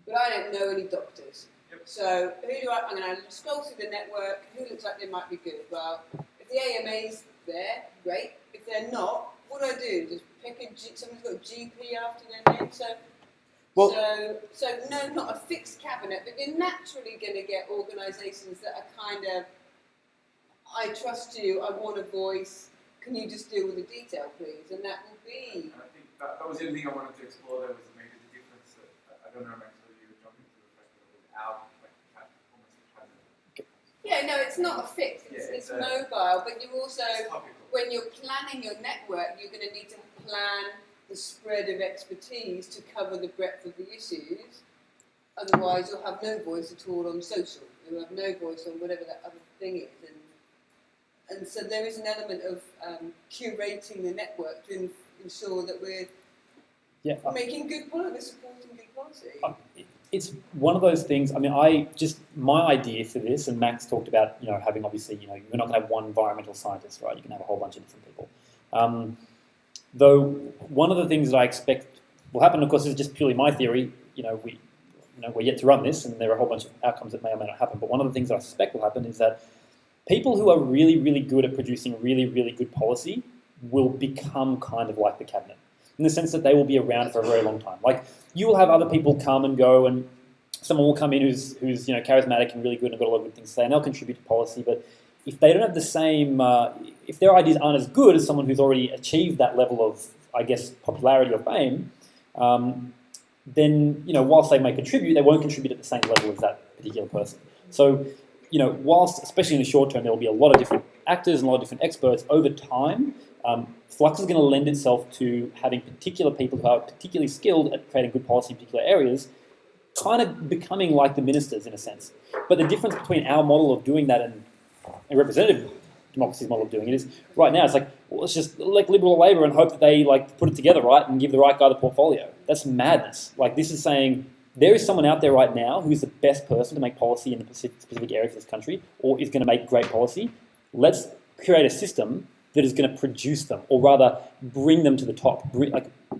but I don't know any doctors. Yep. So I'm going to scroll through the network. Who looks like they might be good? Well, if the AMA's there, great. If they're not, what do? Just pick someone's got a GP after their name. So no, not a fixed cabinet, but you're naturally going to get organisations that are kind of, I trust you, I want a voice, can you just deal with the detail, please? And that will be... I think that was the only thing I wanted to explore there, was maybe the difference that, I don't know, actually, you were jumping to the fact that it was out, like, almost a cabinet. Yeah, no, it's not a fix, it's mobile, but you also, when you're planning your network, you're going to need to plan the spread of expertise to cover the breadth of the issues. Otherwise, you'll have no voice at all on social. You'll have no voice on whatever that other thing is. And so there is an element of curating the network to ensure that we're making good policy, supporting good policy. It's one of those things. I mean, my idea for this, and Max talked about, having obviously, you're not going to have one environmental scientist, right? You can have a whole bunch of different people. Though one of the things that I expect will happen, of course, is just purely my theory. We're yet to run this, and there are a whole bunch of outcomes that may or may not happen. But one of the things that I suspect will happen is that people who are really, really good at producing really, really good policy will become kind of like the cabinet, in the sense that they will be around for a very long time. Like, you will have other people come and go, and someone will come in who's charismatic and really good and got a lot of good things to say, and they'll contribute to policy. But if they don't have the same, if their ideas aren't as good as someone who's already achieved that level of, I guess, popularity or fame, then, whilst they may contribute, they won't contribute at the same level as that particular person. So, whilst, especially in the short term, there will be a lot of different actors and a lot of different experts, over time, Flux is going to lend itself to having particular people who are particularly skilled at creating good policy in particular areas, kind of becoming like the ministers in a sense. But the difference between our model of doing that and a representative democracy's model of doing it is, right now, it's like, well, let's just elect Liberal or Labor and hope that they put it together right and give the right guy the portfolio. That's madness. This is saying there is someone out there right now who is the best person to make policy in the specific area of this country, or is going to make great policy. Let's create a system that is going to produce them, or rather bring them to the top,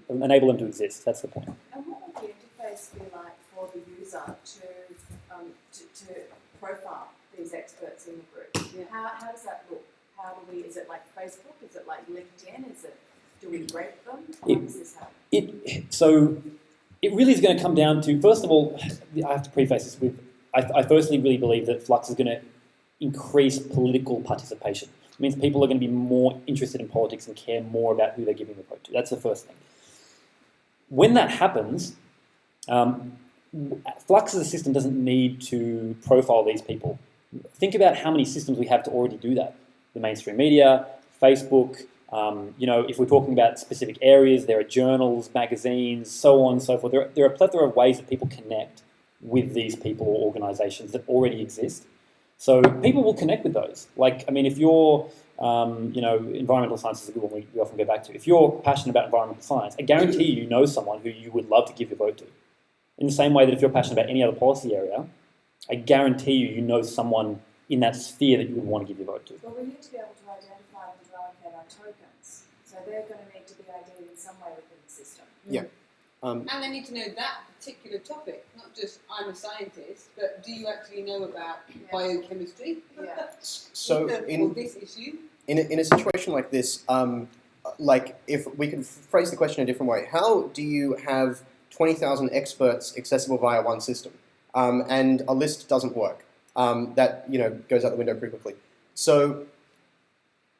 enable them to exist. That's the point. And what would the interface be like for the user to profile these experts in the group? Yeah. How does that look? Is it like Facebook? Is it like LinkedIn? Do we rate them? How does this happen? So it really is going to come down to, first of all, I have to preface this with, I firstly really believe that Flux is going to increase political participation. It means people are going to be more interested in politics and care more about who they're giving the vote to. That's the first thing. When that happens, Flux as a system doesn't need to profile these people. Think about how many systems we have to already do that. The mainstream media, Facebook, if we're talking about specific areas, there are journals, magazines, so on and so forth. There are a plethora of ways that people connect with these people or organizations that already exist. So people will connect with those. If you're, environmental science is a good one we often go back to. If you're passionate about environmental science, I guarantee you know someone who you would love to give your vote to. In the same way that if you're passionate about any other policy area, I guarantee you know someone in that sphere that you would want to give your vote to. Well, we need to be able to identify them to allocate our tokens. So they're going to need to be ID'd in some way within the system. Yeah. And they need to know that particular topic, not just I'm a scientist, but do you actually know about biochemistry? Yeah. So or this issue? In a situation like this, if we could phrase the question a different way, how do you have 20,000 experts accessible via one system, and a list doesn't work? That goes out the window pretty quickly. So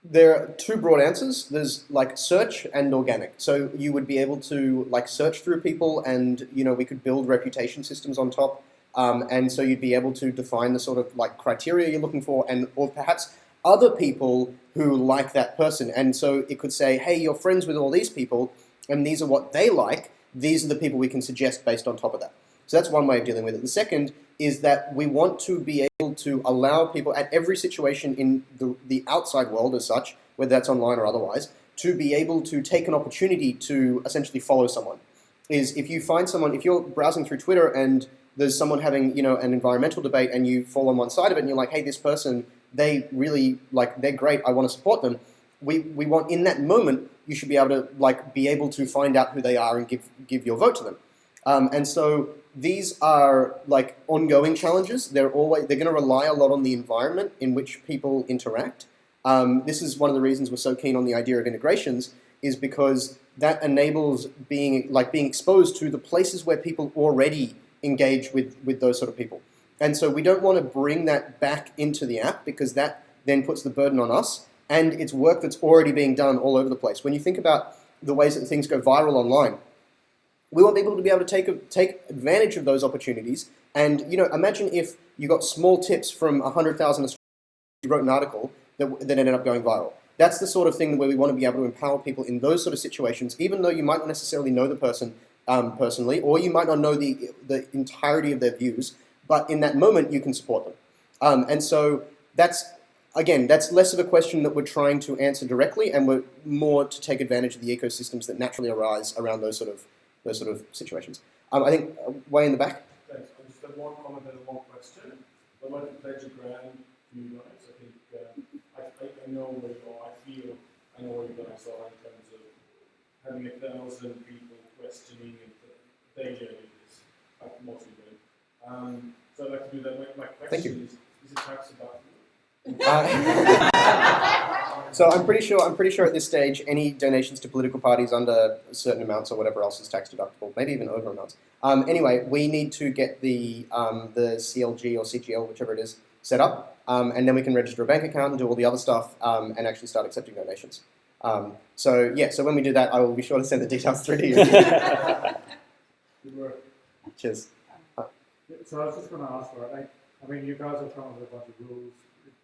there are two broad answers. There's search and organic. So you would be able to search through people, and we could build reputation systems on top, and so you'd be able to define the sort of criteria you're looking for, or perhaps other people who like that person. And so it could say, hey, you're friends with all these people, and these are what they like. These are the people we can suggest based on top of that. So that's one way of dealing with it. The second is that we want to be able to allow people at every situation in the outside world as such, whether that's online or otherwise, to be able to take an opportunity to essentially follow someone. If you find someone, if you're browsing through Twitter and there's someone having an environmental debate and you fall on one side of it and you're like, hey, this person, they really, they're great, I want to support them. We want, in that moment, you should be able to be able to find out who they are and give your vote to them. And so these are ongoing challenges. They're going to rely a lot on the environment in which people interact. This is one of the reasons we're so keen on the idea of integrations, is because that enables being exposed to the places where people already engage with those sort of people. And so we don't want to bring that back into the app, because that then puts the burden on us, and it's work that's already being done all over the place. When you think about the ways that things go viral online, we want people to be able to take advantage of those opportunities. And imagine if you got small tips from 100,000 Australians who wrote an article that ended up going viral. That's the sort of thing where we want to be able to empower people in those sort of situations, even though you might not necessarily know the person personally, or you might not know the entirety of their views, but in that moment you can support them. And so that's less of a question that we're trying to answer directly, and we're more to take advantage of the ecosystems that naturally arise around those sort of situations. I think way in the back. Thanks. I just have one comment and one question. I'd like to pledge a grand to you guys. I think I know where you are. I know where you guys are in terms of having 1,000 people questioning and they do this, mostly do. So I'd like to do that. My question is it tax deductible? So I'm pretty sure at this stage any donations to political parties under certain amounts or whatever else is tax deductible, maybe even over amounts. Anyway, we need to get the CLG or CGL, whichever it is, set up, and then we can register a bank account and do all the other stuff, and actually start accepting donations. So when we do that, I will be sure to send the details through to you. Good work. Cheers. So I was just going to ask, you guys have come up with a bunch of rules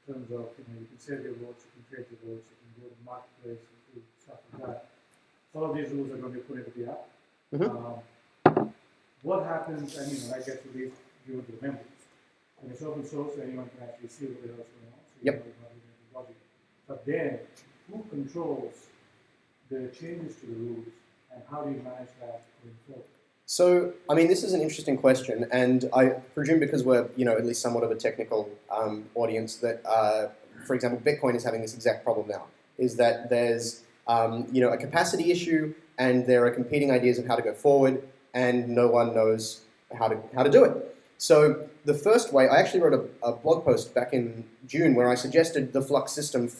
in terms of, you can save your votes, you can create your votes, you can go to the marketplace, and do stuff like that. Some of these rules are going to be put into the app. Mm-hmm. What happens, I guess you leave given to the members. And it's open source, so anyone can actually see what the hell's going on. So yep. But then, who controls the changes to the rules, and how do you manage that going forward? So, this is an interesting question, and I presume because we're, at least somewhat of a technical audience, that, for example, Bitcoin is having this exact problem now, is that there's, a capacity issue, and there are competing ideas of how to go forward, and no one knows how to do it. So the first way, I actually wrote a blog post back in June where I suggested the Flux system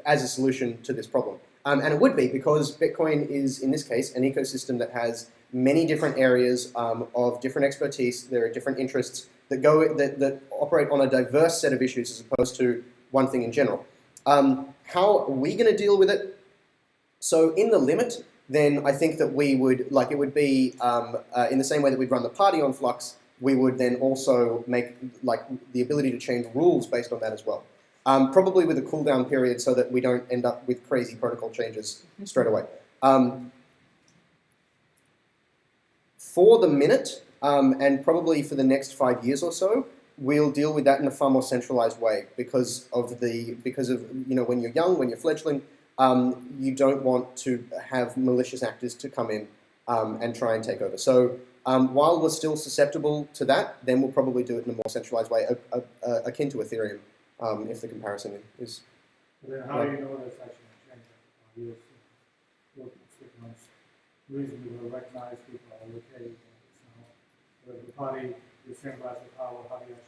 as a solution to this problem. And it would be, because Bitcoin is, in this case, an ecosystem that has many different areas of different expertise. There are different interests that operate on a diverse set of issues as opposed to one thing in general. How are we going to deal with it? So in the limit, then I think that we would, like, it would be in the same way that we'd run the party on Flux, we would then also make, like, the ability to change rules based on that as well. Probably with a cooldown period so that we don't end up with crazy protocol changes straight away. For the minute, and probably for the next 5 years or so, we'll deal with that in a far more centralized way because of when you're young, when you're fledgling, you don't want to have malicious actors to come in and try and take over. So while we're still susceptible to that, then we'll probably do it in a more centralized way, akin to Ethereum, if the comparison is. But then how do you know that's actually going to change? Reasonably well recognized, people are okay. The party is centralized the power, how do you actually know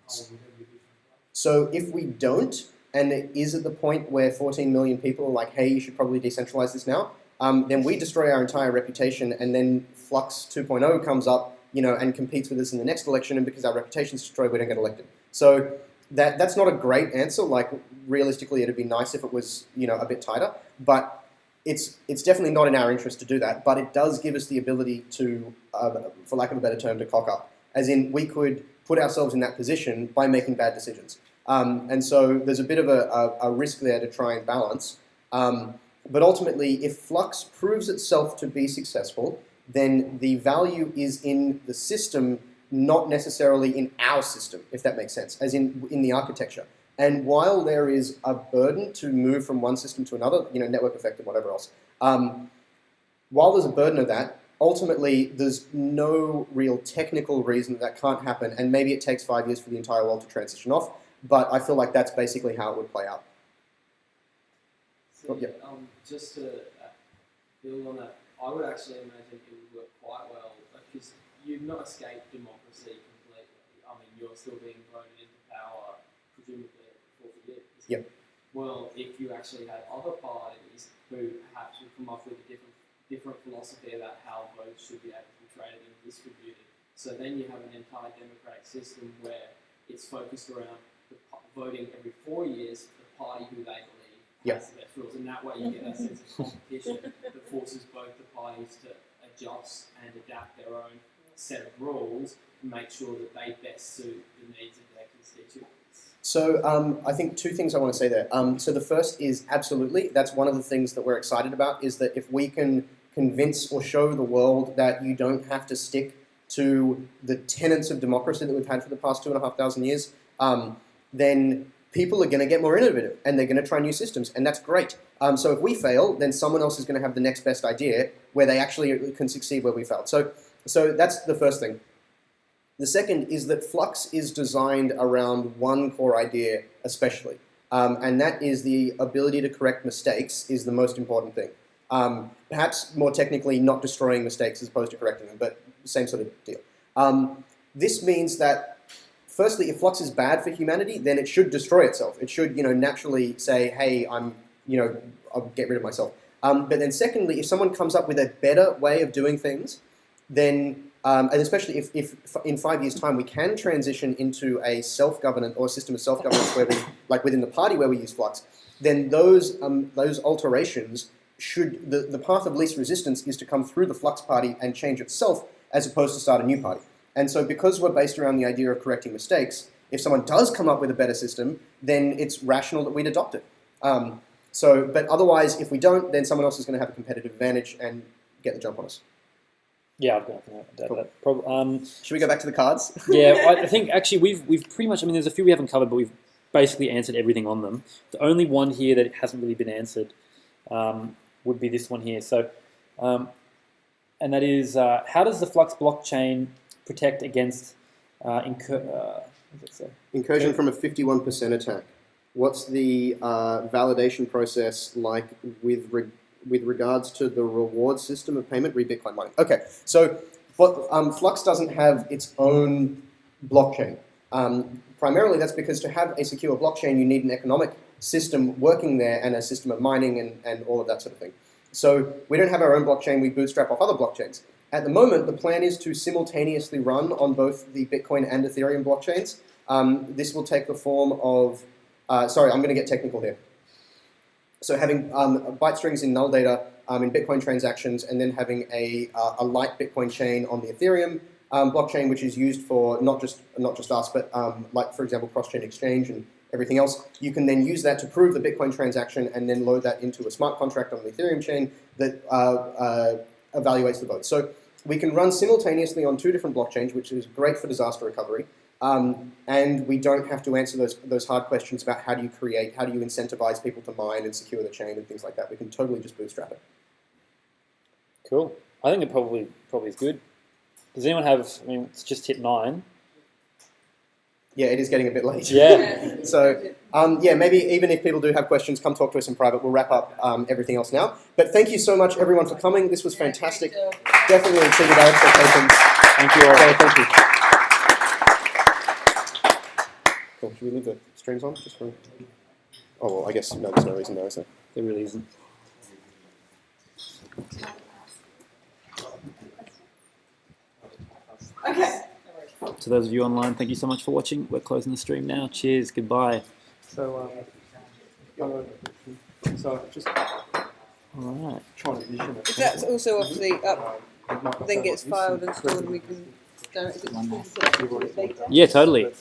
how would it be decentralized? So if we don't, and it is at the point where 14 million people are like, hey, you should probably decentralize this now, then we destroy our entire reputation, and then Flux 2.0 comes up, and competes with us in the next election, and because our reputation's destroyed, we don't get elected. So that's not a great answer. Like, realistically, it'd be nice if it was, a bit tighter, but it's definitely not in our interest to do that, but it does give us the ability to, for lack of a better term, to cock up. As in, we could put ourselves in that position by making bad decisions. And so there's a bit of a risk there to try and balance. But ultimately, if Flux proves itself to be successful, then the value is in the system, not necessarily in our system, if that makes sense, as in the architecture. And while there is a burden to move from one system to another, network effect and whatever else, while there's a burden of that, ultimately there's no real technical reason that can't happen, and maybe it takes 5 years for the entire world to transition off, but I feel like that's basically how it would play out. So, just to build on that, I would actually imagine it would work quite well, because you've not escaped democracy completely. I mean, you're still being voted into power, presumably for years. Yep. Well, if you actually had other parties who perhaps would come up with a different philosophy about how votes should be able to be traded and distributed, so then you have an entire democratic system where it's focused around voting every 4 years for the party who they believe has the best rules, and that way you get that sense of competition that forces both the parties to adjust and adapt their own set of rules to make sure that they best suit the needs of their constituents. So I think two things I want to say there. So the first is absolutely, that's one of the things that we're excited about, is that if we can convince or show the world that you don't have to stick to the tenets of democracy that we've had for the past 2,500 years, then people are going to get more innovative and they're going to try new systems, and that's great. So if we fail, then someone else is going to have the next best idea where they actually can succeed where we failed. So that's the first thing. The second is that Flux is designed around one core idea especially, and that is the ability to correct mistakes is the most important thing. Perhaps more technically, not destroying mistakes as opposed to correcting them, but same sort of deal. This means that, firstly, if Flux is bad for humanity, then it should destroy itself. It should, naturally say, hey, I'll get rid of myself. But then secondly, if someone comes up with a better way of doing things, then, and especially if in 5 years' time we can transition into a self-governance or a system of self-governance where we, like within the party where we use Flux, then those alterations should, the path of least resistance is to come through the Flux party and change itself as opposed to start a new party. And so because we're based around the idea of correcting mistakes, if someone does come up with a better system, then it's rational that we'd adopt it. But otherwise, if we don't, then someone else is going to have a competitive advantage and get the jump on us. Yeah, I've got that. Should we go back to the cards? Yeah, I think actually we've pretty much, there's a few we haven't covered, but we've basically answered everything on them. The only one here that hasn't really been answered would be this one here. So, and that is, how does the Flux blockchain protect against incursion from a 51% attack? What's the validation process like with regards to the reward system of payment, Bitcoin mining? Okay, so Flux doesn't have its own blockchain. Primarily that's because to have a secure blockchain you need an economic system working there and a system of mining and all of that sort of thing. So we don't have our own blockchain, we bootstrap off other blockchains. At the moment, the plan is to simultaneously run on both the Bitcoin and Ethereum blockchains. This will take the form of, sorry, I'm going to get technical here. So having byte strings in null data in Bitcoin transactions, and then having a light Bitcoin chain on the Ethereum blockchain, which is used for not just us, but like, for example, cross-chain exchange and everything else. You can then use that to prove the Bitcoin transaction and then load that into a smart contract on the Ethereum chain that evaluates the vote. So we can run simultaneously on two different blockchains, which is great for disaster recovery. And we don't have to answer those hard questions about how do you incentivize people to mine and secure the chain and things like that. We can totally just bootstrap it. Cool. I think it probably is good. Does anyone have? I mean, it's just hit 9. Yeah, it is getting a bit late. Yeah. So yeah, maybe even if people do have questions, come talk to us in private. We'll wrap up everything else now. But thank you so much, everyone, for coming. This was fantastic. Definitely exceeded our expectations. Thank you all. So, thank you. Cool. Should we leave the streams on just for? Oh well, I guess no. There's no reason there, is there? There really isn't. Okay. To those of you online, thank you so much for watching. We're closing the stream now. Cheers. Goodbye. So, just all right. Trying to vision it. That's also obviously up, then gets filed and stored, and we can. Is it later? Yeah, totally.